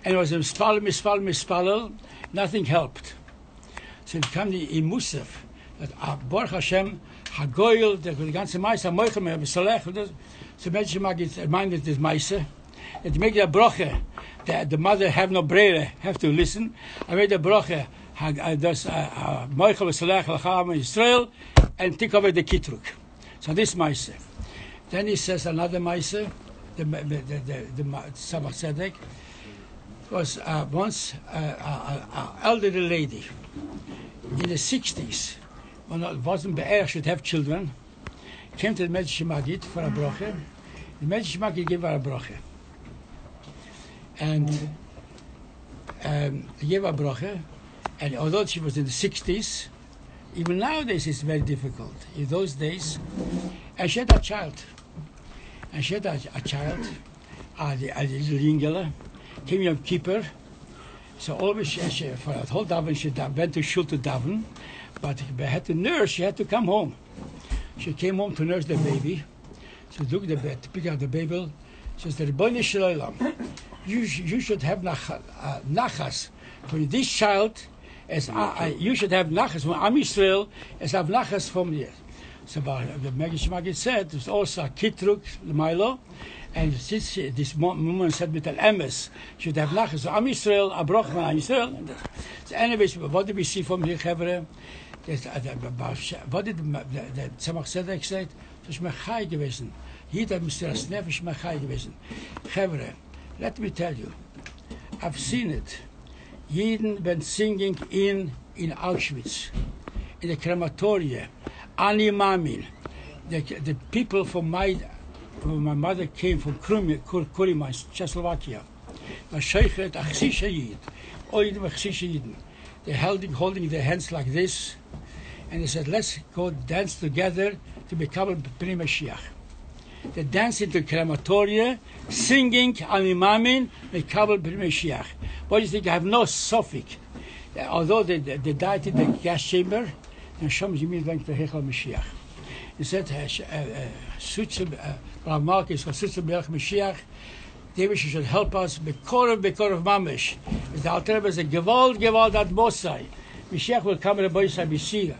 And it was mispalel, nothing helped. So it came in Musaf, that Baruch Hashem, Hageula, the ganze Meise, Mangel, Besalech, so Medjim Maggid reminded this Meise, that to make a broche, that the mother have no breire, have to listen. I made a broche, Mangel, Besalech, Lacham, Israel, and take away the kitruk. So this Meise. Then he says another Meise, the Samach Tzedek, was once an elderly lady in the 60s, when it wasn't be'er should have children, came to the Medjim Maggid for a broche. The Medjim Maggid gave her a broche. And he gave her a broche, and although she was in the 60s, even nowadays it's very difficult. In those days, and she had a child. And she had a child, a little Yingele, came Yom Kippur, so always she for the whole daven she went to shul to daven, but had to nurse. She had to come home. She came home to nurse the baby. She took the bed to pick up the baby. She says, "The Rebbeinu Shalom, you should have nachas for this child, as you should have nachas from Am Yisrael, as have nachas from you." So the Maggid said, "There's also a kitruk l'maylo." And since this woman said with an emes, should have nachas. So Am Yisrael, a broch from Am Yisrael. So anyways, what did we see from here, Chevre? What did the Tzemach Tzedek say? Das ist mechai gewesen. Jeder müsste das Nefesh mechai gewesen. Chevre, let me tell you, I've seen it. Jeden been singing in Auschwitz, in the crematoria, Ani Mamin. The people from my mother came from Kurima, Czechoslovakia. They're holding their hands like this, and they said, let's go dance together to become Bnei Mashiach. They dance into crematoria, singing Animamin, Mekabel Bnei Mashiach. What do you think? I have no suffix. Although they died in the gas chamber, and Shom Jimin went to Hechel Mashiach. He said, Rav Malkis, Mashiach, David should help us, Bekorav Mamish. The Alter Rebbe is a Gewalt at Mosai. Mashiach will come in the Boisai Bishira.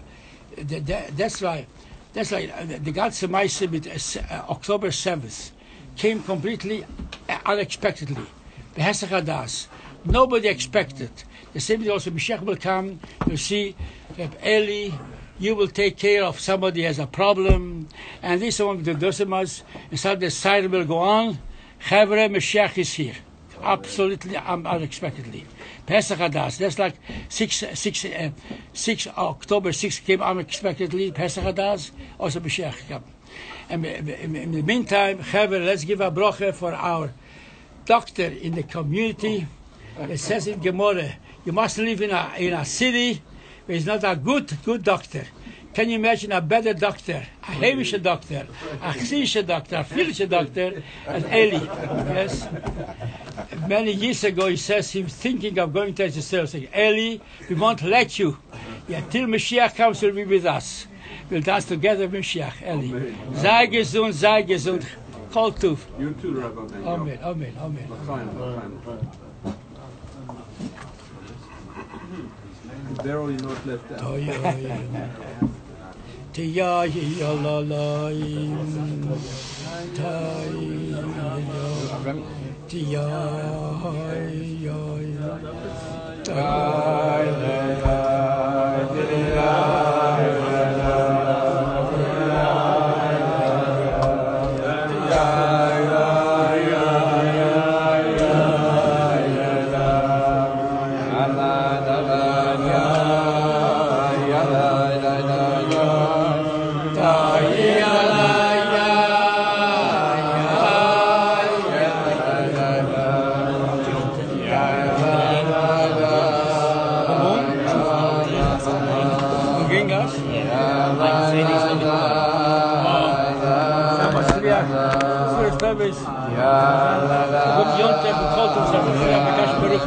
That's why the ganze Meise with October 7th came completely unexpectedly. Behesach. Nobody expected. The same thing also, Mashiach will come, you see, Eli, you will take care of somebody who has a problem, and this one the Dosimas, and so the siren will go on. Chavre, Mashiach is here. Absolutely unexpectedly. Pesach Hadas, that's like 6 October 6 came unexpectedly. Pesach Hadas, also Mashiach came. And in the meantime, Chavre, let's give a broche for our doctor in the community. It says in Gemara, you must live in a city where it's not a good doctor. Can you imagine a better doctor, a Hevische doctor, a Chsische doctor, a Filische doctor, as Eli? Yes. Many years ago, he says he was thinking of going to Israel, saying, Eli, we won't let you. Yeah, till Mashiach comes, will be with us. We'll dance together with Mashiach, Eli. Sei gesund, kol tuv. You too, Rabbi. Amen. Barely not left out. Oh, yeah. Tiya ya la la tiya Gut Jonte bekommt uns aber für Bakash Baruch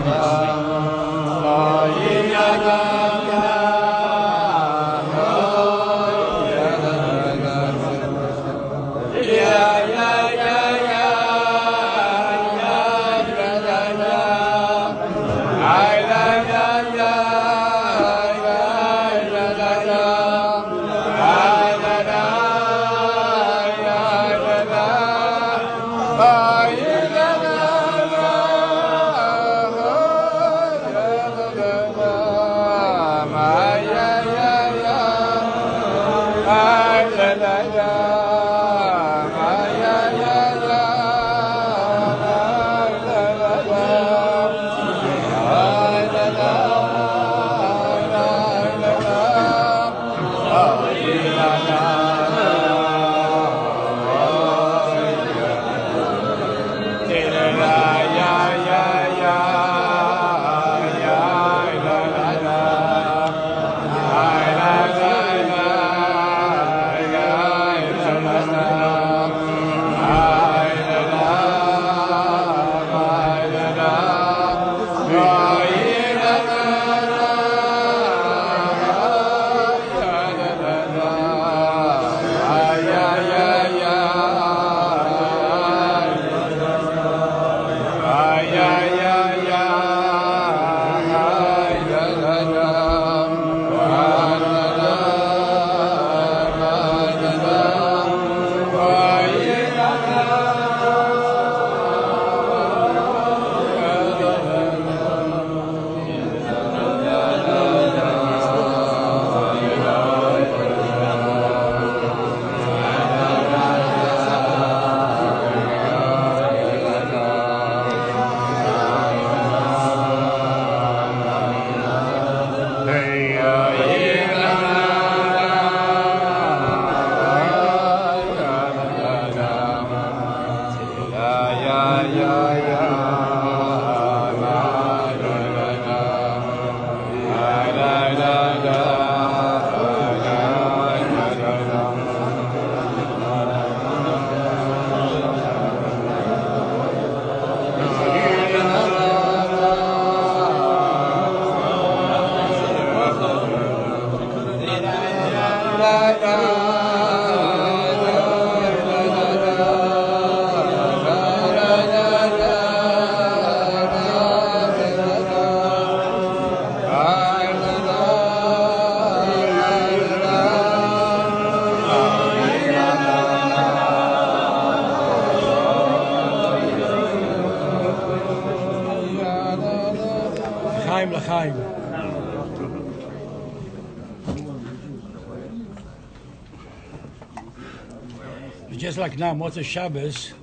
Just like now, Motzei Shabbos,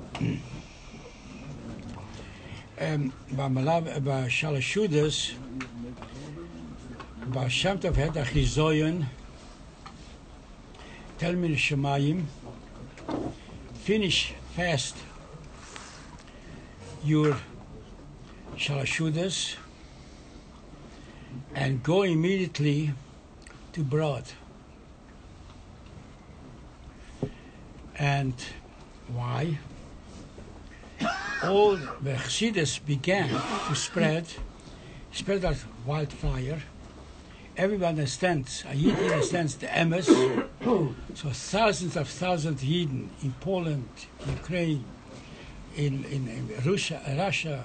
Shalashudas, Shem Tov had a chizoyon, Tel Min Shemayim, finish fast your Shalashudas, and go immediately to Broad. And why? All the Chassidus began to spread like wildfire. Everyone understands, a Yid understands the emes. So thousands of Yidden in Poland, Ukraine, in Russia,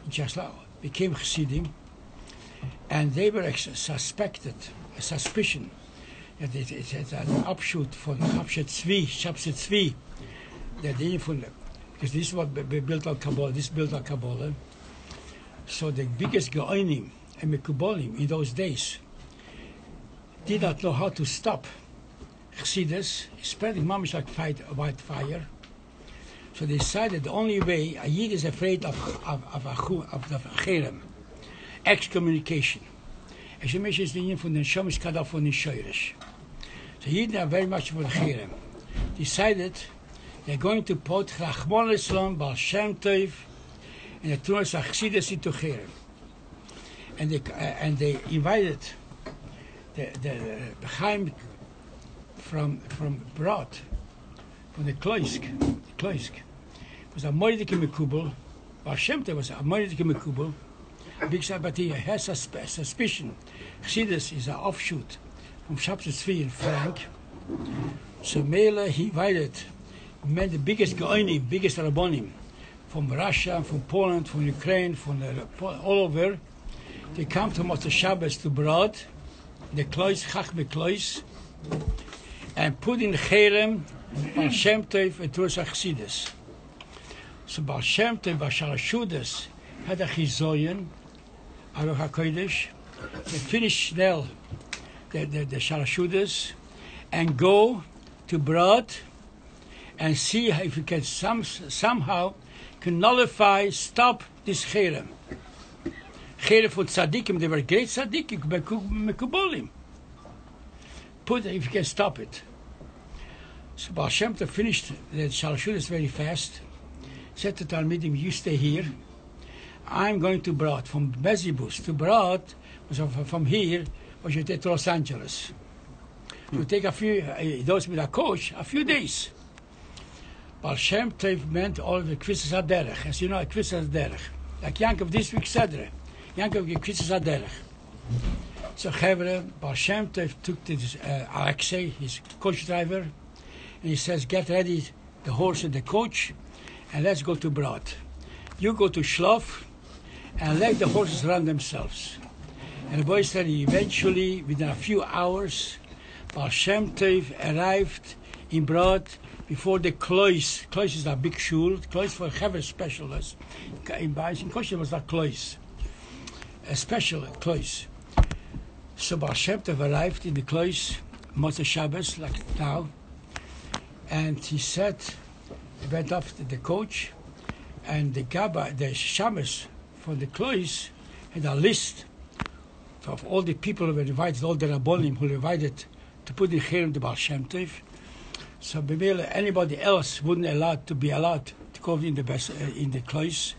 in Czechoslovakia, became Chassidim. And they were suspected, a suspicion, that it's an offshoot from Shabshet Tzvi, that they because this is what built on Kabbalah, So the biggest Geonim and Mekubolim in those days did not know how to stop Chassidus spreading mamish like wildfire. So they decided the only way a Yid is afraid of the Cherem, excommunication. Excommunication is the union from the Shomish Kadal from the Shoirish. So Yidden are very much for the Cherem. Decided they're going to put Rachmon Islam, Baal Shem Tov, and the Tunas Chassidus into Cherem. And they invited the Chaim from abroad, from the Kloisk. was a moedige mekubel. Baal Shem Tov was a moedige mekubel. Big said, but he has a suspicion. Chassidus is an offshoot from chapter 3 in Frank. So Mele, he invited met the biggest Gaonim, biggest Rabbonim from Russia, from Poland, from Ukraine, from all over. They come to Motzei Shabbos to Brod, the Klois, Chachme Klois, and put in Cherem Baal Shem Tov and Torah Chassidus. So Baal Shem Tov, Basharashudas, had a chizoyen, Aruch HaKodesh. They finish snel the Sharashudas and go to Brod and see if you can somehow can nullify, stop this Cherem. Cherem for tzaddikim, they were great tzaddikim, mekubolim. Put if you can stop it. So Baal Shem Tov finished the Sharashudas very fast. Said to Talmidim, you stay here. I'm going to Brod. From Bezibus to Brod, from here, was you take to Los Angeles. You take a few, those with a coach, a few days. Baal Shem Tov meant all the Kvisas HaDerech. As you know, Kvisas HaDerech. Like Yankov this week, Sedre. Yankov Kvisas HaDerech. So Chevre, Baal Shem Tov took this Alexei, his coach driver, and he says, get ready the horse and the coach, and let's go to Brod. You go to Shlof, and let the horses run themselves. And the boy said eventually, within a few hours, Baal Shem Tov arrived in Brod before the Klois. Klois is a big shul. Klois for Chevre specialists. In Kosher was a Klois. A special Klois. So Baal Shem Tov arrived in the Klois, Motzei Shabbos, like now, and he said, he went off to the coach, and the Gabbai, the Shabbos from the Klois had a list of all the people who were invited, all the Rabbonim who were invited to put in Cherem the Baal Shem Tov. So anybody else wouldn't be allowed to go in the Klois.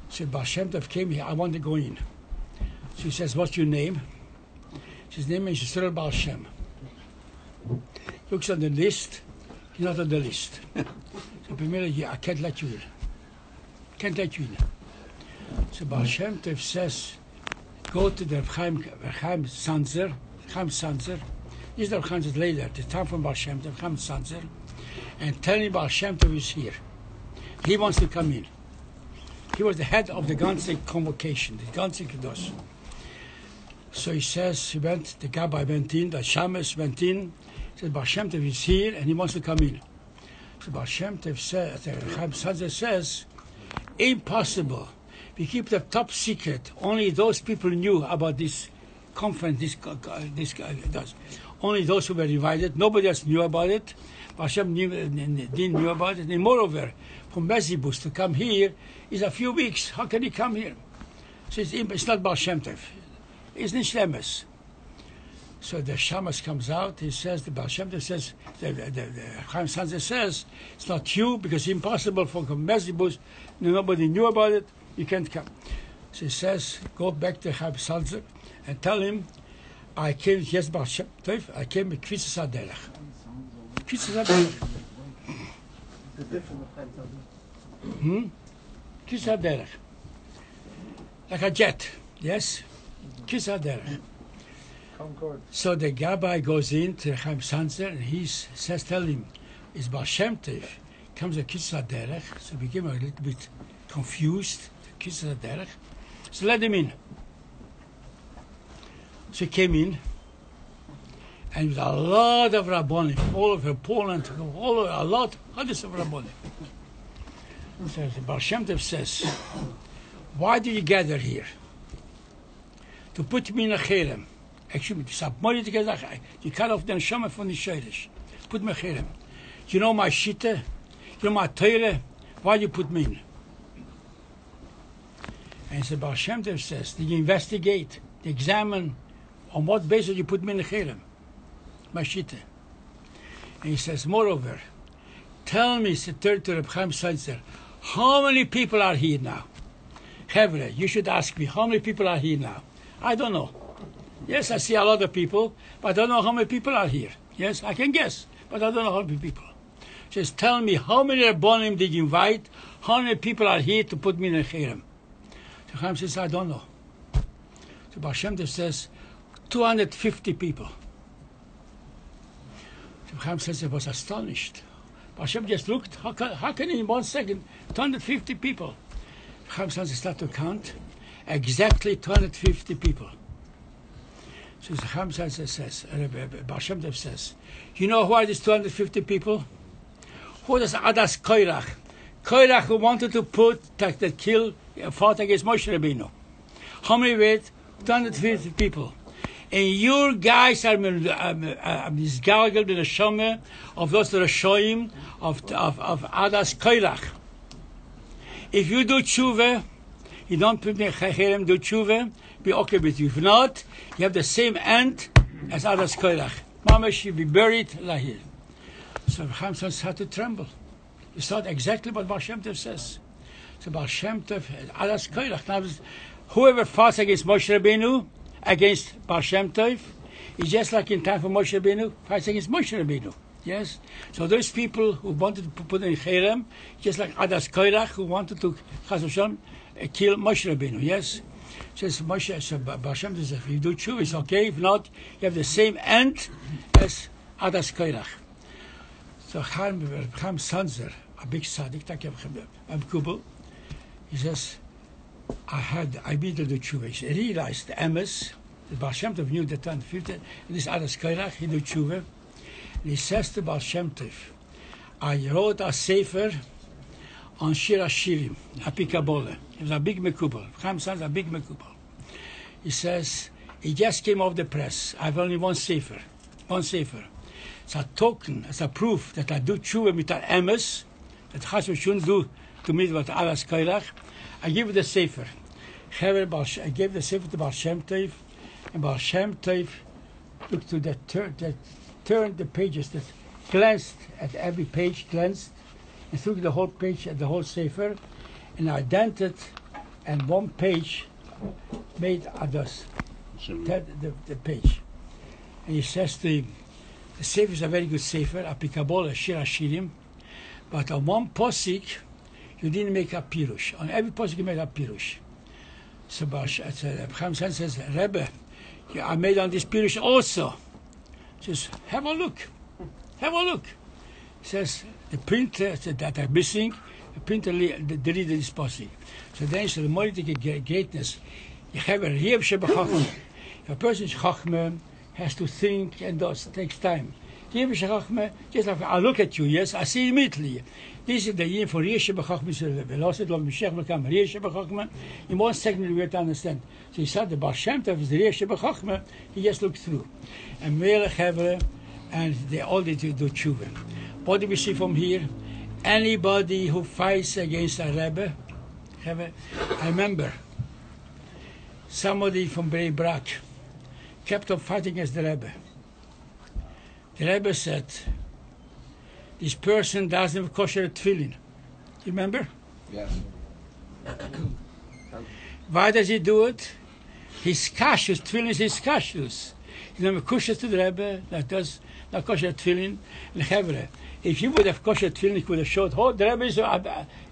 So Baal Shem Tov came here, I want to go in. So he says, what's your name? His name is Yisrael Baal Shem. Looks on the list, he's not on the list. So I can't let you in. Can't let you in. So Baal Shem Tov says, go to the Chaim Sanzer. This is the Chaim Sanzer later, the time from Baal Shem Tov, Chaim Sanzer, and tell him Baal Shem Tov is here. He wants to come in. He was the head of the Ganze convocation, the Ganze Kedos. So he says, the Gabbai went in, the Shamas went in, said Baal Shem Tov is here and he wants to come in. So Baal Shem Tov says, Chaim Sanzer says, impossible. We keep the top secret. Only those people knew about this conference, this does. Only those who were invited. Nobody else knew about it. Baal Shem didn't knew about it. And moreover, from Bezibus to come here is a few weeks. How can he come here? So it's not Baal Shem Tov. It's Nishlemes. So the Shamas comes out. He says, the Baal Shem Tov says, the Chaim Sanzer says, it's not you because it's impossible for Bezibus. Nobody knew about it. You can't come. So he says, go back to Chaim Sanzer and tell him, I came, yes, Baal Shem Tov, I came with Kvisas HaDerech. Kvisas HaDerech. Kvisas HaDerech. Like a jet, yes? Kvisas HaDerech. So the Gabbai goes in to Chaim Sanzer and he says, tell him, it's Baal Shem Tov. Comes a Kvisas HaDerech. So we became a little bit confused. Kvisas HaDerech. So let him in. So he came in, and with a lot of Rabbonim, all over Poland, hundreds of Rabbonim. So the Baal Shem Tov says, why do you gather here? To put me in a Cherem. Actually, you cut off the neshama from the Sheiresh. Put me in a Cherem. You know my Shitte? You know my Teire? Why do you put me in? And the Baal Shem Tov says, did you investigate, examine, on what basis you put me in the Cherem? My Shitte. And he says, moreover, tell me, said to Reb Chaim Sanzer, how many people are here now? Chevre, you should ask me, how many people are here now? I don't know. Yes, I see a lot of people, but I don't know how many people are here. Yes, I can guess, but I don't know how many people. Just tell me how many Rabbonim did you invite? How many people are here to put me in a cherem? So Chaim says, I don't know. So Baal Shem Tov says, 250 people. So Chaim says, I was astonished. Baal Shem just looked, how can in 1 second, 250 people? Chaim says, start to count, exactly 250 people. So Chaim says, Baal Shem Tov says, you know who are these 250 people? Who is Adas Koirach? Koirach who wanted to kill, fought against Moshe Rabbeinu. How many were it? 250 people. And your guys are misgalgal in the Shomer of those Rashoim of Adas Koirach. If you do tshuva, you don't put me cherem, do tshuva, be okay with you. If not, you have the same end as Adas Koirach. Mama should be buried lahir. So Chaim had to tremble. He thought exactly what Baal Shem Tov says. So Baal Shem Tov, Adas Koirach. Now, whoever fights against Moshe Rabbeinu, against Baal Shem Tov, is just like in time for Moshe Rabbeinu, fights against Moshe Rabbeinu. Yes? So those people who wanted to put in cherem, just like Adas Koirach, who wanted to kill Moshe Rabbeinu. Yes? Says Moshe, so Baal Shem Tov says, if you do tshuva, it's okay. If not, you have the same end as Adas Koirach. So Chaim Sanzer, a big tzaddik, he says, I beat the tshuva. He realized the emes, the Baal Shem Tov knew the 250, and this Adas Koirach, he do tshuva. And he says to Baal Shem Tov, I wrote a sefer on Shir HaShirim, a Kabbalah. It was a big mekubal. Chaim Sanzer, a big mekubal. He says, it just came off the press. I have only one sefer. It's a token, it's a proof that I do tshuva with an emes, that Chassid shouldn't do to me what Adas Koirach. I give the sefer. I gave the sefer to Baal Shem Tov, and Baal Shem Tov looked to turned the pages, that glanced at every page, glanced, and took the whole page and the whole sefer, and indented, and one page made Adas, the page. And he says to him, the sefer is a very good sefer, a Kabbalah, Shir HaShirim, but on one posik, you didn't make a pirush. On every posik you made a pirush. So Chaim says, Rebbe, I made on this pirush also. He says, have a look. He says, the printer that are missing, the printer deleted this posik. So then he said, the more greatness, you have a riev shebachachma. If a person is chachma, has to think, and it takes time. Just like I look at you, yes, I see immediately. This is the year for Riesh B'Chachma. We lost it, L'Mishech become Riesh B'Chachma. In 1 second we have to understand. So he said the Baal Shem Tov is the Riesh B'Chachma. He just looked through. And Melech Hevre, and they all did do tshuva. What do we see from here? Anybody who fights against a Rebbe, I remember somebody from Bnei Brak kept on fighting against the Rebbe. The Rebbe said, this person doesn't have kosher tefillin. You remember? Yes. Why does he do it? His kashrus, tefillin is his kashrus. He's not kosher to the Rebbe, that does not kosher tefillin. If you would have kosher tefillin, he could have showed, oh, the Rebbe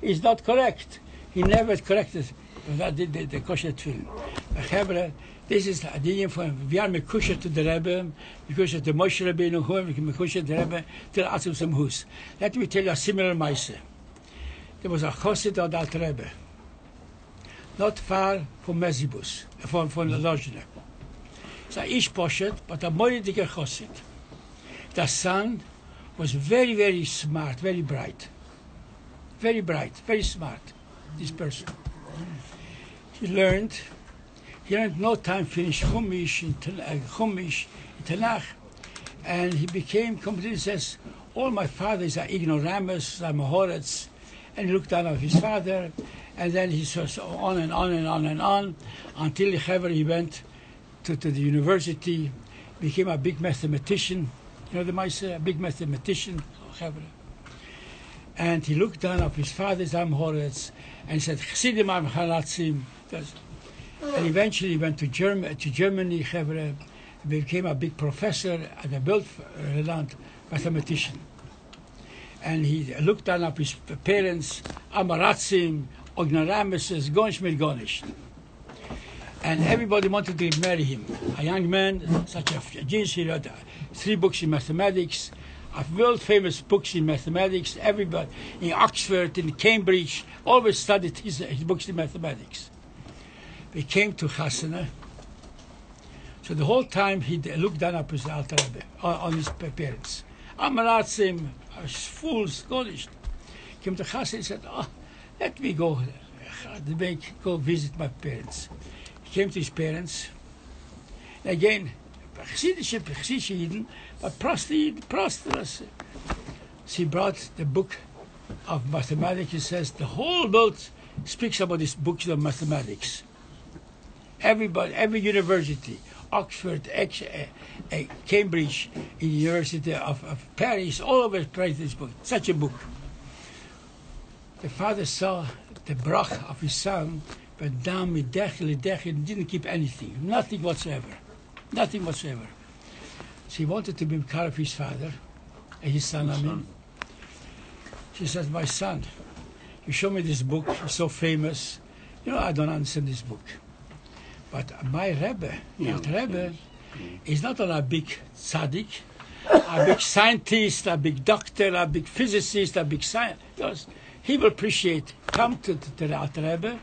is not correct. He never corrected the kosher tefillin. This is the idea for we are mekusher to the Rebbe, because of the Moshe Rabbeinu, who we mekusher to the Rebbe till Atzum Samhus. Let me tell you a similar maise. There was a chosid of that Rebbe, not far from Mezibus, from Lozhne. It's a ish poshet, but a moediger chosid. The son was very, very smart, very bright, very smart. This person. He learned no time finished Chumash in Tanakh, and he became completely says, all my fathers are ignoramus, I'm a horetz, and he looked down on his father, and then he saw on and on, until he went to the university, became a big mathematician, you know the Maisa, a big mathematician, and he looked down on his father's Am Horetz, and he said, Chassidim Am Chalatzim, and eventually he went to Germany, became a big professor at the Bildland mathematician. and he looked down at his parents, Amaratzim, Ognorameses, Gonish mit Gonish. And everybody wanted to marry him. A young man, such a genius, he wrote 3 books in mathematics, world-famous books in mathematics. Everybody in Oxford, in Cambridge, always studied his books in mathematics. We came to Chasana. So the whole time he looked down at his Alter Rebbe, on his parents. Amaratzim, fools, Scottish. Came to Chasana and said, let me go visit my parents. He came to his parents. And again, Chassidische Yidden, but prosperous. She brought the book of mathematics. He says the whole world speaks about this book of mathematics. Everybody, every university, Oxford, Cambridge, in the University of Paris, all over praise this book. Such a book. The father saw the brach of his son, but down with didn't keep anything, nothing whatsoever. Nothing whatsoever. So he wanted to be care of his father, and his son, I mean. She says, my son, you show me this book, it's so famous. I don't understand this book. But my Rebbe, Rebbe, is not only a big tzaddik, a big scientist, a big doctor, a big physicist, a big scientist. He will appreciate, come to the Alter Rebbe,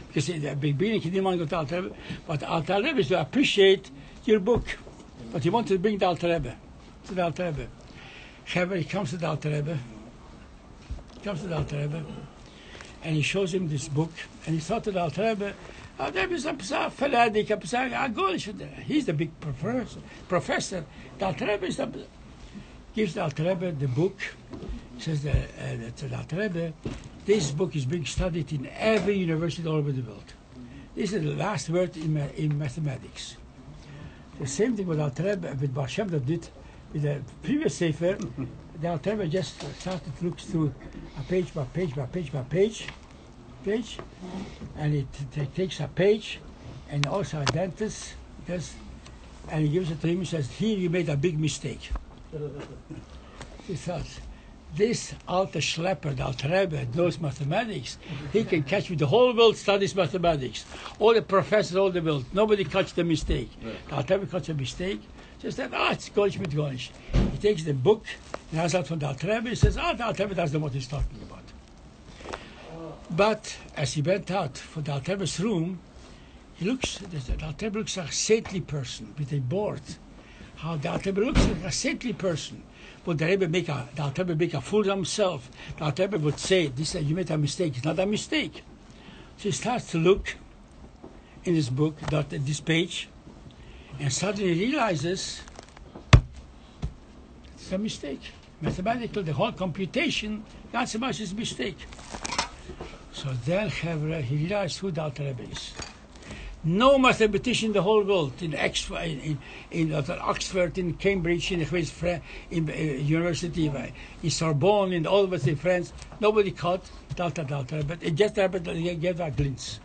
because in the beginning he didn't want to go to Alter Rebbe, but Alter Rebbe is to appreciate your book. But he wanted to bring the Alter Rebbe, to the Alter Rebbe. He comes to the Alter Rebbe, and he shows him this book, and he thought to the Alter Rebbe, he's the big professor. The Alter Rebbe gives the Alter Rebbe the book. He says to the Alter Rebbe, this book is being studied in every university all over the world. This is the last word in mathematics. The same thing with Alter Rebbe, with Baal Shem Tov did with the previous Sefer. The Alter Rebbe just started to look through a page by page, and it takes a page, and also a dentist, and he gives it to him and says, here you made a big mistake. He thought, this Alter Schlepper, the Alter Rebbe, knows mathematics. He can catch with the whole world studies mathematics. All the professors, all the world. Nobody catch the mistake. The Alter Rebbe catch a mistake. Just said, it's Gonish mit Gonish. He takes the book, and has out from the Alter Rebbe. He says, the Alter Rebbe doesn't know what he's talking about. But as he went out from the Alter Rebbe's room, the Alter Rebbe looks like a saintly person with a board. How the Alter Rebbe looks like a saintly person. Would the Alter Rebbe make a fool of himself? The Alter Rebbe would say, you made a mistake. It's not a mistake. So he starts to look in his book, this page, and suddenly realizes it's a mistake. Mathematically, the whole computation, not so much is a mistake. So then he realized who the Alter Rebbe is. No mathematician in the whole world, in Oxford, in Cambridge, in University, in Sorbonne, in all of us in France, nobody caught the Alter Rebbe, but just the Rebbe gave a glimpse.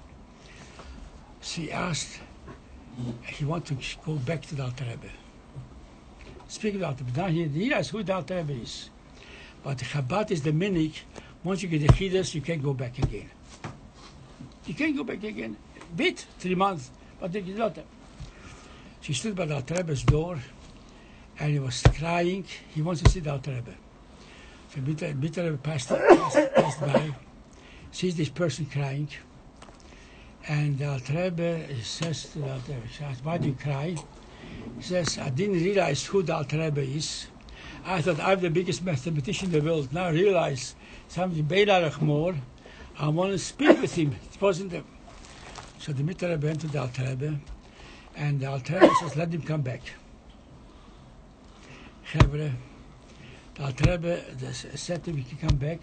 So he asked, he wanted to go back to the Alter Rebbe. Speaking of the Alter Rebbe, now he realized who the Alter Rebbe is. But the Chabad is the minik. Once you get the Chidus, you can't go back again. You can't go back again. Wait 3 months, but they did not. She stood by the Alter Rebbe's door, and he was crying. He wants to see the Alter Rebbe. So the Alter Rebbe passed by, sees this person crying, and the Alter Rebbe says to the Alter Rebbe, why do you cry? He says, I didn't realize who the Alter Rebbe is. I thought I'm the biggest mathematician in the world. Now I realize something more. I want to speak with him. It wasn't the... So the Alter Rebbe went to the Alter Rebbe, and the Alter Rebbe says, let him come back. The Alter Rebbe said to him, he can come back.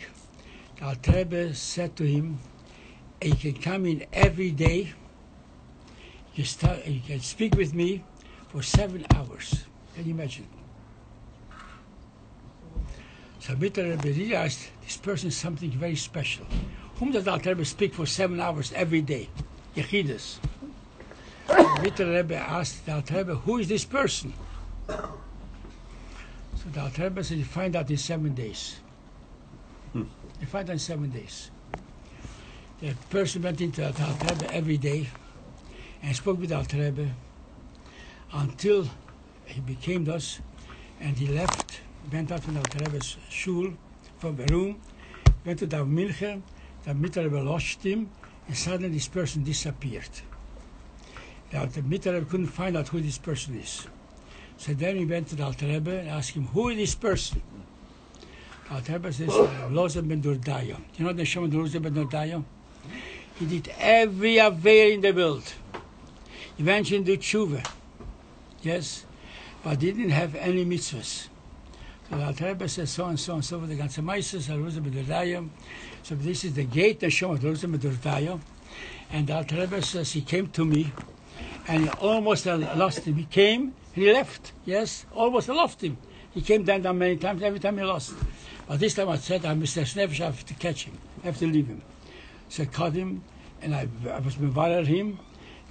The Alter Rebbe said to him, he can come in every day. You can speak with me for 7 hours. Can you imagine? So Alter Rebbe realized this person is something very special. Whom does the Alter Rebbe speak for 7 hours every day? Yechidus. Alter Rebbe asked the Alter Rebbe, who is this person? So the Alter Rebbe said, you find out in 7 days. You find that in 7 days. The person went into the Alter Rebbe every day and spoke with the Alter Rebbe until he became thus, and he left, went out from the Alter Rebbe's shul, from the room, went to the Mangel, the Alter Rebbe lost him, and suddenly this person disappeared. The Alter Rebbe couldn't find out who this person is. So then he went to the Alter Rebbe and asked him, who is this person? The Alter Rebbe says, Loza ben Durdayo. You know the Neshama Loza ben Durdayo? He did every affair in the world. Eventually did tshuva. Yes? But he didn't have any mitzvahs. So the Alter Rebbe says so and so and so for the ganze Meises, Loza ben Durdayo. So this is the gate Neshama Loza ben Durdayo. And the Alter Rebbe says he came to me and he almost lost him. He came and he left. Yes? Almost lost him. He came down many times, every time he lost. But this time I said, I'm Mr. Snefesh, I have to catch him. I have to leave him. So I caught him, and I was mevarer him,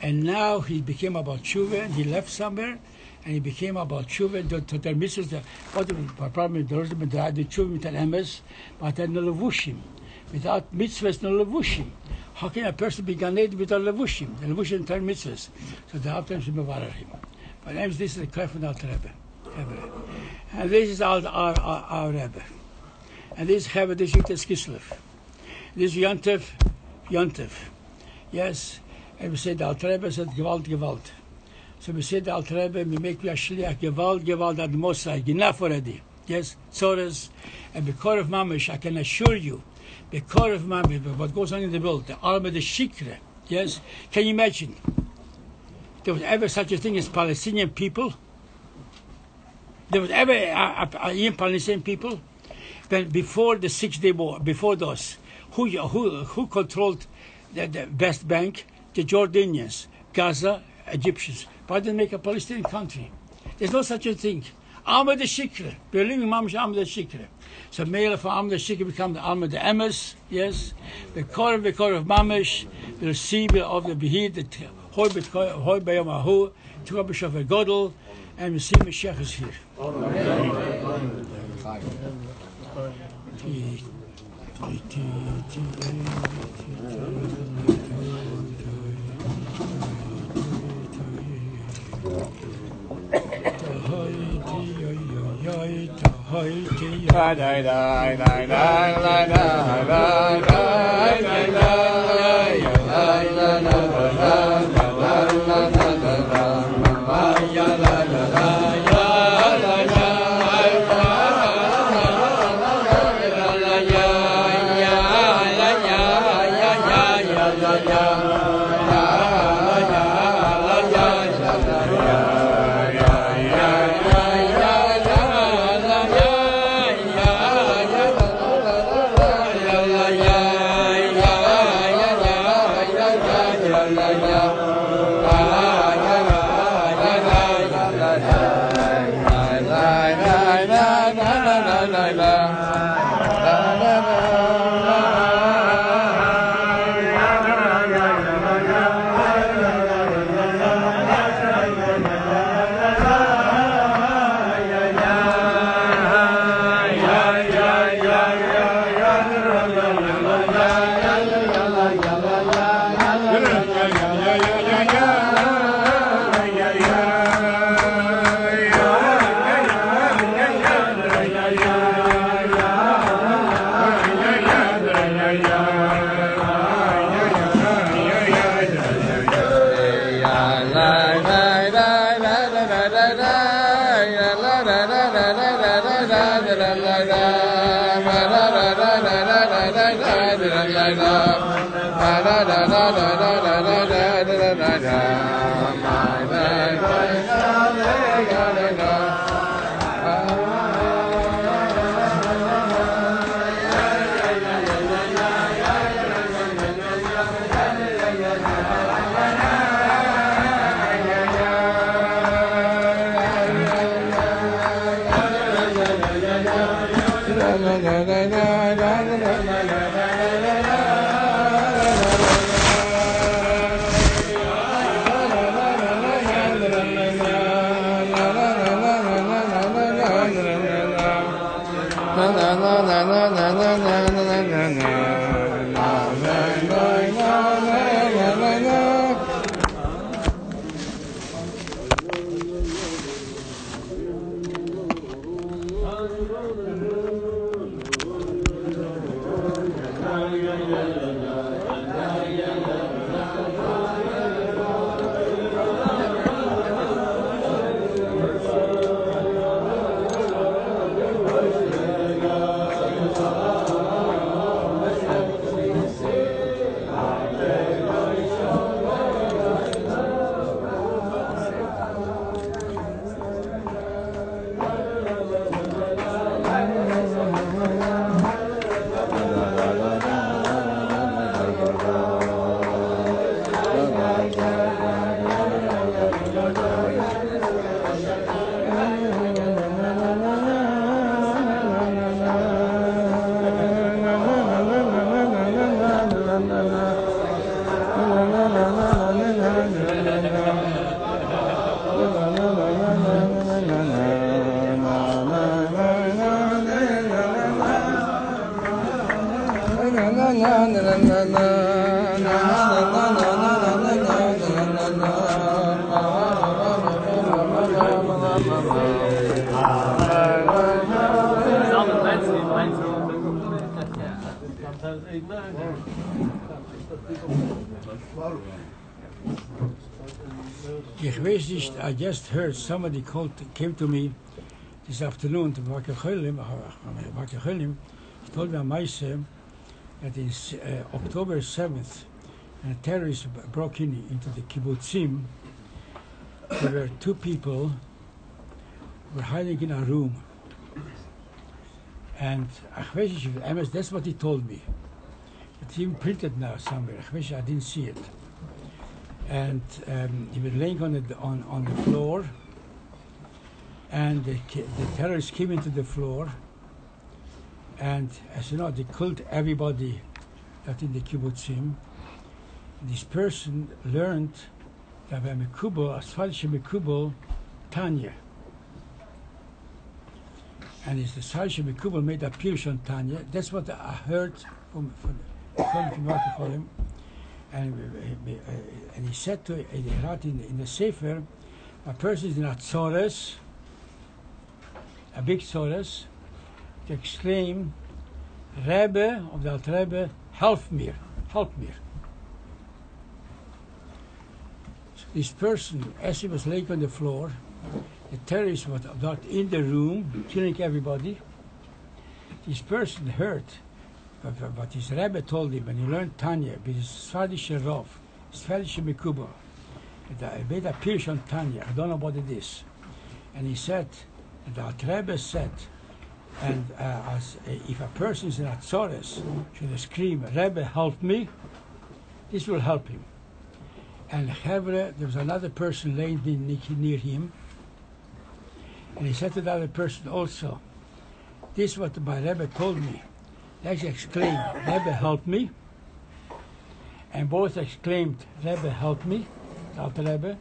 and now he became about tshuva, and he left somewhere, and he became about tshuva, to their mitzvahs, what the problem is, there was the tshuva with an emes, but then no levushim. Without mitzvahs, no levushim. How can a person be ganed without levushim? The levushim turn mitzvahs. So the Alter Rebbe should mevarer him. But this is the cry from the Alter Rebbe. And this is our Rebbe. And this is Rebbe, this is Kislev. This is Yontef. Yes. And we say the Alter Rebbe said, Gewalt. So we say the Alter Rebbe, we make you a shliach, Gewalt ad Mosai, enough already. Yes, Tzores. And because of Mamish, I can assure you, because of Mamish, what goes on in the world, the Alma, the Shikre. Yes. Can you imagine? There was ever such a thing as Palestinian people? There was ever a Palestinian people? Then before the 6 Day War, before those, who controlled the West Bank? The Jordanians, Gaza, Egyptians. Why didn't they make a Palestinian country? There's no such a thing. Alma de Shikre. We're living Mamish Alma de Shikre. So Mele for Alma de Shikre become the Alma de Emes, yes. The core of Mamish, the Sibyl of the Behid, the Hoy Bayom Ahu, Tukabishof Godel, and we see Mashiach is here. I just heard somebody came to me this afternoon to Hageula. He told me on my that in October 7th, when terrorists broke into the kibbutzim, there were two people who were hiding in a room. And that's what he told me. It's even printed now somewhere. I didn't see it. And he was laying on the floor, and the terrorists came into the floor, and as you know, they killed everybody that in the kibbutzim. This person learned that by Mekubal, as far as Mekubal, Tanya. And it's the Sarshi Mekubal made a pirush on Tanya. That's what I heard from Hageula. And he said to he wrote in the Sefer, a person is in a tzores, a big tzores, to exclaim, Rebbe of the Alter Rebbe, help me. So this person, as he was laying on the floor, the terrorists were in the room, killing everybody. This person heard what his Rabbi told him when he learned Tanya, with his Svadish Rov, Svadish Mekuba. I made a pirush on Tanya, I don't know what it is. And he said, the Alter Rebbe said, and if a person is in a tzores, should scream, Rebbe, help me, this will help him. And there was another person laying near him, and he said to the other person also, this is what my Rebbe told me. They exclaimed, Rebbe, help me. And both exclaimed, Rebbe, help me, the Alter Rebbe.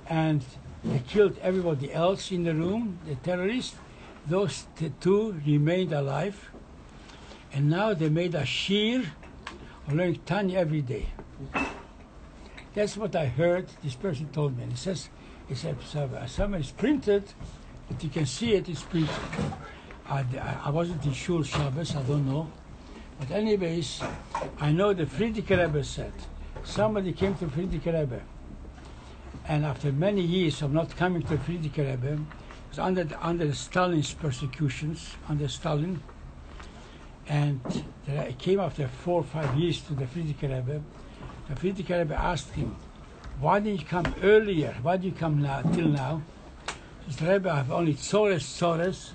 And they killed everybody else in the room, the terrorists. Those two remained alive. And now they made a shir of learning Tanya every day. That's what I heard, this person told me. And he says, somewhere it's printed, that you can see it, it's printed. I wasn't in Shul Shabbos, I don't know. But anyways, I know the Frierdiker Rebbe said, somebody came to Frierdiker Rebbe, and after many years of not coming to Frierdiker Rebbe, it was under Stalin's persecutions, under Stalin, and he came after 4 or 5 years to the Frierdiker Rebbe. The Frierdiker Rebbe asked him, why didn't you come earlier? Why did you come now, till now? He said, Rebbe, I have only tzores.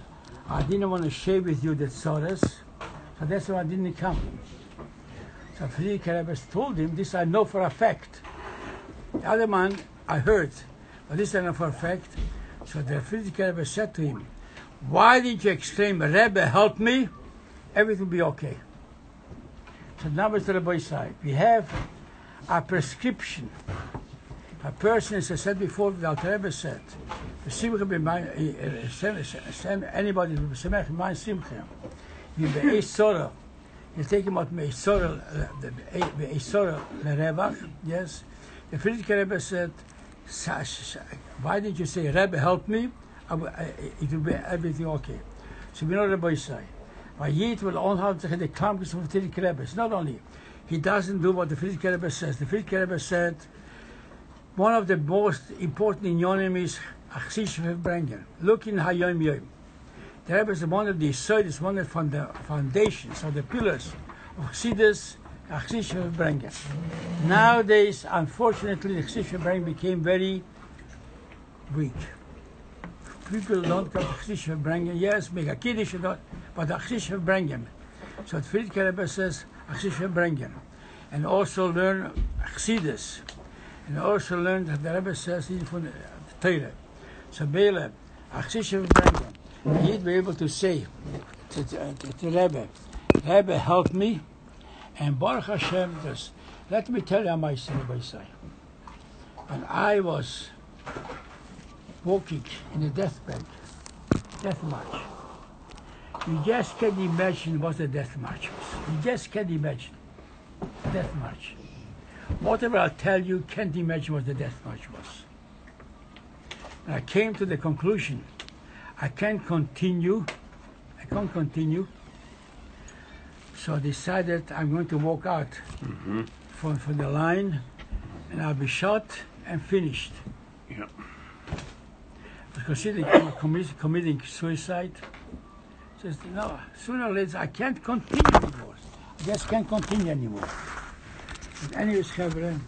I didn't want to share with you the tzores, so that's why I didn't come. So Frierdiker Rebbe told him, this I know for a fact. The other man, I heard, but this I know for a fact. So the Frierdiker Rebbe said to him, why didn't you exclaim, Rebbe, help me? Everything will be okay. So now it's the Rabbi side. We have a prescription. A person, as I said before, the Alter Rebbe said, anybody who is my simcha, you take him out me'isora l'revach, yes. The Frierdiker Rebbe said, why didn't you say, Rebbe, help me? It will be everything okay. So we know Rabbi say, Yid will onhouden tegen de klamkes van the Frierdiker Rebbe. It's not only, he doesn't do what the Frierdiker Rebbe says. The Frierdiker Rebbe said, one of the most important inyonim is Farbrengen. Look in Hayom Yom. The Rebbe is one of the Yesod, one of the foundations, or the pillars of Chassidus, Farbrengen. Nowadays, unfortunately, the Farbrengen became very weak. People don't come to Farbrengen. Yes, make a kiddush, but Farbrengen. So the Frierdiker Rebbe says Farbrengen, and also learn Chassidus. And also learned that the Rebbe says even from the Torah. So Bele, Farbrengen, he'd be able to say to Rebbe, Rebbe, help me. And Baruch Hashem, just let me tell you my Rebbe say. When I was walking in a death march, you just can't imagine what the death march was. You just can't imagine death march. Whatever I tell you, can't imagine what the death march was. And I came to the conclusion, I can't continue. So I decided I'm going to walk out from the line, and I'll be shot and finished. Yeah. I was considering committing suicide. Says, no, sooner or later I can't continue anymore. I just can't continue anymore. But anyways, Chavre,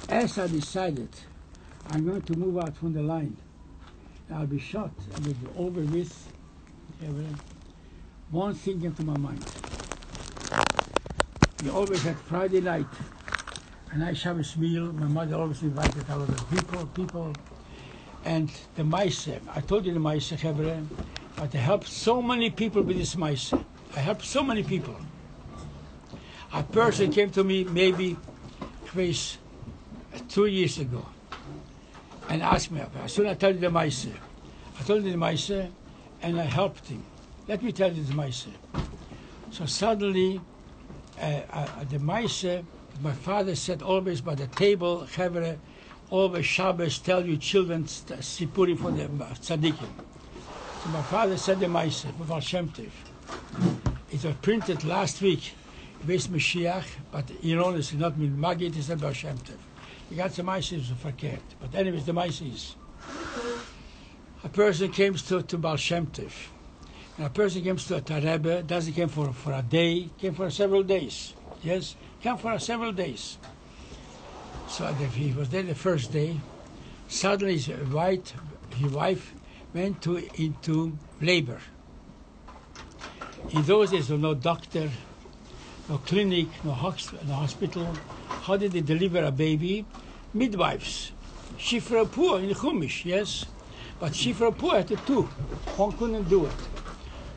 as I decided I'm going to move out from the line, I'll be shot and it'll be over with, Chavre, one thing came to my mind. We always had Friday night, a nice Shabbos meal. My mother always invited a lot of people. And the Maise, I told you the Maise, Chavre, but I helped so many people with this Maise. I helped so many people. A person came to me maybe 2 years ago and asked me, as soon as I tell you the Maise, I told him the Maise and I helped him. Let me tell you the Maise. So suddenly, the Maise, my father said always by the table, Chavre, always Shabbos tell you children Sipuri for the tzaddikim. So my father said the Maise, Baal Shem Tov. It was printed last week, Beis Mashiach, but ironically not with Magid, it said Baal Shem Tov. You got the Maise is verkehrt. But anyways, the Maise is. A person comes to Baal Shem Tov. And a person comes to a Rebbe, doesn't come for a day, came for several days. Yes, came for several days. So he was there the first day. Suddenly his wife went into labor. In those days, there was no doctor, no clinic, no hospital. How did they deliver a baby? Midwives. Shifra Pua in the Chumash, yes? But Shifra Pua had to two. One couldn't do it.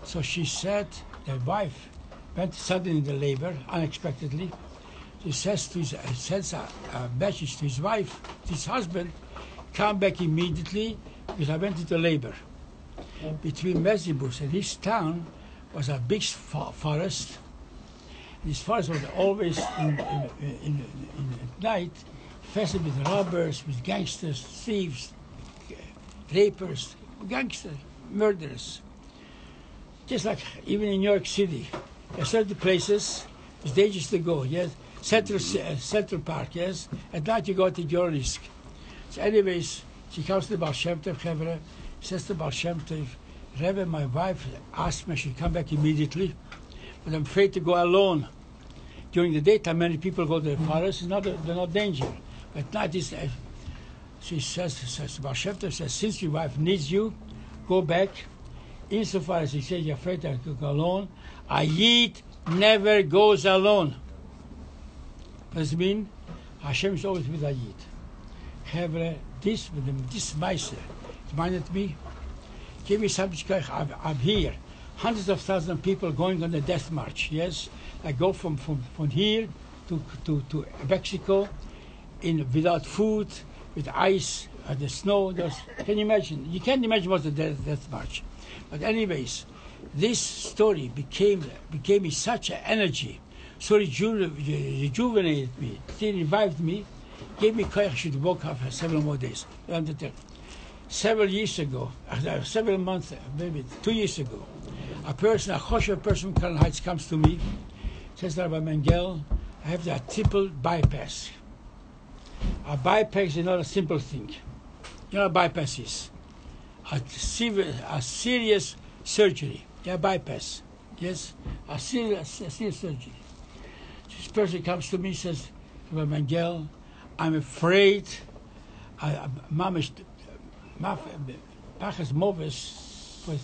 So she said, the wife went suddenly in the labor, unexpectedly. He sends a message to his wife, to his husband, come back immediately because I went into labor. Between Mezibus and his town was a big forest. This forest was always in night infested with robbers, with gangsters, thieves, rapers, gangsters, murderers. Just like even in New York City, there are certain places it's dangerous to go, yes? Central Park, yes? At night you go to your risk. So anyways, she comes to the Baal Shem Tov, Chavre, says to Baal Shem Tov, Rebbe, my wife asked me I should come back immediately, but I'm afraid to go alone. During the daytime, many people go to the forest, there's no danger. But at night, she says, Baal Shem Tov says, since your wife needs you, go back. Insofar as he says you're afraid to go alone, a Yid never goes alone. What does it mean? Hashem is always with a Yid. Chavre, this Maise reminded me, give me something, I'm here. Hundreds of thousands of people going on the death march, yes? I go from here to Mexico without food, with ice, the snow. Can you imagine? You can't imagine what's the death march. But anyways, this story became me such an energy, so rejuvenated me, it revived me, gave me courage to walk up for several more days. Several years ago, several months, maybe 2 years ago, a Choshev person from Crown Heights comes to me, says, Rabbi Mangel, I have a triple bypass. A bypass is not a simple thing. You know what a bypass is? A serious surgery. Yeah, bypass. Yes? A serious surgery. This person comes to me and says, Rabbi Mangel, I'm afraid Mama's Movis for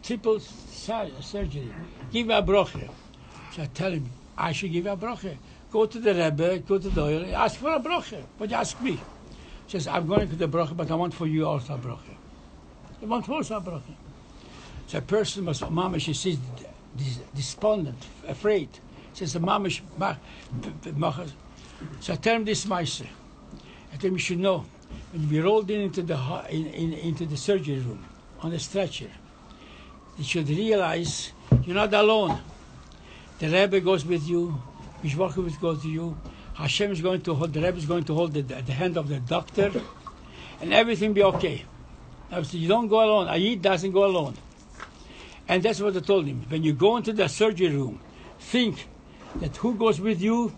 triple surgery. Give me a broche. So I tell him, I should give you a broche. Go to the Rebbe, go to the oil, ask for a broche. But you ask me. He says, I'm going to the broche, but I want for you also a broche. I want also a broche. So a person was, Mama, she says, despondent, afraid. Says, the Mama, so I tell him this Maise. I tell him, you should know, when you be rolled into the surgery room, on a stretcher, you should realize you're not alone. The Rebbe goes with you, Mishwachim goes to you, Hashem is going to hold, the Rebbe is going to hold the hand of the doctor, and everything be okay. You don't go alone. A Yid doesn't go alone. And that's what I told him. When you go into the surgery room, think that who goes with you?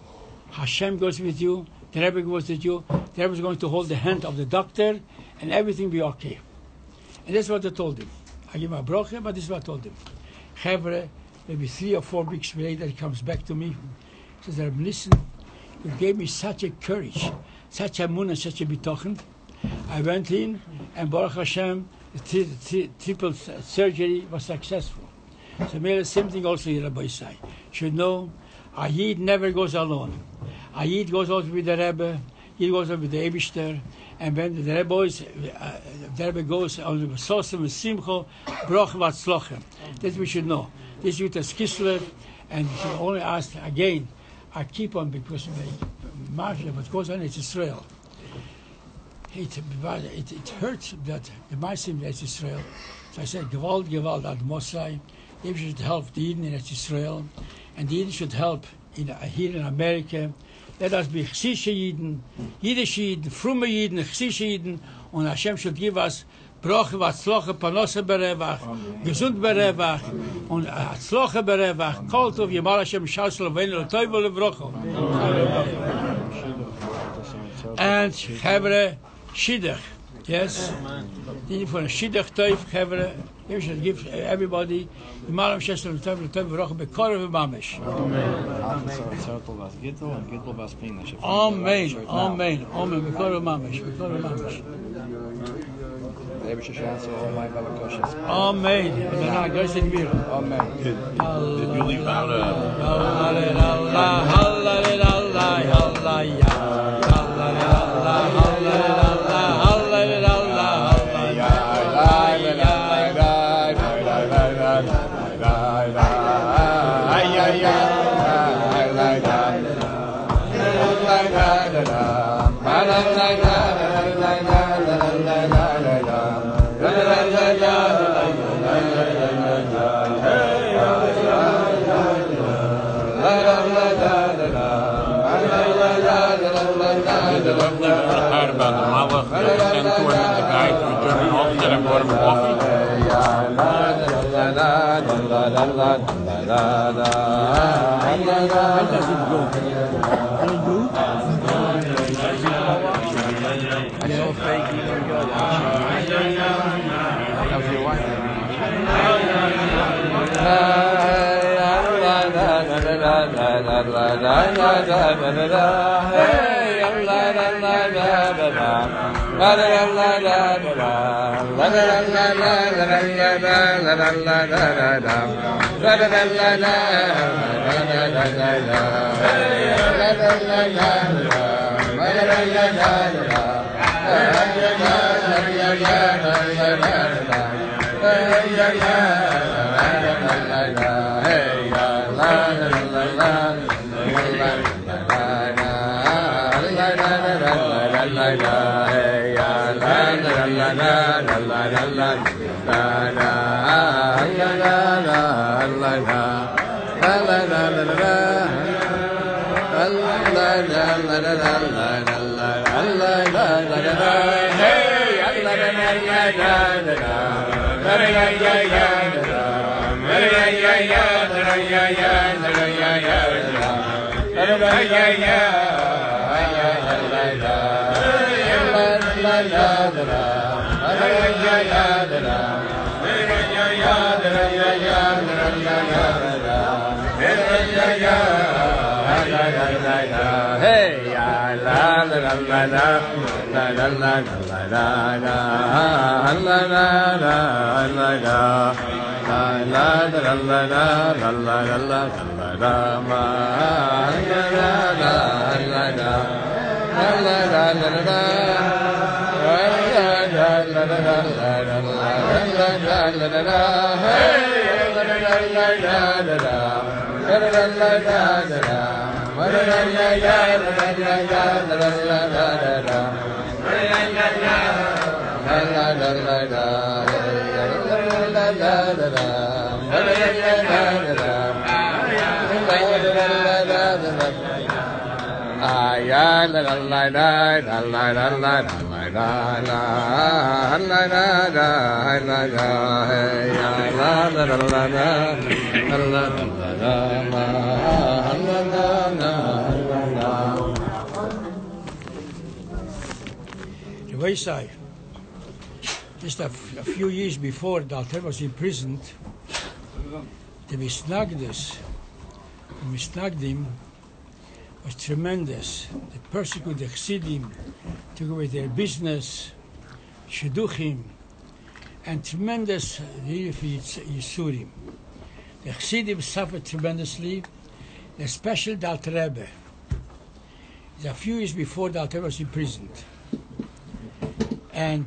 Hashem goes with you. The Rabbi goes with you. The Rabbi is going to hold the hand of the doctor, and everything will be okay. And that's what I told him. I give him a broche, but this is what I told him. Chavre, maybe 3 or 4 weeks later, he comes back to me. He says, Rabbi Nissen, you gave me such a courage, such a mun and such a bitochen. I went in, and Baruch Hashem, the triple surgery was successful. So maybe the same thing also here, Rabbi Isai. Should know, a Yid never goes alone. A Yid goes out with the Rebbe, Yid goes out with the Eibishter, and when the Rebbe goes on the Sosim and Simcho, Broch Vatzlochem. That we should know. This is as Kislev, and we should only ask again. I keep on because what goes on in Israel. It hurts that the Maisim is Israel. So I said, Gewalt ad Mosai. They should help the Yidden in Israel, and the Yidden should help here in America. Let us be Chsische Yidden, Yiddish Yidden, Frumme Yidden, Chsische Yidden, and Hashem should give us Broche, Vatzloche, Panosse Berevach, Gesund Berevach, und Atzloche Berevach, Kol Tov, Yemal Hashem, Shasel, Venel, Toivel, Brocho. And Chevre, Shidduch, yes? For a Shidduch Toiv, Chevre, you should give everybody Yemal Hashem, Shasel, Toivel, Brocho, Bekorev, Mamesh. Amen, Amen, Amen, Bekorev, Mamesh, Bekorev, Mamesh. Amen. Amen. Did you leave out part about the Malach that sent to him and the guy to return off and then brought him coffee? Where does it go? Can it go? I saw fake even go. That was your wife. Wayside. Just a few years before the Alter was imprisoned, the Misnagdim was tremendous. They persecuted the Chassidim, took away their business, Shidduchim, and tremendous Yisurim. The Chassidim suffered tremendously, especially the Alter Rebbe. A few years before the Alter was imprisoned. And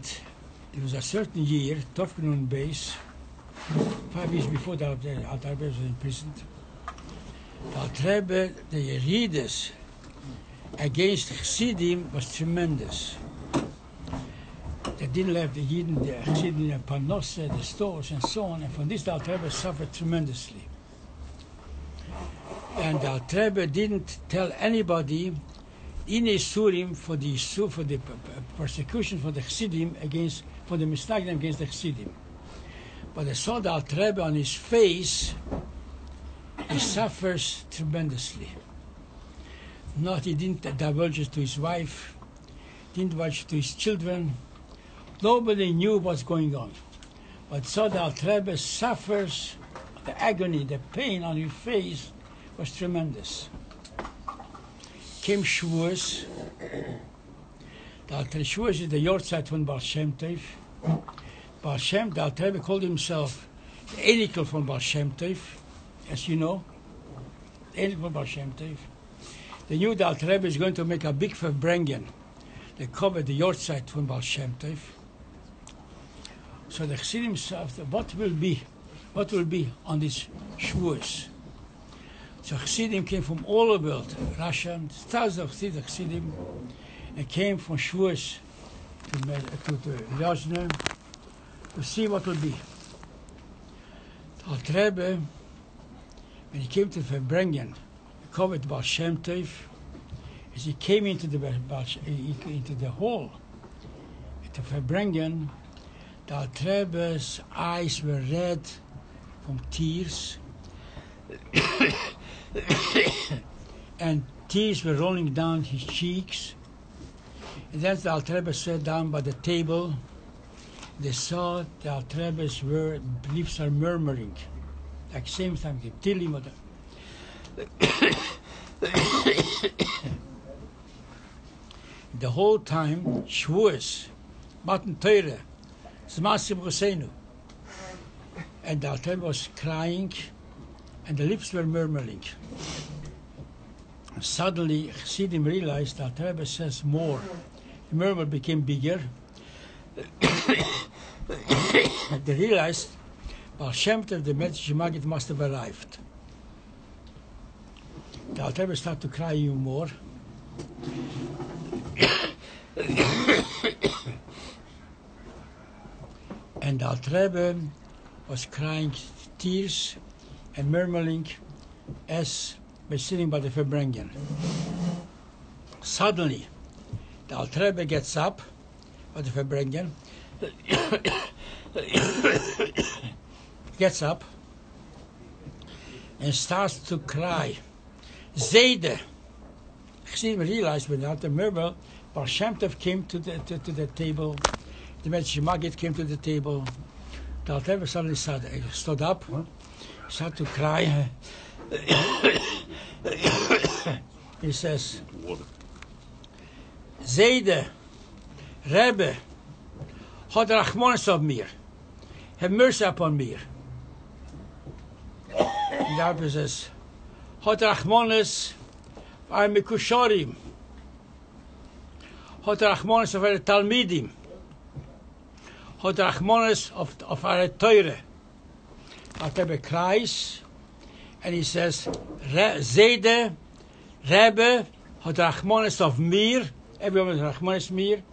it was a certain year, Tovknun base, 5 years before the Alter Rebbe was imprisoned. The Alter Rebbe, the Yerides against Chassidim was tremendous. They didn't let the Yidden, the Chassidim, the Panosse, the stores, and so on. And from this, the Alter Rebbe suffered tremendously. And the Alter Rebbe didn't tell anybody in Isurim for the persecution for the Chassidim for the Misnagdim against the Chassidim. But I saw the Alter Rebbe on his face, he suffers tremendously. He didn't divulge it to his wife, didn't divulge it to his children. Nobody knew what's going on. But saw the Alter Rebbe suffers, the agony, the pain on his face was tremendous. Came Shavuos. The Alter Shavuos is the Yortzeit von Baal Shem Tov. Baal Shem, the Alter Rebbe called himself the Einikel von Baal Shem Tov, as you know, the Einikel von Baal Shem Tov. They knew the Alter Rebbe is going to make a big Farbrengen. They covered the Yortzeit von Baal Shem Tov. So the Chassidim said, what will be on this Shavuos? So Chassidim came from all over the world, Russia, thousands of Chassidim, and came from Shavuos to Lozne to see what will be. The Alter Rebbe, when he came to Farbrengen, covered Baal Shem Tov, as he came into the hall at the Farbrengen, the Alter Rebbe's eyes were red from tears. And tears were rolling down his cheeks. And then the Alter Rebbe sat down by the table. They saw the Alter Rebbe's lips are murmuring, like same time, Tillim. The whole time, Shavuos, Matan Torah, Zmasim Choseinu. And the Alter Rebbe was crying, and the lips were murmuring. Suddenly, Chassidim realized that the Rebbe says more. The murmur became bigger. They realized Baal Shem Tov, the Medrash Maggid, must have arrived. The Alter Rebbe started to cry even more. And the Alter Rebbe was crying tears and murmuring as by sitting by the Farbrengen. Suddenly, the Alter Rebbe gets up by the Farbrengen, gets up and starts to cry. Zayde. Chassidim realized without the murmur, Baal Shem Tov came to the table, the Medrash Maggid came to the table. The Alter Rebbe suddenly stood up, started to cry. He says, Zayde, Rebbe, had Rachmanis of mir, have mercy upon me. And the Rebbe says, had Rachmanis of Mekusharim, had Rachmanis of our Talmidim, had Rachmanis of our Torah. The Rebbe cries, and he says, Zayde, Rebbe, had Rachmanis of mir, everyone has Rachmanis mir,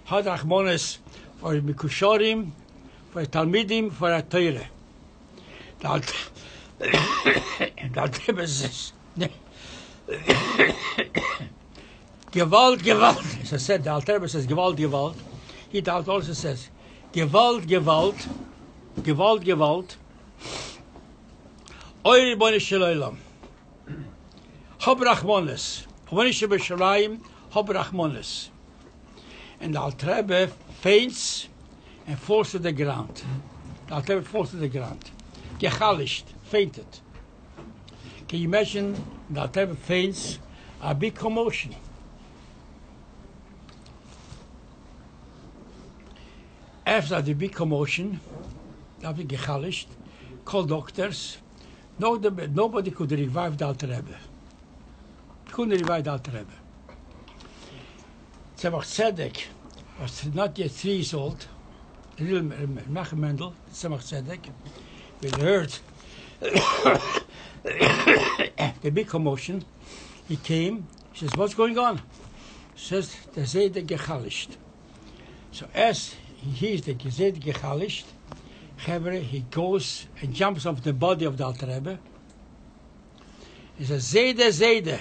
had Rachmanis for Mekusharim, for Talmidim, for Torah. The Rebbe says, Gewalt, Gewalt. As I said, the Alter Rebbe says, Gewalt, Gewalt. He also says, Gewalt, Gewalt, Gewalt, Gewalt, Eure Bone Shaloilam, Hab Rachmones, Honische Besharaim, Hab Rachmones. And the Alter Rebbe faints and falls to the ground. The Alter Rebbe falls to the ground. Gechalisht, fainted. Can you imagine the Alter Rebbe faints? A big commotion. After the big commotion, after Gechalisht, called doctors, nobody could revive the Alter Rebbe. Couldn't revive the Alter Rebbe. Tzemach Tzedek was not yet 3 years old. The little Mangel, Tzemach Tzedek, we heard the big commotion. He came, he says, what's going on? He says, the Zayde Gechalisht. So as he hears the Zayde Gechalisht, he goes and jumps off the body of the Alter Rebbe. He says, Zayde, Zayde.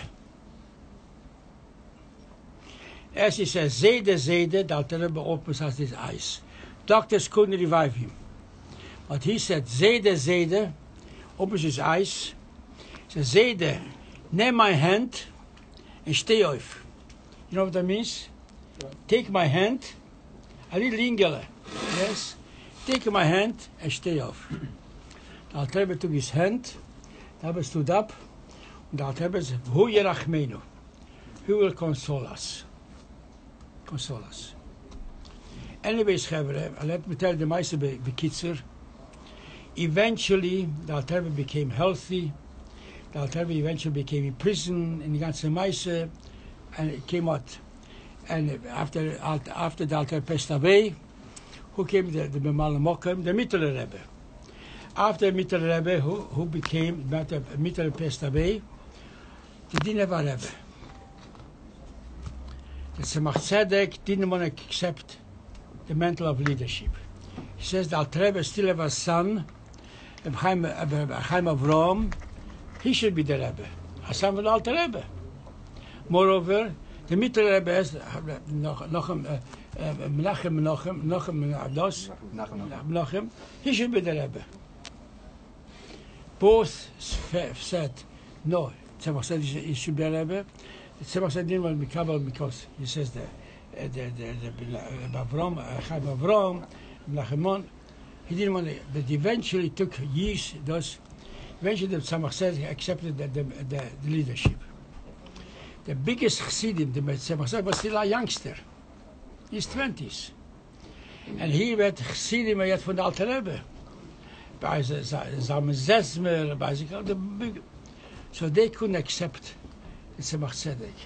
As he says, Zayde, Zayde, the Alter Rebbe opens his eyes. Doctors couldn't revive him. But he said, Zayde, Zayde, opens his eyes. He says, Zayde, neem my hand and stay off. You know what that means? Right. Take my hand, a little ingele, yes? Take my hand and stay off. The Alter Rebbe took his hand, the Rebbe stood up, and the Alter Rebbe said, Hu yerachmenu, who will console us? Console us. Anyways, let me tell the Meise Bekitzer. Eventually, the Alter Rebbe became healthy. The Alter Rebbe eventually became in prison in the ganze Meise, and it came out. And after the Alter Rebbe passed away, who came the B'mal Mokem? The Mittler Rebbe. After the Mittler Rebbe, who became, after Mittler passed away, they didn't have a Rebbe. The Tzemach Tzedek didn't want to accept the mantle of leadership. He says the Alter Rebbe still have a son, Chaim Avraham. He should be the Rebbe, a son of the Alter Rebbe. Moreover, the Mittler Rebbe has Menachem, he should be the Rebbe. Both said, no, Tzemach said he should be a Rebbe. Tzemach said didn't want to be Kabbalah because he says the Avraham, Chaim Avraham, Menachem, he didn't want to, but eventually took years, eventually the Tzemach said he accepted the leadership. The biggest Chassidim, the Tzemach said, was still a youngster. He's 20s. And he werd Chassidim yet from the Alter Rebbe. By Zalman Zesmer, by the big. So they couldn't accept the Tzemach Tzedek.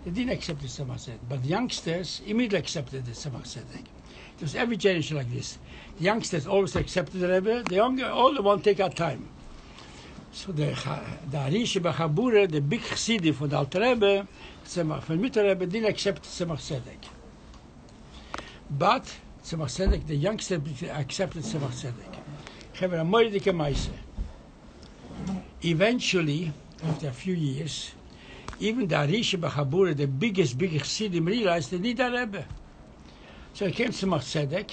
They didn't accept the Tzemach Tzedek. But the youngsters immediately accepted the Tzemach Tzedek. It was every generation like this. The youngsters always accepted the Rebbe. The older one take our time. So the Arish B'Chabura, the big Chassidim for the Alter Rebbe, Tzemach from Mittler Rebbe, didn't accept Tzemach Tzedek. But Tzemach Tzedek, the youngster accepted Tzemach Tzedek. Eventually, after a few years, even the Arish B'Chabura, the biggest Chassidim, realized they need a Rebbe. So he came to Tzemach Tzedek.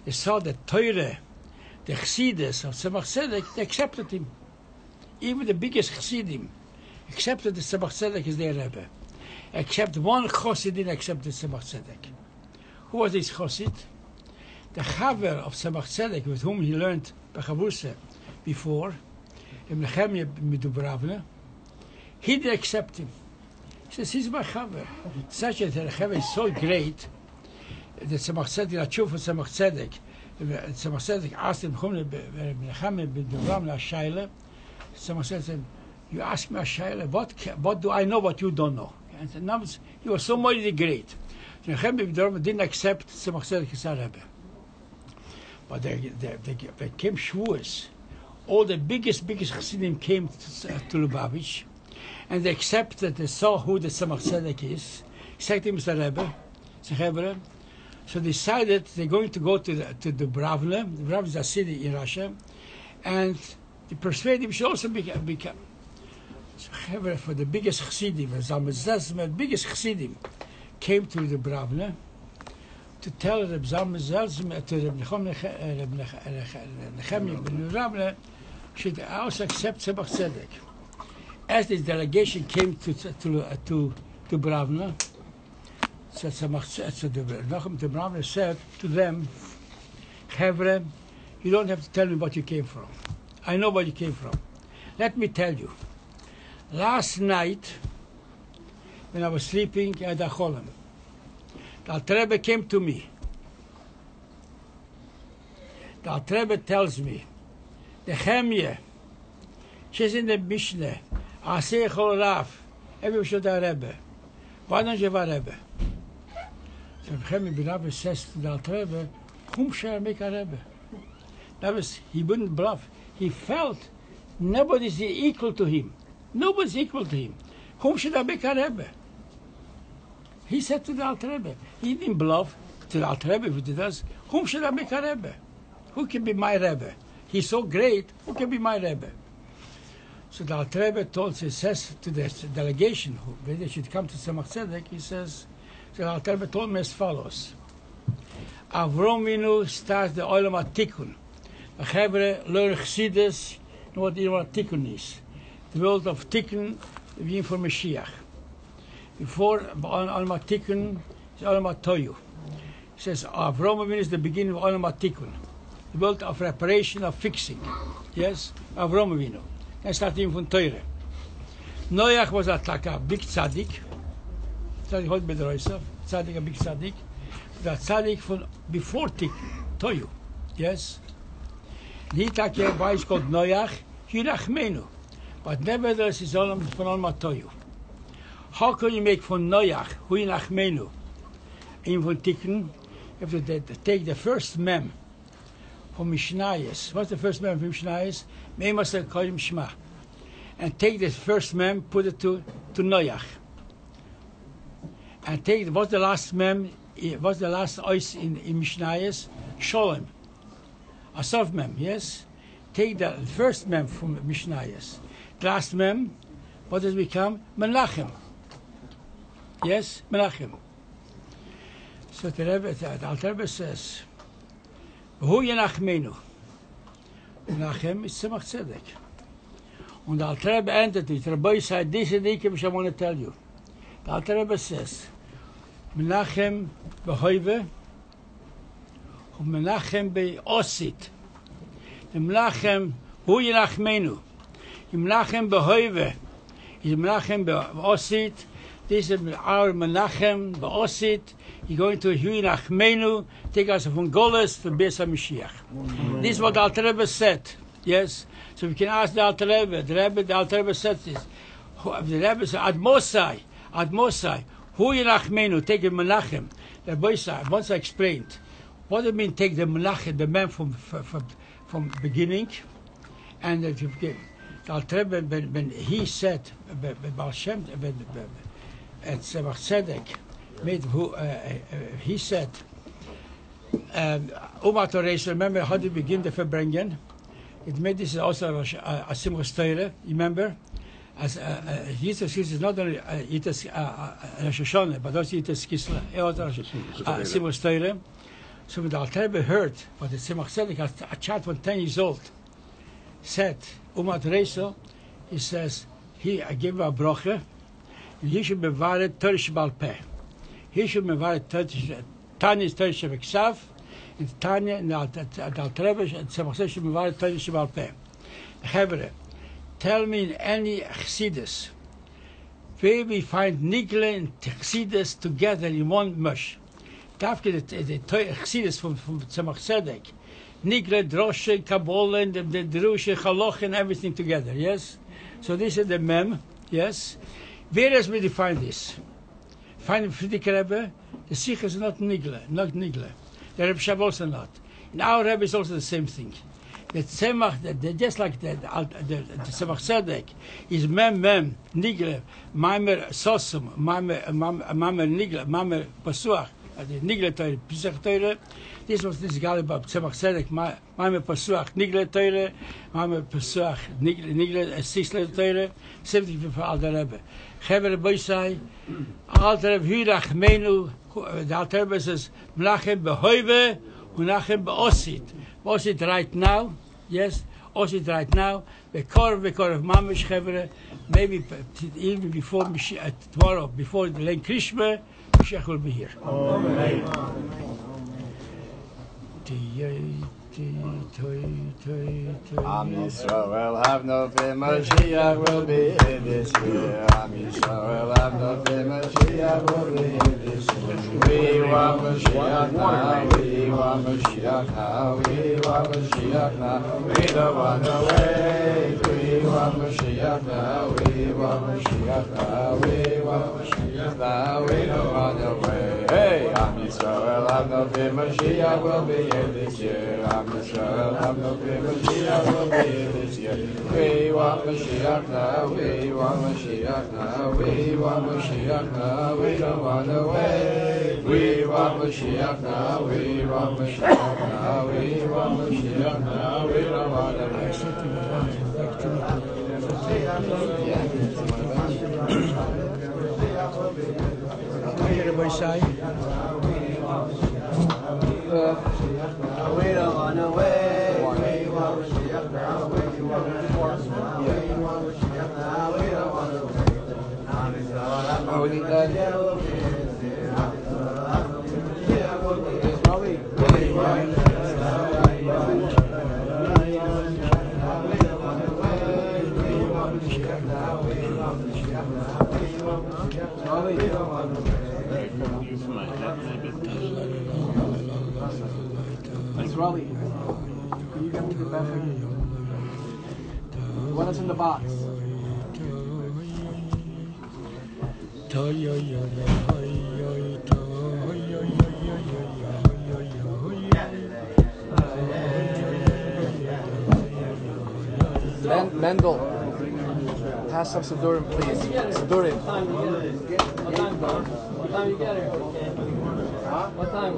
They saw the Torah, the Chassidus of Tzemach Tzedek, they accepted him. Even the biggest Chassidim accepted the Tzemach Tzedek as their Rebbe. Except one Chassid didn't accept the Tzemach Tzedek. Who was this Chassid? The Chaver of Tzemach Tzedek, with whom he learned Bechavurse before, in Nehemiah Midubravne, he didn't accept him. He says, he's my Chaver. Such that the Chaver is so great, the Tzemach Tzedek, the Tshuva for Tzemach Tzedek, Tzemach Tzedek asked him, Nehemiah Midubravne, a Shaila. Tzemach Tzedek said, you ask me a Shaila, what do I know what you don't know? And said, no, he was so mighty great. Nehemiah Midubravne didn't accept Tzemach Tzedek as a Rebbe. But there came Shavuos. All the biggest Chassidim came to Lubavitch, and they accepted, they saw who the Tzemach Tzedek is, accepted him as the Rebbe, so decided they're going to go to the Bravne. The Bravne is a city in Russia, and they persuaded him should also become. So for the biggest Chassidim, the biggest Chassidim, came to the Bravne. to tell Reb Zalman Zelzman to Reb Nechemia ben Rabbi should also accept Tzemach Tzedek. As this delegation came to Bravna, so the Bravna said to them, Chevre, you don't have to tell me what you came from. I know where you came from. Let me tell you. Last night, when I was sleeping at the Cholem, the Alter Rebbe came to me. The Alter Rebbe tells me, the Chemie, she's in the Mishnah, Aseh Chol Rav, everyone should have Rebbe. Why don't you have a Rebbe? So Chemie ben Rabbi says to the Alter Rebbe, whom shall I make a Rebbe? That was, he wouldn't bluff. He felt nobody's equal to him. Nobody's equal to him. Whom should I make a Rebbe? He said to the Alter Rebbe, he didn't bluff to the Alter Rebbe, if he does, whom should I make a Rebbe? Who can be my Rebbe? He's so great, who can be my Rebbe? So the Alter Rebbe he says to the delegation, when they should come to Tzemach Tzedek, he says, so the Alter Rebbe told me as follows. Avrom Vinu starts the Olam HaTikun. The Chevre learn Chassidus, know what Tikkun is. The world of Tikkun, being for Mashiach. Before Olam HaTikun is Olam HaToyu. He says Avrom Avinu is the beginning of Olam HaTikun, the world of reparation, of fixing. Yes, Avrom Avinu. That's not even from Torah. Noach was a big tzaddik. Tzaddik hot bedroisav. Tzaddik a big tzaddik. The tzaddik from before Toyu. Yes. Why is called Noach? Yirachmenu. But nevertheless, it's all from Olam HaToyu. How can you make from Noach, Hu Yirachmenu, in von Tikkun, you have to take the first mem from Mishnayos. What's the first mem from Mishnayos? Meimasel Kolim Shema. And take the first mem, put it to Noach. And take, what's the last mem, what's the last ois in Mishnayos? Sholem. Asaf mem, yes? Take the first mem from Mishnayos. The last mem, what does it become? Menachem. Yes? Menachem. So the Alter Rebbe says, Hu Yenachmenu. Menachem is Tzemach Tzedek. And the Alter Rebbe ended it. Rabbi said, this is the which I want to tell you. The Alter Rebbe says, Menachem behoive, Menachem be'osit. The Menachem Hu Yenachmenu. The Menachem behoive. Is Menachem be'osit. This is our Menachem be'osit. You're going to Hu Yenachmenu, take us from Goles to Beis HaMashiach. This is what the Alter Rebbe said. Yes? So we can ask the Alter Rebbe. The Alter Rebbe said this. The Rebbe said, Ad Mosai, Hu Yenachmenu, take the Menachem. The boy said, once I explained, what do you mean take the Menachem, the man from beginning, and the Alter Rebbe, when he said, Baal Shem, at Tzemach Tzedek, he said, remember how to begin the Farbrengen? It made this also a Simchas Torah, remember? As Yitzchak is not only Yitzchak Rosh Hashanah, but also Yitzchak Kislev, Simchas Torah. So when the Alter Rebbe heard what the Tzemach Tzedek, a child from 10 years old, said, Umat Reisel, he says, I gave him a broche, and he should be vared Torah Shebal Peh. He should be vared Tanya is Torah Shebeksav, and Tanya, and the Alter Rebbe, and Tzemach Tzedek should be vared Torah Shebal Peh. Chevre, tell me in any Chassidus, where we find Nigle and Chassidus together in one mush. Dafke the Chassidus from Tzemach Tzedek, Nigle, Droshe, Kabbalah, and the Drushe, Chaloch, and everything together, yes? So this is the mem, yes? Where else we define this? Find the Frierdiker Rebbe, the Sikh is not Nigle. The Rebbe Shab also not. In our Rebbe is also the same thing. The Tzemach, just like the Tzemach Tzedek, is mem, Nigle, Maimer Sosum, Maimer Nigle, Maimer Pasuach, the Nigle Torah, Pesach Torah. This was this guy about Tzemach Tzedek, Maimer Pasuach, Nigle Torah, Maimer Pasuach, Nigle Kislev Torah, same thing for Alter Rebbe. Chevre Boisai, Alter Rebbe Hirachmenu, The Alter Rebbe says, Menachem behoive, Menachem beosit. Osit right now, yes, Osit right now. Bekorv, Mamish Chevre, maybe even before tomorrow, before the Len Krishma, Mashiach will be here. Amen. Am Yisrael have no fear, Mashiach will be here this year. Am Yisrael have no fear, Mashiach will be here this year. We want Mashiach now, we want Mashiach now, we want Mashiach now. We don't want to wait. We want Mashiach now, we want Mashiach now, we want Mashiach now. We don't want to wait. Hey, Am Yisrael have no fear, Mashiach will be here this year. Am Yisrael have no fear, Mashiach will be here this year. We want Mashiach now, we want Mashiach now, we want Mashiach now, we don't want to wait. We want Mashiach now, we want Mashiach now, we want Mashiach now, we don't want to wait. We don't want to wait. We want Mashiach now. We want Mashiach now. We don't want to wait. Oh, we need that. It's probably It's Rabbi. Can you get me the better? What is in the box? Mangel, pass some Sidurim, please. Sidurim. What time you get here? Huh? What time?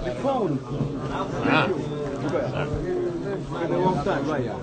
The phone. Been a long time, right? Yeah.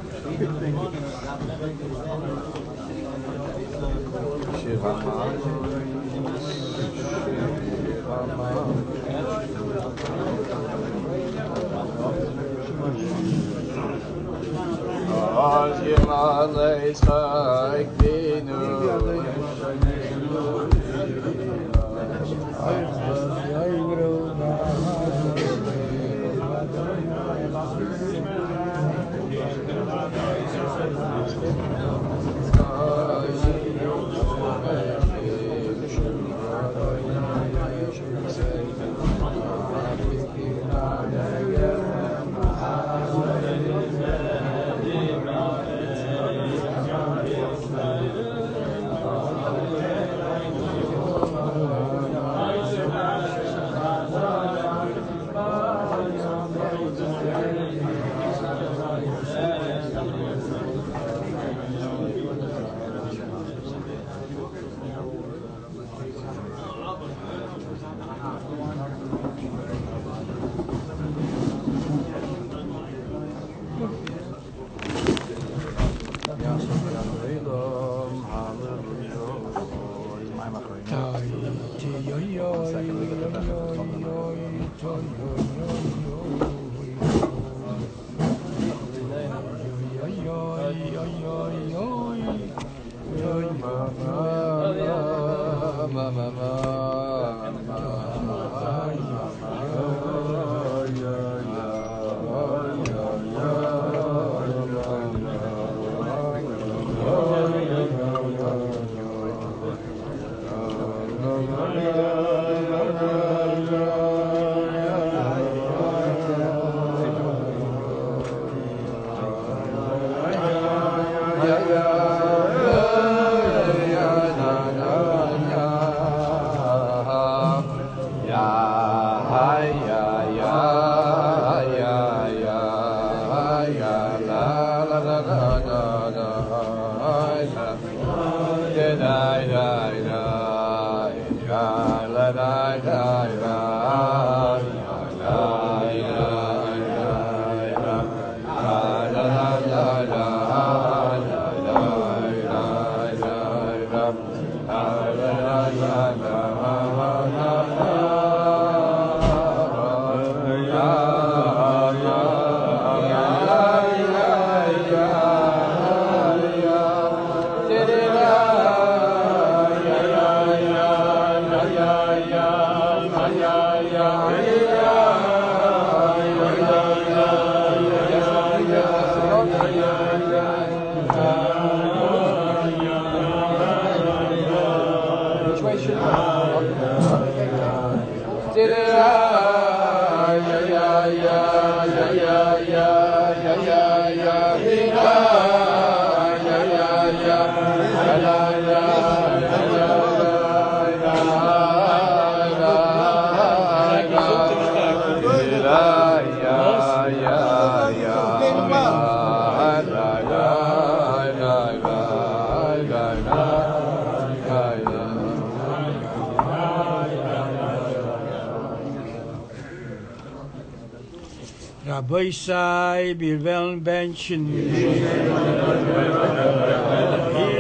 Rabbi sei bilveln benchen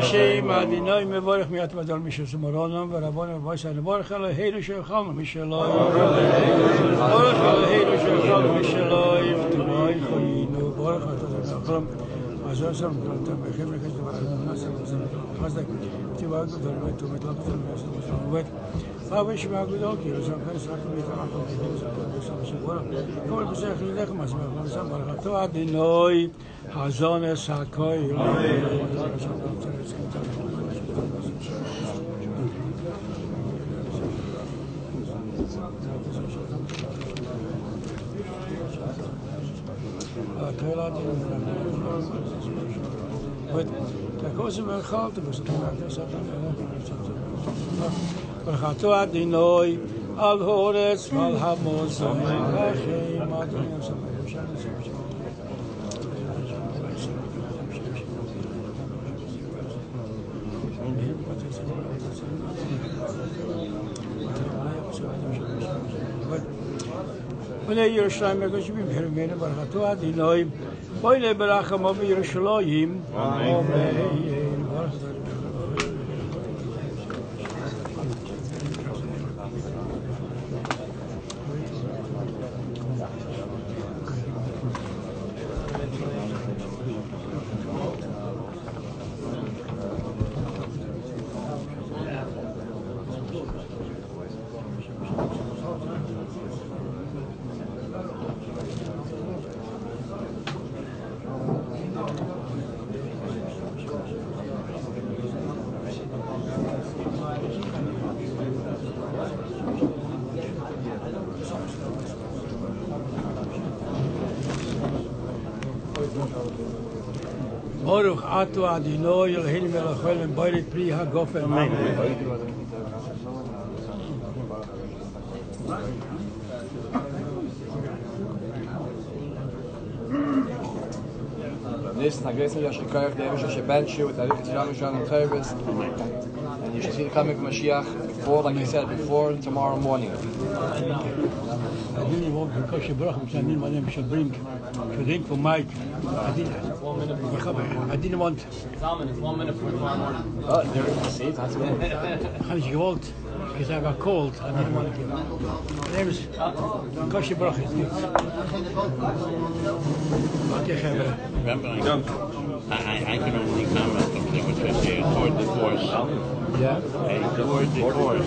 Shem adinoi mevorach miat madal mishel smoronam verabon Rabbi sei mevorach al heilu shechal misheloi mevorach al heilu shechal misheloi v'tumai choyinu mevorach al tazam azor sam tam bechem lekes nasam mazdak tivag vervet umet lapzam umet אבל שמעגודו כי רשם חס רק מתחת כל בזה חלק מסמך מסמך ברכתו אדינוי חזונס הכויל הכויל אדינוי תקוז מרחלת Berchato adinoi al hores val hamozon v'cheim adonai Bnei Yerushalayim megoshim hermenu berchato adinoi boile berachamo b'Yerushalayim Amen. Baruch Atu Adinoi Elohim Melachol and Boilet Pri Hagofen. Nissen, aggressive Yashikayach, the Evisha Shebenchu, with Arich Tziramishan and Tevis. And you should see the coming of Mashiach before, like I said before, tomorrow morning. I didn't want to because you brought him, so I didn't want him to drink for Mike. I didn't want. Salmon is 1 minute for tomorrow morning. Oh, there is a seat, that's good. How did you want? Because I got cold, I didn't want to give. There was because you brought it. Rabbi, I can only comment on things which I say toward divorce. Yeah? Toward divorce.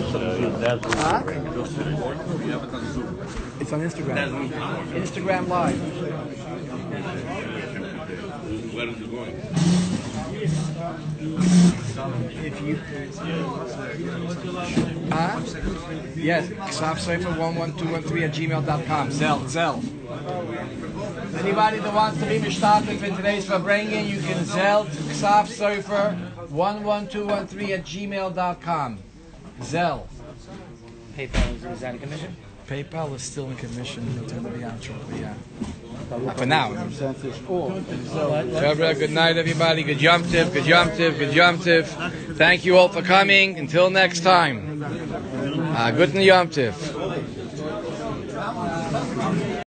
It's on Instagram. Instagram Live. Where is it going? If you... Yes, ksafsofer11213@gmail.com. Zell. Anybody that wants to be mishtablik for today's Farbrengen, you can zell to ksafsofer11213@gmail.com. Zell. PayPal, is that a commission? PayPal is still in commission until the out shortly, yeah. For now. Good night, everybody. Good Yom Tiv, good Yom Tiv, good Yom Tiv. Thank you all for coming. Until next time. Good Yom Tiv.